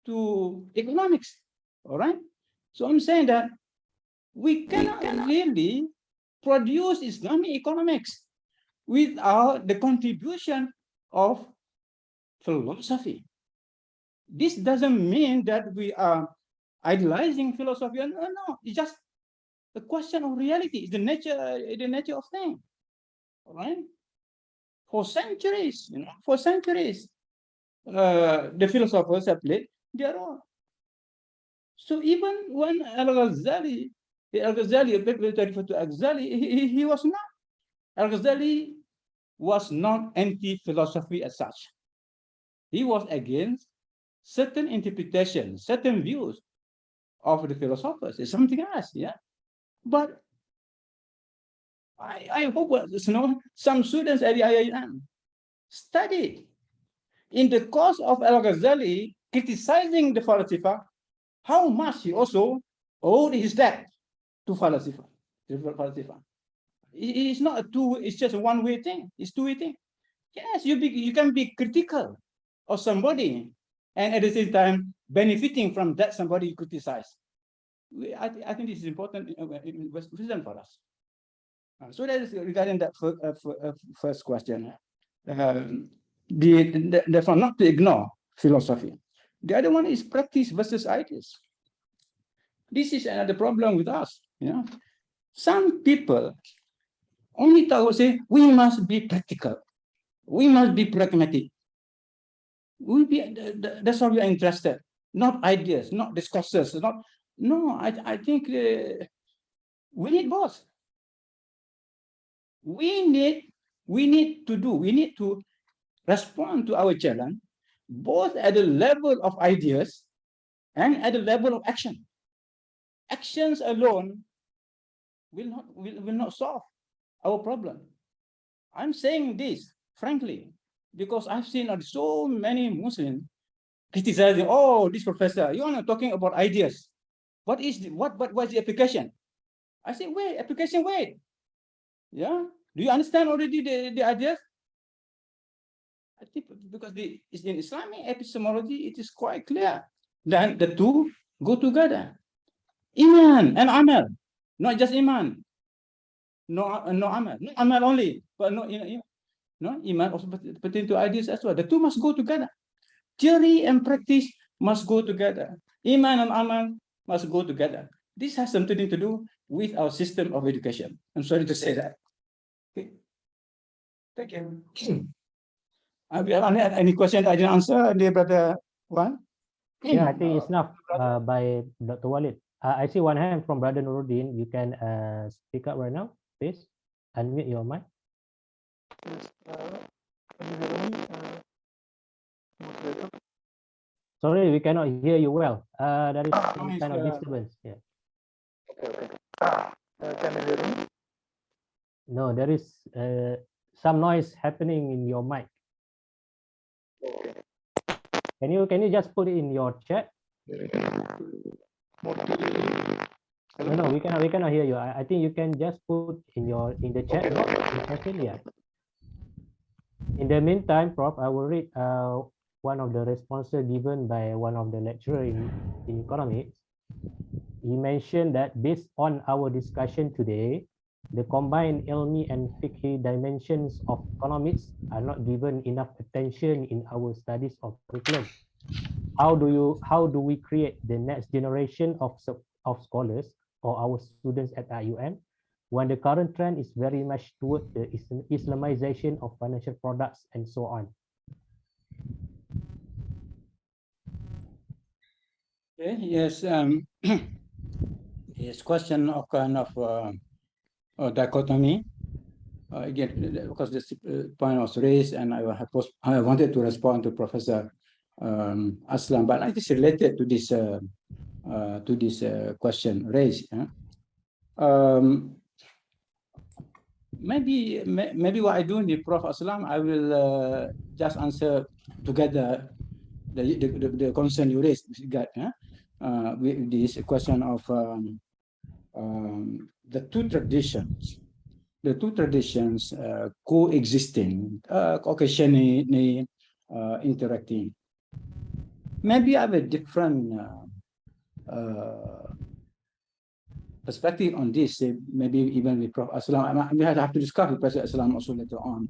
to economics. All right. So I'm saying that we cannot really produce Islamic economics without the contribution of philosophy. This doesn't mean that we are idolizing philosophy. No, it's just the question of reality, the nature of things, right? For centuries, for centuries, the philosophers have played their role. So even when Al-Ghazali, referred to Al-Ghazali, he was not. Al-Ghazali was not anti-philosophy as such. He was against certain interpretations, certain views of the philosophers. It's something else, yeah. But I hope some students at the IIM studied in the course of Al-Ghazali criticizing the philosopher, how much he also owed his debt to philosopher. It's not a two, it's just a one-way thing. It's two-way thing. Yes, you can be critical of somebody and at the same time benefiting from that somebody you criticize. I think this is important wisdom for us. So that is regarding that first question. Therefore, not to ignore philosophy. The other one is practice versus ideas. This is another problem with us. Some people only say we must be practical, we must be pragmatic. That's how we are interested, not ideas, not discourses, not. No, I think we need both. We need to respond to our challenge, both at the level of ideas and at the level of action. Actions alone will not solve our problem. I'm saying this frankly because I've seen so many Muslims criticizing, oh, this professor, you are not talking about ideas. What's the application? I say, wait, application, wait. Yeah. Do you understand already the ideas? I think because it's in Islamic epistemology, it is quite clear that the two go together. Iman and amal, not just iman. No amal, not amal only, but no iman also pertain to ideas as well. The two must go together. Theory and practice must go together. Iman and amal must go together. This has something to do with our system of education. I'm sorry to say that. Okay. Thank you. Any question I didn't answer, dear brother Juan? Yeah, I think it's enough by Dr. Walid. I see one hand from Brother Nuruddin. You can speak up right now, please. Unmute your mic. Sorry, we cannot hear you well. There is some kind of disturbance. Yeah. Can you hear me? No, there is some noise happening in your mic. Okay. Can you just put it in your chat? No, we cannot hear you. I think you can just put in the chat box. Yeah. In the meantime, Prof, I will read one of the responses given by one of the lecturers in economics. He mentioned that based on our discussion today, the combined ilmi and fiqhi dimensions of economics are not given enough attention in our studies of curriculum. How do we create the next generation of scholars or our students at IUM when the current trend is very much toward the Islamization of financial products and so on? Okay, yes. Yes, question of kind of dichotomy. Again, because this point was raised, and I wanted to respond to Professor Aslam, but it is related to this question raised. Maybe what I do in the Prof Aslam, I will just answer together the concern you raised with this question of the two traditions coexisting, occasionally interacting. Maybe I have a different perspective on this. Maybe even with Prof Aslam, we have to discuss with Professor Aslam also later on.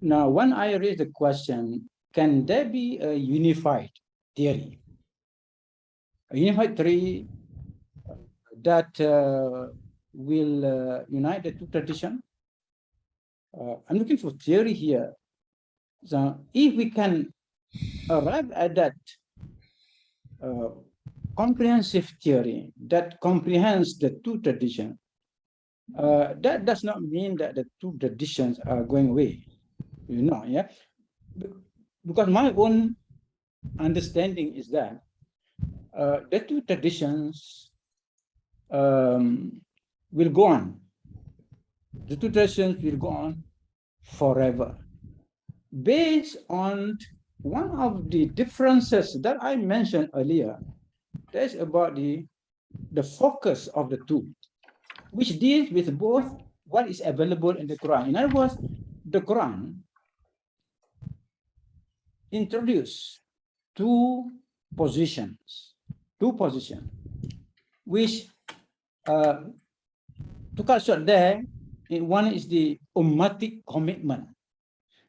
Now, when I raise the question, can there be a unified theory? A unified theory that will unite the two traditions. I'm looking for theory here. So if we can arrive at that comprehensive theory that comprehends the two traditions, that does not mean that the two traditions are going away. You know, yeah. Because my own understanding is that the two traditions will go on. The two traditions will go on forever, based on one of the differences that I mentioned earlier. That's about the focus of the two, which deals with both what is available in the Quran. In other words, the Quran introduced two positions, which to cut short there, one is the ummatic commitment,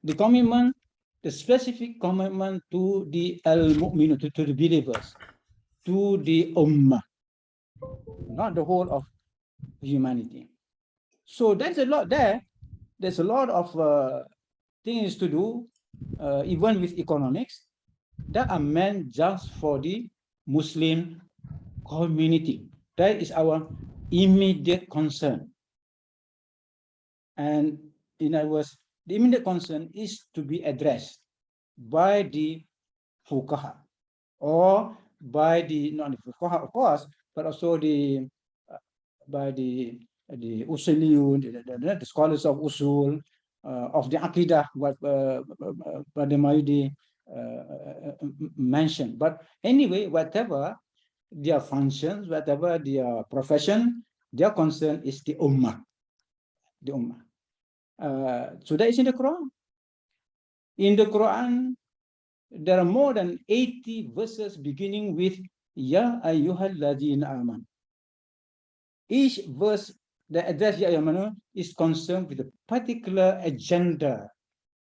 the specific commitment to the al-mu'minu, to the believers, to the ummah, not the whole of humanity. So there's a lot there. There's a lot of things to do, even with economics, that are meant just for the Muslim community. That is our immediate concern. And in other words, the immediate concern is to be addressed by the fuqaha, or by the, not the fuqaha, of course, but also the by the usuliyun, the scholars of usul, of the aqidah, what Brother Mayudi mentioned. But anyway, whatever their functions, whatever their profession, their concern is the ummah. The ummah. So that is in the Quran. In the Quran, there are more than 80 verses beginning with Ya ayyuhalladhina aman. Each verse that addresses Ya ayyuhalladhina is concerned with a particular agenda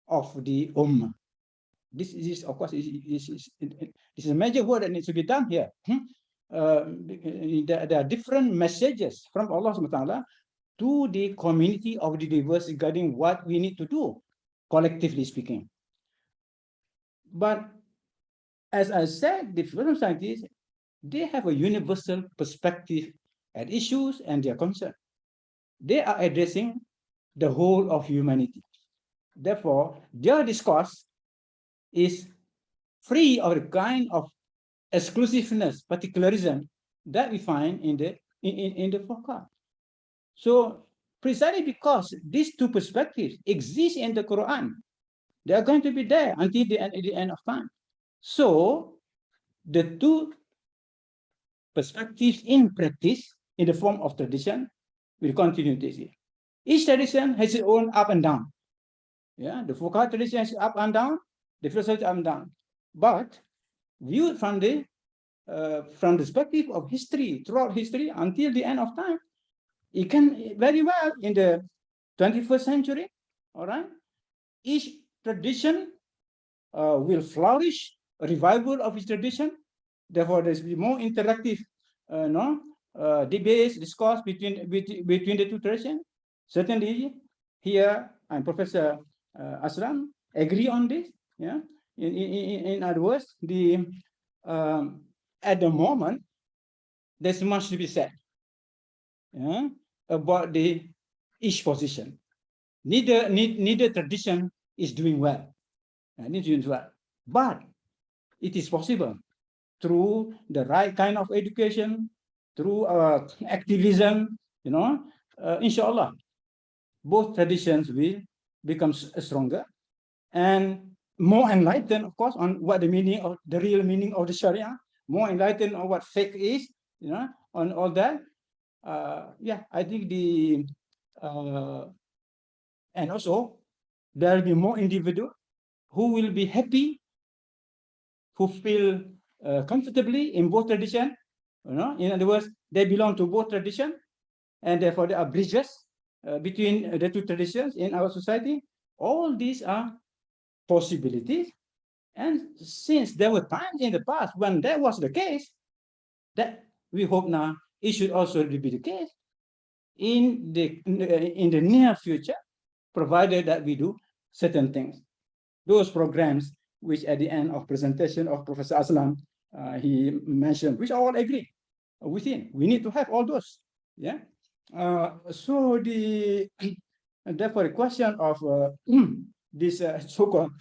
of the ummah. This is, of course, this is a major work that needs to be done here. There are different messages from Allah subhanahu wa ta'ala to the community of the believers regarding what we need to do, collectively speaking. But as I said, the philosopher scientists, they have a universal perspective at issues and their concern. They are addressing the whole of humanity. Therefore, their discourse is free of the kind of exclusiveness, particularism that we find in the Bakar. So precisely because these two perspectives exist in the Quran, they are going to be there until the end of time. So the two perspectives in practice, in the form of tradition, will continue this year. Each tradition has its own up and down. Yeah, the Fuqaha tradition is up and down, the philosophy up and down. But viewed from the perspective of history, throughout history until the end of time, it can very well in the 21st century, all right? Each tradition will flourish, a revival of its tradition. Therefore, there's be more interactive debates, discourse between the two traditions. Certainly, here and Professor Aslam agree on this. Yeah. In other words, at the moment, there's much to be said about each position. Neither tradition is doing well. But it is possible through the right kind of education, through activism, inshallah, both traditions will become stronger and more enlightened, of course, on what the real meaning of the Sharia, more enlightened on what faith is, on all that. Yeah, I think and also there will be more individuals who will be happy, who feel comfortably in both traditions. In other words, they belong to both traditions, and therefore there are bridges between the two traditions in our society. All these are possibilities, and since there were times in the past when that was the case, that we hope now it should also be the case in the near future, provided that we do certain things. Those programs, which at the end of presentation of Professor Aslam, he mentioned, which I all agree within. We need to have all those. Yeah. So therefore the question of this so-called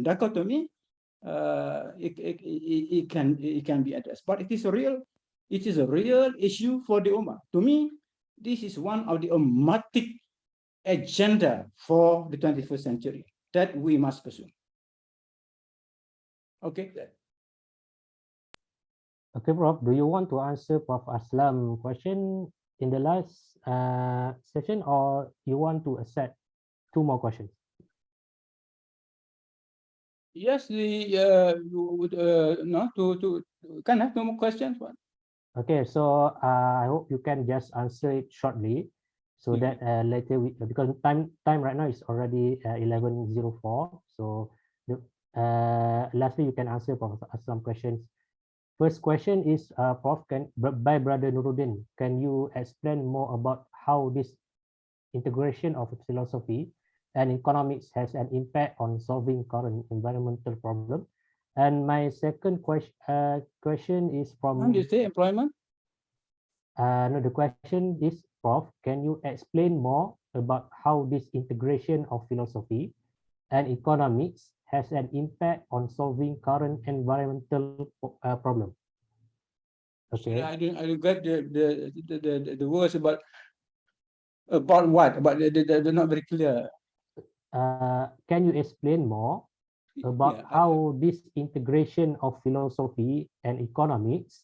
dichotomy, it can be addressed, but it is a real issue for the Ummah. To me, this is one of the ummatic agenda for the 21st century that we must pursue. Okay. Okay, Prof. Do you want to answer Prof. Aslam question in the last session, or you want to accept 2 more questions? Yes, no, can I have no more questions? Okay, so I hope you can just answer it shortly, so that later because time right now is already 11:04. So lastly, you can answer Prof. Aslam questions. First question is, Prof, by Brother Nuruddin, can you explain more about how this integration of philosophy and economics has an impact on solving current environmental problem? And my second question is from... How do you say employment? No, the question is, Prof, can you explain more about how this integration of philosophy and economics has an impact on solving current environmental problem? Okay. I don't get the words about what? But they're not very clear. Can you explain more about how this integration of philosophy and economics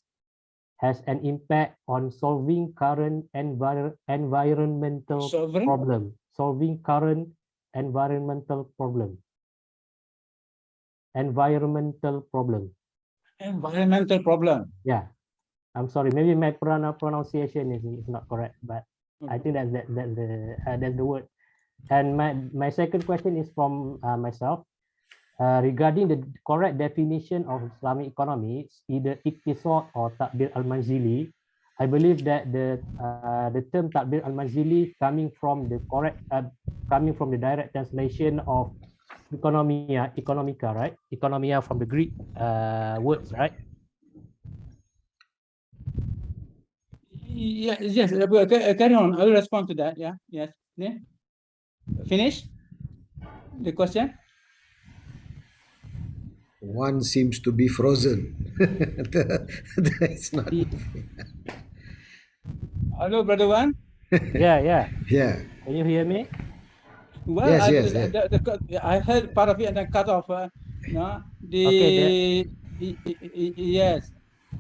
has an impact on solving current environmental problem? Solving current environmental problem. Environmental problem. Environmental problem. Yeah, I'm sorry. Maybe my pronunciation is not correct, but I think that's the word. And my second question is from myself. Regarding the correct definition of Islamic economics, either iktisad or takbir al-manzili, I believe that the term takbir al-manzili coming from the direct translation of economica, right? Economia from the Greek words, right? Yes. Carry on. I'll respond to that. Yeah. Yes. Yeah. Finish the question. One seems to be frozen. It's not. Hello, Brother One. Yeah. Can you hear me? Well, yes. I heard part of it and then cut off. No, yes.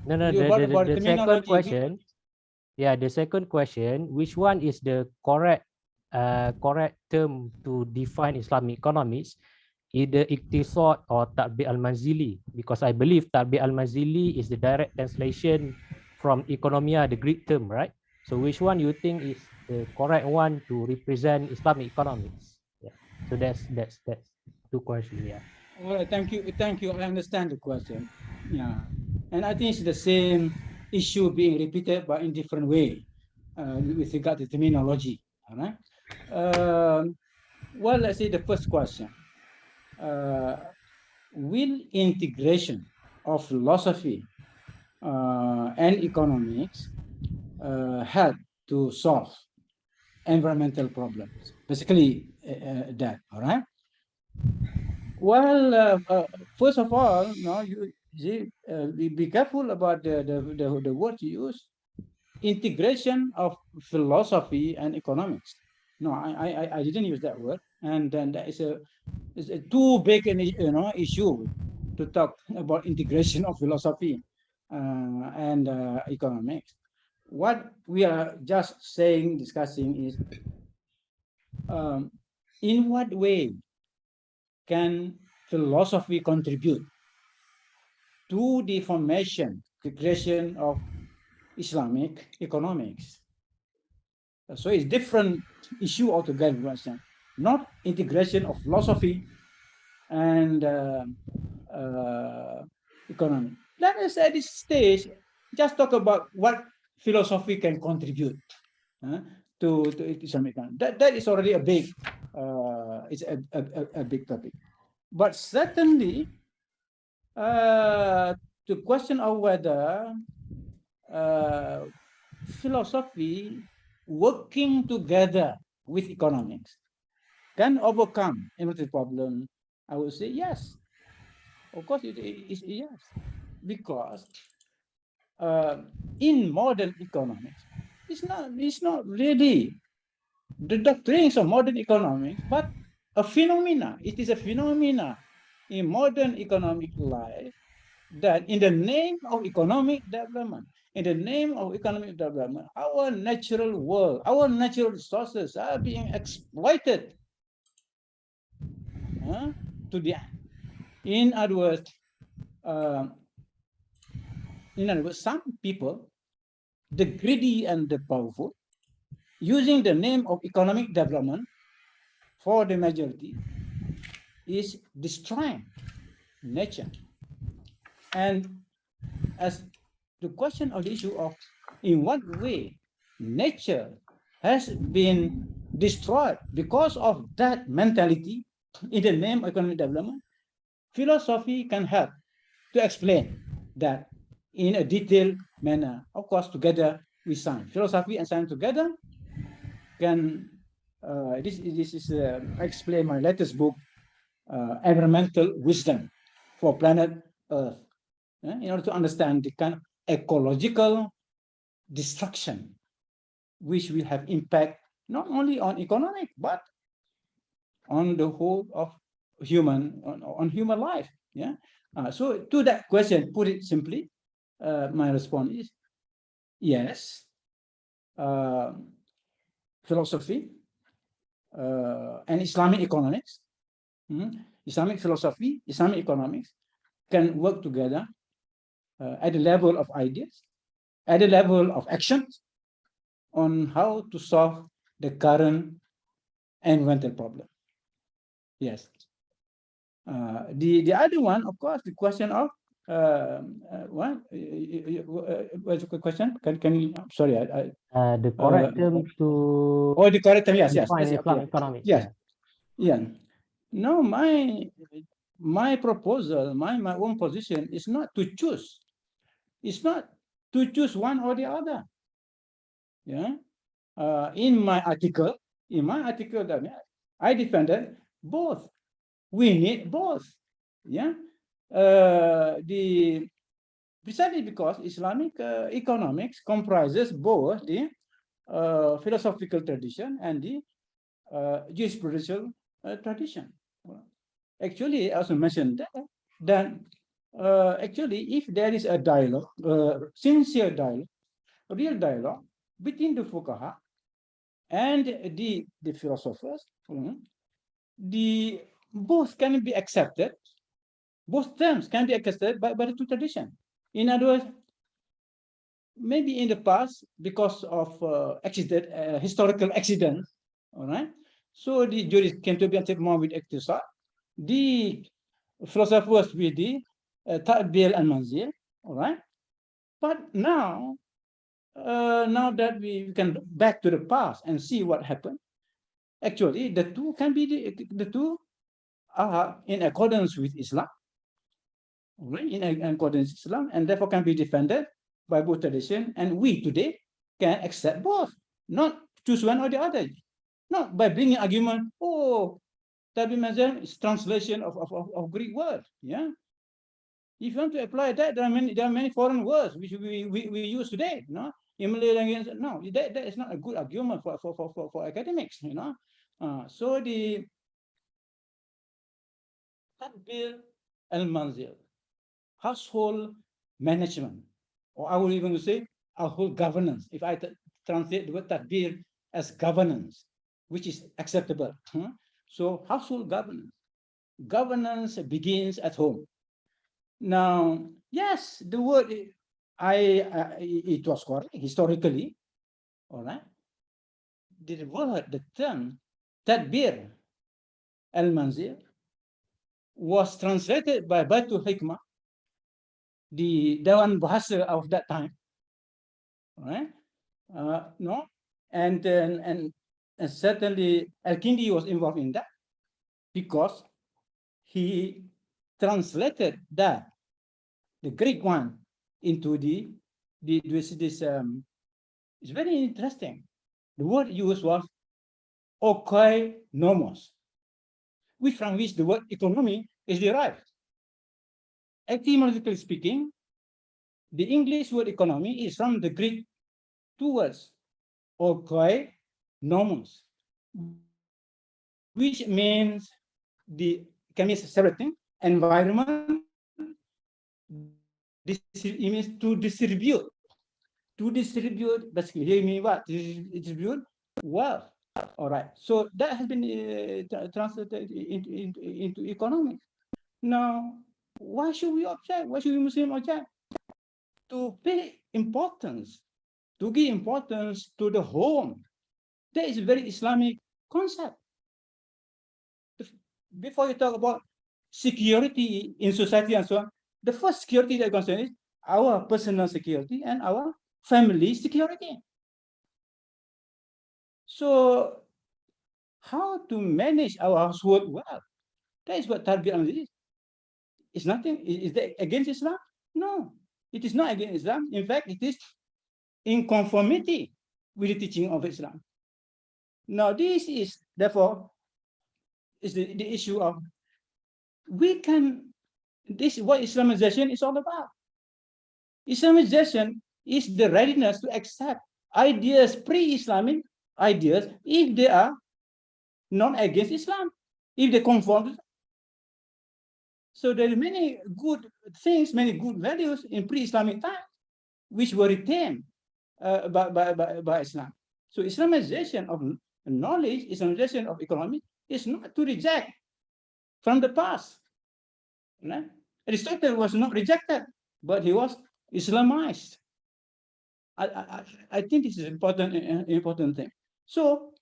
No. The second question. Yeah, the second question. Which one is the correct term to define Islamic economics? Either iktisad or takbir al-manzili, because I believe takbir al-manzili is the direct translation from economia, the Greek term, right? So which one you think is the correct one to represent Islamic economics? Yeah. So that's 2 questions. Yeah. All right. Thank you. I understand the question. Yeah, and I think it's the same issue being repeated, but in different way with regard to terminology. All right. Well, let's say the first question. Will integration of philosophy and economics help to solve environmental problems? Basically, that. All right. Well, first of all, no, you see, be careful about the word you use. Integration of philosophy and economics. No, I didn't use that word, and then that is a too big an issue to talk about integration of philosophy and economics. What we are just discussing is in what way can philosophy contribute to the formation, the creation of Islamic economics? So it's different issue altogether, not integration of philosophy and economy. Let us at this stage just talk about what philosophy can contribute to Islamic economy. That is already a big, it's a big topic. But certainly, the question of whether philosophy working together with economics can overcome emerging problem, I would say yes. Of course, it is yes, because in modern economics, it's not really the doctrines of modern economics, but a phenomena. It is a phenomena in modern economic life that in the name of economic development, our natural world, our natural resources are being exploited to the end. In other words, some people, the greedy and the powerful, using the name of economic development for the majority, is destroying nature. And as the question of the issue of in what way nature has been destroyed because of that mentality in the name of economic development, philosophy can help to explain that in a detailed manner. Of course, together with science. Philosophy and science together can, this is, I explain my latest book, Environmental Wisdom for Planet Earth, in order to understand the kind of ecological destruction which will have impact not only on economic, but on the whole of human, on human life. Yeah. So to that question, put it simply, my response is yes. Philosophy and Islamic economics, Islamic philosophy, Islamic economics can work together at the level of ideas, at the level of actions on how to solve the current environmental problem. Yes. The other one, of course, the question of what? What's the question? Can you? Sorry, the correct term to. Oh, the correct term. Yes, yes. define Islamic economics. Yes. Yeah. No, my proposal, my own position is not to choose. It's not to choose one or the other. Yeah. In my article, that I defended both. We need both. Yeah. Precisely because Islamic economics comprises both the philosophical tradition and the jurisprudential tradition. Actually, I also mentioned that actually, if there is a dialogue, sincere dialogue, real dialogue between the fuqaha and the philosophers, both can be accepted. Both terms can be accepted by the two traditions. In other words, maybe in the past, because of historical accidents, all right. So the jurists came to be more with Iqtisad, the philosophers with the Ta'bil and Manzil, all right. But now that we can back to the past and see what happened, actually the two can be the two are in accordance with Islam, right? In accordance with Islam, and therefore can be defended by both tradition. And we today can accept both, not choose one or the other, not by bringing argument. Oh, Ta'bil Manzil is translation of Greek word. Yeah. If you want to apply that, there are many foreign words which we use today. No, in Malay language, no, that is not a good argument for academics. You know, so the Ta'bil al-Manzil, household management, or I would even say household governance. If I translate the word Ta'bil as governance, which is acceptable. So household governance begins at home. Now, yes, the word it was correct historically, all right. The word, the term Tadbir al-Manzil was translated by Baitul Hikmah, the Dewan Bahasa of that time, right? No, and certainly Al-Kindi was involved in that because he translated that, the Greek one, into this it's very interesting. The word used was oikonomos, from which the word economy is derived. Etymologically speaking, the English word economy is from the Greek two words, oikonomos, which means can mean several things. Environment, it means to distribute. To distribute, basically, you mean what? Distribute wealth. All right. So that has been translated into economics. Now, why should we object? Why should we Muslim object? To pay importance, to give importance to the home. That is a very Islamic concept. Before you talk about security in society and so on, the first security that concerns is our personal security and our family security. So how to manage our household well? That is what tarbiyah is. It's nothing. Is that against Islam? No, it is not against Islam. In fact, it is in conformity with the teaching of Islam. Now, this is therefore is the issue of this is what Islamization is all about. Islamization is the readiness to accept ideas, pre-Islamic ideas, if they are not against Islam, if they conform. So there are many good things, many good values in pre-Islamic time, which were retained by Islam. So Islamization of knowledge, Islamization of economy, is not to reject from the past. Right? Aristotle was not rejected, but he was Islamized. I think this is important thing. So,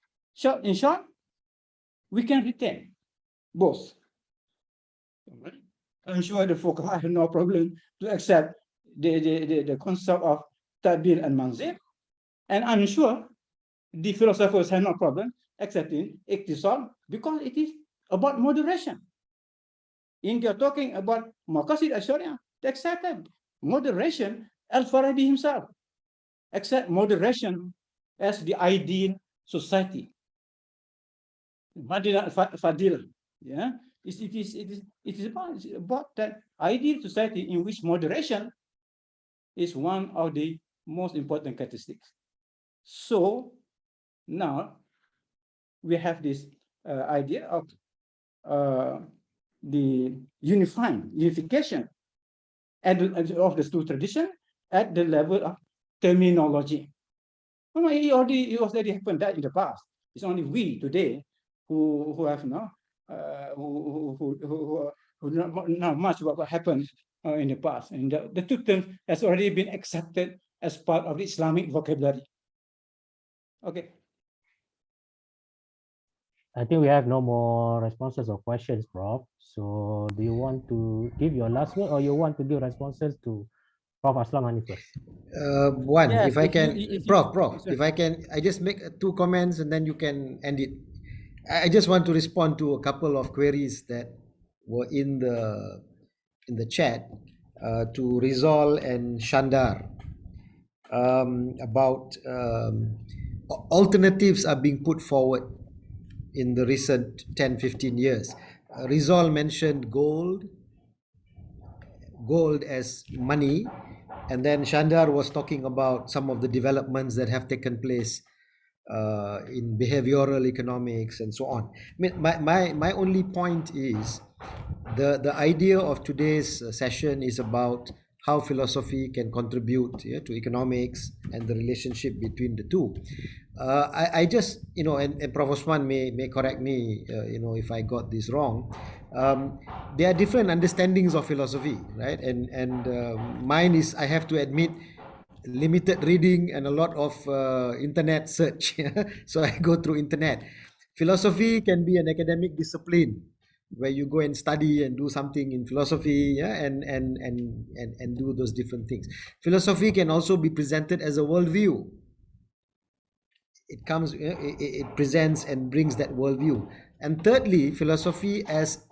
in short, we can retain both. I'm sure the folk have no problem to accept the concept of tabil and manzil, and I'm sure the philosophers have no problem accepting iktisad because it is about moderation. In they're talking about maqasid al-sharia, they accepted moderation. Al-Farabi himself accept moderation as the ideal society. Madinah Fadhli, yeah, it is about that ideal society in which moderation is one of the most important characteristics. So now we have this idea of the unification of the two traditions at the level of terminology. It already happened that in the past. It's only we today who have who know much about what happened in the past. And the two terms has already been accepted as part of the Islamic vocabulary. Okay. I think we have no more responses or questions, Prof. So do you want to give your last word or you want to give responses to Prof. Aslam Haneef first? One, Yes, if I can, Prof, sorry. if I can, I just make two comments and then you can end it. I just want to respond to a couple of queries that were in the chat to Rizal and Shandar about alternatives are being put forward in the recent 10-15 years. Rizal mentioned gold as money, and then Shandar was talking about some of the developments that have taken place in behavioral economics and so on. I mean, my only point is the idea of today's session is about how philosophy can contribute to economics and the relationship between the two. I just, and Prof. Osman may correct me, if I got this wrong. There are different understandings of philosophy, right? And mine is, I have to admit, limited reading and a lot of internet search. So I go through internet. Philosophy can be an academic discipline where you go and study and do something in philosophy, yeah, and do those different things. Philosophy can also be presented as a worldview. It comes, it presents and brings that worldview. And thirdly, philosophy as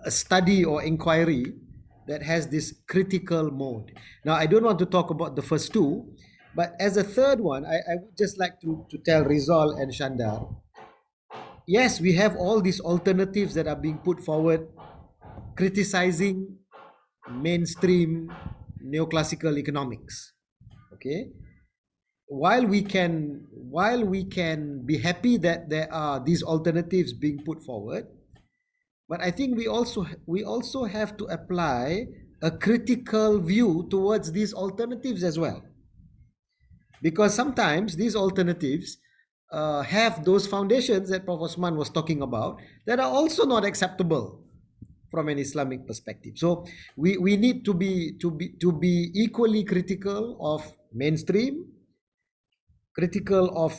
a study or inquiry that has this critical mode. Now, I don't want to talk about the first two, but as a third one, I would just like to tell Rizal and Shandar, yes, we have all these alternatives that are being put forward, criticizing mainstream neoclassical economics. Okay, while we can be happy that there are these alternatives being put forward, but I think we also have to apply a critical view towards these alternatives as well, because sometimes these alternatives have those foundations that Prof. Osman was talking about that are also not acceptable from an Islamic perspective. So we need to be equally critical of mainstream, critical of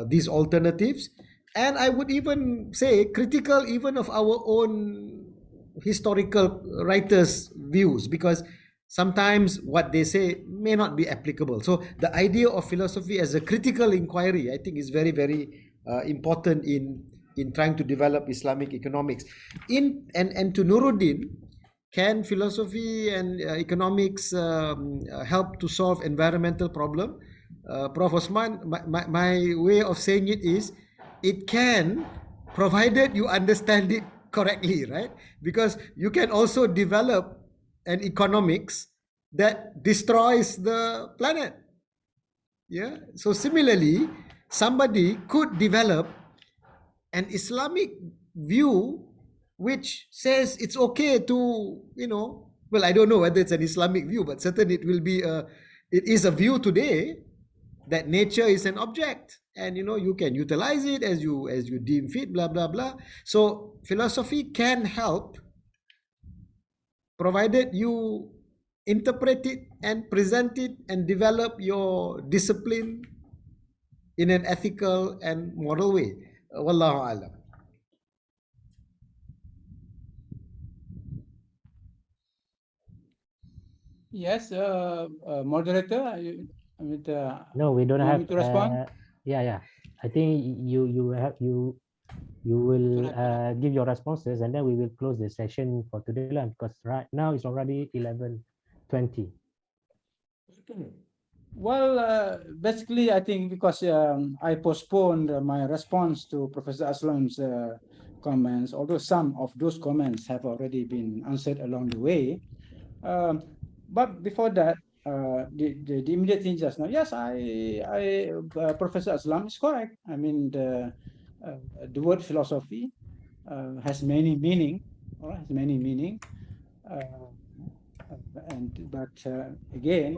these alternatives, and I would even say critical even of our own historical writers' views, because sometimes what they say may not be applicable. So the idea of philosophy as a critical inquiry, I think, is very, very important in trying to develop Islamic economics. And to Nuruddin, can philosophy and economics help to solve environmental problem? Prof. Osman, my way of saying it is, it can, provided you understand it correctly, right? Because you can also develop an economics that destroys the planet. Yeah. So similarly, somebody could develop an Islamic view which says it's okay to, well, I don't know whether it's an Islamic view, but certainly it is a view today that nature is an object, and you can utilize it as you deem fit, blah blah blah. So philosophy can help, provided you interpret it and present it and develop your discipline in an ethical and moral way. Wallahu alam. Yes, moderator. No, we don't you want have. me to respond? Yeah. I think you will give your responses, and then we will close the session for today, because right now it's already 11:20. Well, basically, I think because I postponed my response to Professor Aslam's comments, although some of those comments have already been answered along the way. But before that, the immediate thing just now, yes, Professor Aslam is correct. I mean, the word philosophy has many meaning, or has many meaning, but again,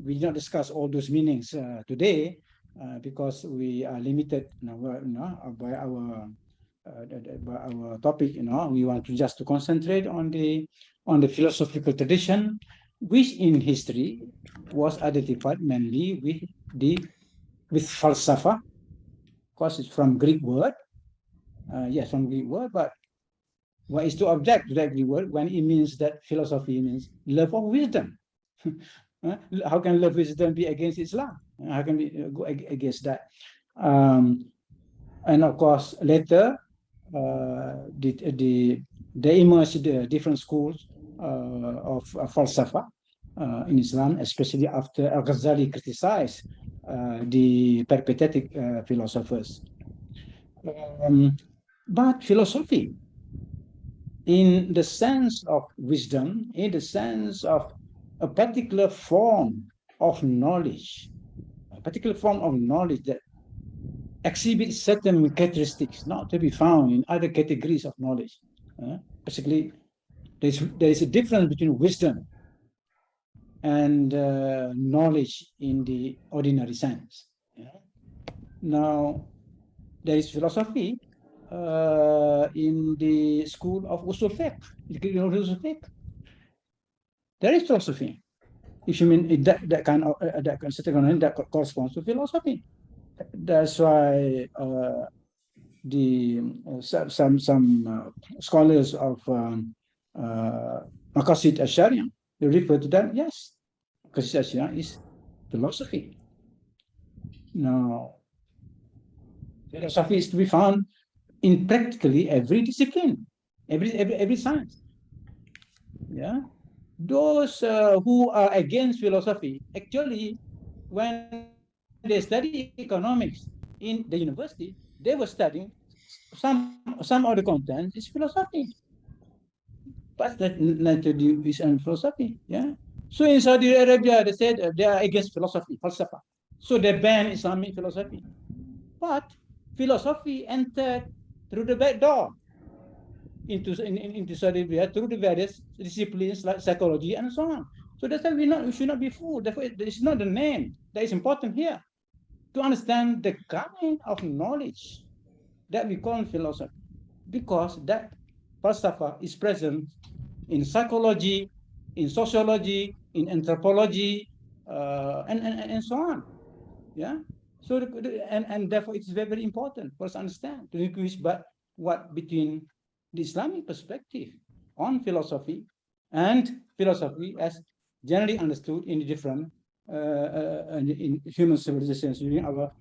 we did not discuss all those meanings today because we are limited by our topic. We want to just concentrate on the philosophical tradition, which in history was identified mainly with falsafa, because it's from Greek word. Yes, from Greek word, but what is to object to that Greek word when it means that philosophy means love of wisdom? How can love wisdom be against Islam? How can we go against that? And of course, later, they emerged the different schools of falsafa in Islam, especially after Al-Ghazali criticized the peripatetic philosophers. But philosophy, in the sense of wisdom, in the sense of a particular form of knowledge, that exhibits certain characteristics not to be found in other categories of knowledge. Basically, there is a difference between wisdom and knowledge in the ordinary sense. Now, there is philosophy in the school of usul fiqh. There is philosophy. If you mean that kind of that corresponds to philosophy. That's why some scholars of Maqasid al-Sharia, they refer to that. Yes, Maqasid al-Sharia is philosophy. Now, philosophy is to be found in practically every discipline, every science. Yeah, those who are against philosophy, actually, when they study economics in the university, they were studying some of the content is philosophy. But that nothing to do with philosophy. Yeah. So in Saudi Arabia, they said they are against philosophy, falsafa. So they ban Islamic philosophy. But philosophy entered through the back door into Saudi Arabia through the various disciplines like psychology and so on. So that's why we should not be fooled. Therefore, it's not the name that is important here. To understand the kind of knowledge that we call philosophy, because that falsafa is present in psychology, in sociology, in anthropology, and so on. Yeah. So and therefore it's very, very important for us to understand to distinguish what between the Islamic perspective on philosophy and philosophy as generally understood in the different in human civilizations during our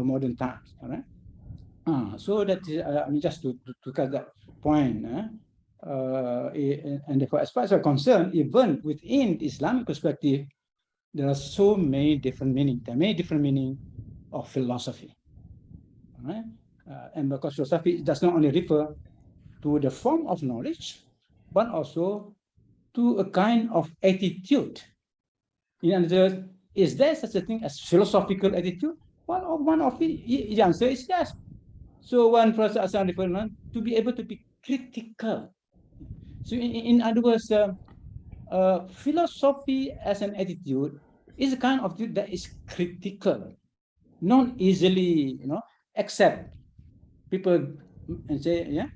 modern times. All right. So that is, I mean, just to cut that point. And therefore, as far as I'm concerned, even within the Islamic perspective, there are so many different meanings. There are many different meanings of philosophy. Right? And because philosophy does not only refer to the form of knowledge, but also to a kind of attitude. In other words, is there such a thing as philosophical attitude? Well, one of the answer is yes. So one Professor Aslam referred to be able to be critical. So in other words, philosophy as an attitude is a kind of attitude that is critical, not easily, accept. People and say, yeah,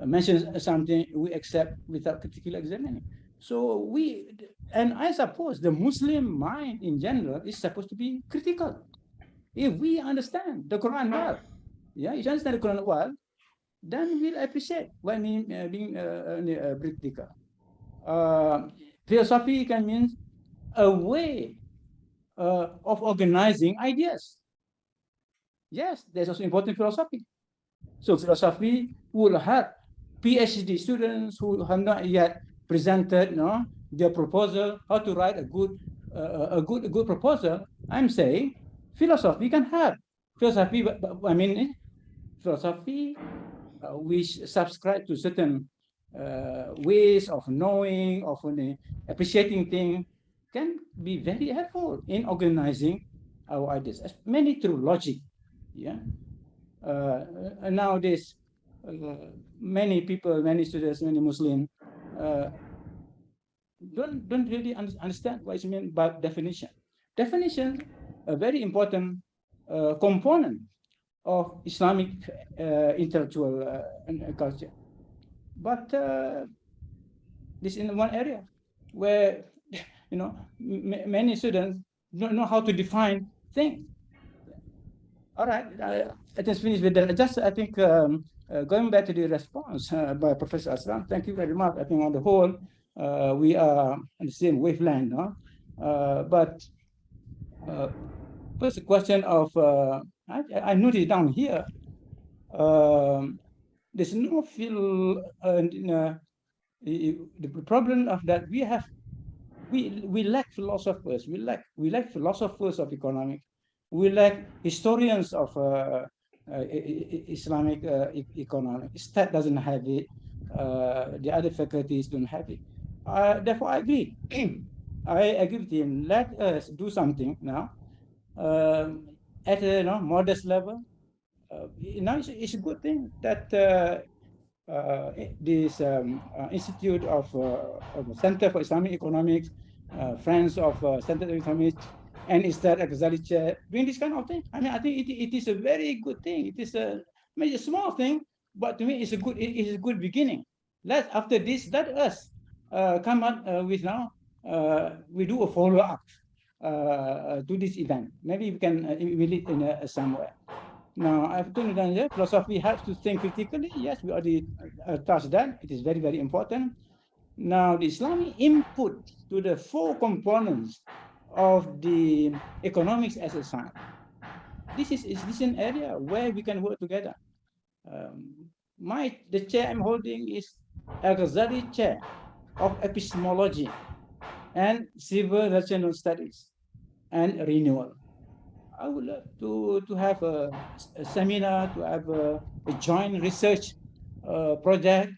mention something we accept without critical examining. So and I suppose the Muslim mind in general is supposed to be critical. If we understand the Quran well, yeah, if you understand the Quran well, then we'll appreciate what I mean being critical. Philosophy can mean a way of organizing ideas. Yes, there's also important philosophy. So philosophy will help PhD students who have not yet presented their proposal, how to write a good proposal. I'm saying philosophy can help. Philosophy, I mean, philosophy which subscribe to certain ways of knowing, of appreciating things, can be very helpful in organizing our ideas, mainly through logic. Yeah. Nowadays, many people, many students, many Muslims don't really understand what is meant by definition. Definition, a very important component of Islamic intellectual culture. But this in one area where many students don't know how to define things. All right, I just finished with that. Just I think going back to the response by Professor Aslam, thank you very much. I think on the whole we are on the same wavelength, no? But first, the question of I noted down here. There's no feel the problem of that we lack philosophers. We lack philosophers of economics. We lack historians of Islamic economics. Stat doesn't have it. The other faculties don't have it. Therefore, I agree. I agree with him. Let us do something now at a modest level. It's a good thing that this Institute of Center for Islamic Economics, Friends of Center for Economics, and Islamic Civilization doing this kind of thing. I mean, I think it is a very good thing. It is maybe a small thing, but to me, it's a good beginning. After this, let us come up with we do a follow up to this event. Maybe we can will it in somewhere. Now, I've told you that here, philosophy helps to think critically. Yes, we already touched that. It is very, very important. Now, the Islamic input to the four components of the economics as a science. This is an area where we can work together. The chair I'm holding is Al-Ghazali Chair of Epistemology and Civilization Studies and Renewal. I would love to have a seminar, to have a joint research project,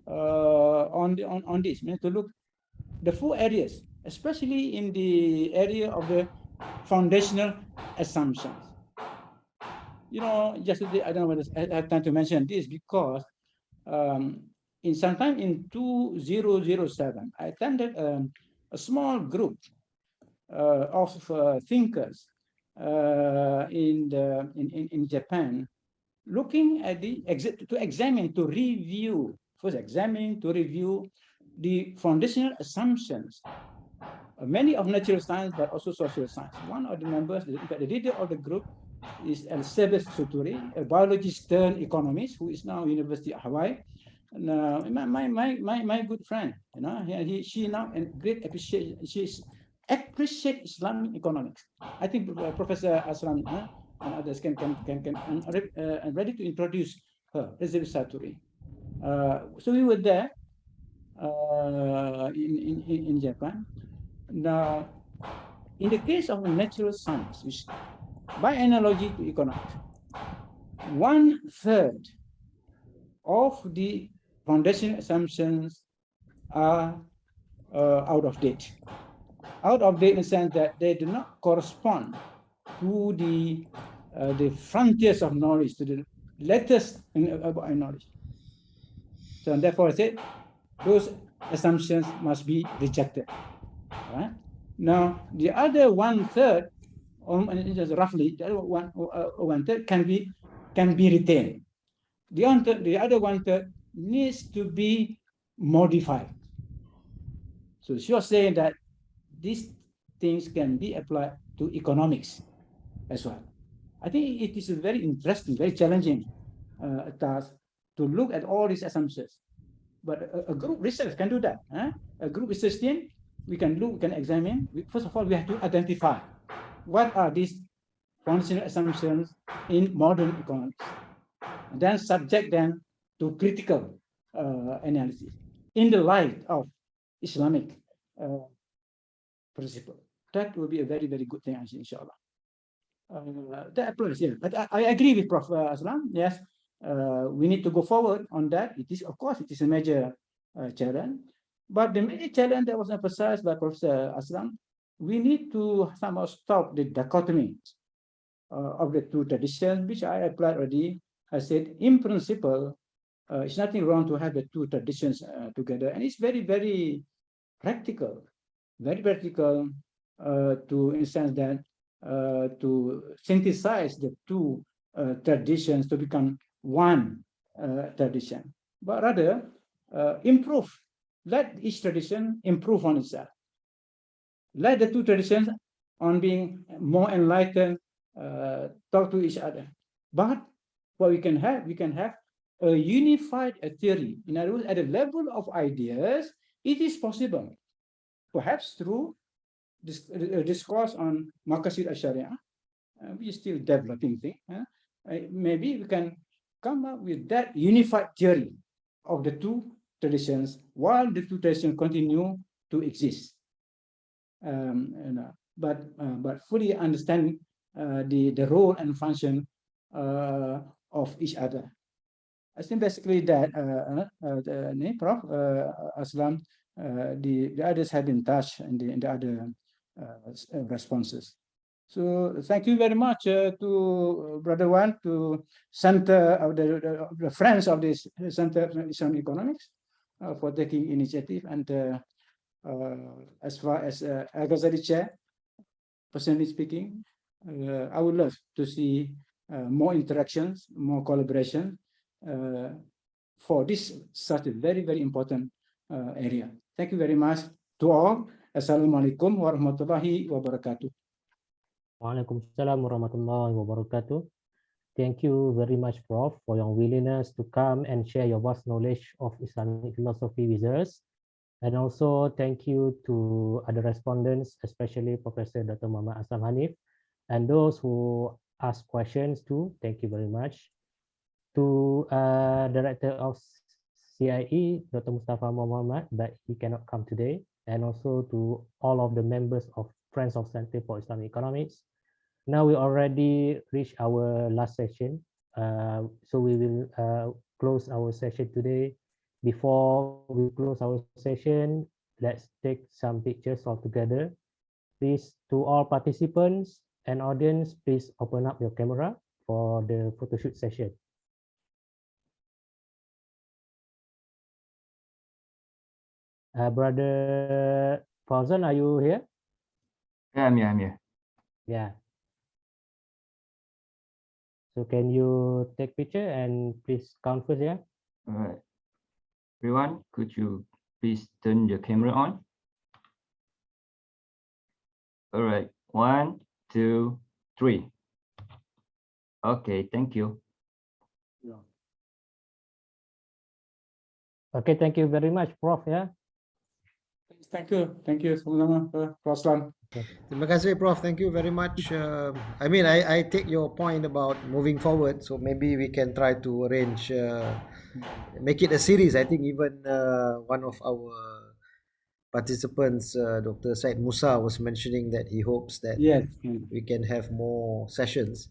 on this, to look the four areas, especially in the area of the foundational assumptions. Yesterday, I don't know whether I have time to mention this because sometime in 2007, I attended a small group of thinkers in Japan, looking at to review the foundational assumptions, many of natural science, but also social science. One of the members, the leader of the group, is Elizabeth Suturi, a biologist turned economist who is now University of Hawaii. And, my good friend, she now and great appreciation. She's appreciate Islamic economics. I think Professor Aslam and others can I'm ready to introduce her, Elizabeth Suturi. So we were there in Japan. Now, in the case of natural science, which by analogy to economics, 1/3 of the foundation assumptions are out of date. Out of date in the sense that they do not correspond to the frontiers of knowledge, to the latest about knowledge. So therefore, I said those assumptions must be rejected. Right? Now, the other 1/3, just roughly, the other 1/3 can be retained. The other 1/3 needs to be modified. So she was saying that these things can be applied to economics as well. I think it is a very interesting, very challenging task to look at all these assumptions. But a group research can do that. A group research team, we can examine. First of all, we have to identify what are these foundational assumptions in modern economics, and then subject them to critical analysis in the light of Islamic principle. That will be a very, very good thing, inshallah. That applies, yeah. But I agree with Prof. Aslam. Yes, we need to go forward on that. It is, of course, it is a major challenge. But the major challenge that was emphasized by Professor Aslam, we need to somehow stop the dichotomy of the two traditions, which I applied already. I said, in principle, it's nothing wrong to have the two traditions together. And it's very, very practical, to, in the sense that to synthesize the two traditions to become one tradition, but rather improve. Let each tradition improve on itself. Let the two traditions on being more enlightened talk to each other. But what we can have a unified theory. In other words, at the level of ideas, it is possible, perhaps through this discourse on Maqasid al-Sharia. We are still developing things. Maybe we can come up with that unified theory of the two traditions while the two traditions continue to exist. But fully understanding the role and function of each other. I think basically that Prof. Aslam, the others have been touched in the other responses. So thank you very much to Brother Wan, to Center of the Friends of this Center of Islamic Economics for taking initiative. And as far as Al-Ghazali Chair, personally speaking, I would love to see more interactions, more collaboration for this such a very, very important area. Thank you very much to all. Assalamualaikum warahmatullahi wabarakatuh. Waalaikumsalam warahmatullahi wabarakatuh. Thank you very much, Prof, for your willingness to come and share your vast knowledge of Islamic philosophy with us. And also thank you to other respondents, especially Professor Dr. Muhammad Aslam Haneef, and those who asked questions too. Thank you very much. To Director of CIE, Dr. Mustafa Muhammad, but he cannot come today. And also to all of the members of Friends of Center for Islamic Economics. Now we already reached our last session. So we will close our session today. Before we close our session, let's take some pictures all together. Please, to all participants and audience, please open up your camera for the photo shoot session. Brother Fauzan, are you here? Yeah, I'm here. Yeah. So can you take picture and please count first, yeah? All right. Everyone, could you please turn your camera on? All right. 1, 2, 3. Okay, thank you. Okay, thank you very much, Prof. Yeah. Thank you, sama-sama, Prof. Aslam. Terima kasih, Prof. Thank you very much. I mean, I take your point about moving forward. So maybe we can try to arrange, make it a series. I think even one of our participants, Dr. Said Musa, was mentioning that he hopes that Yes. we can have more sessions.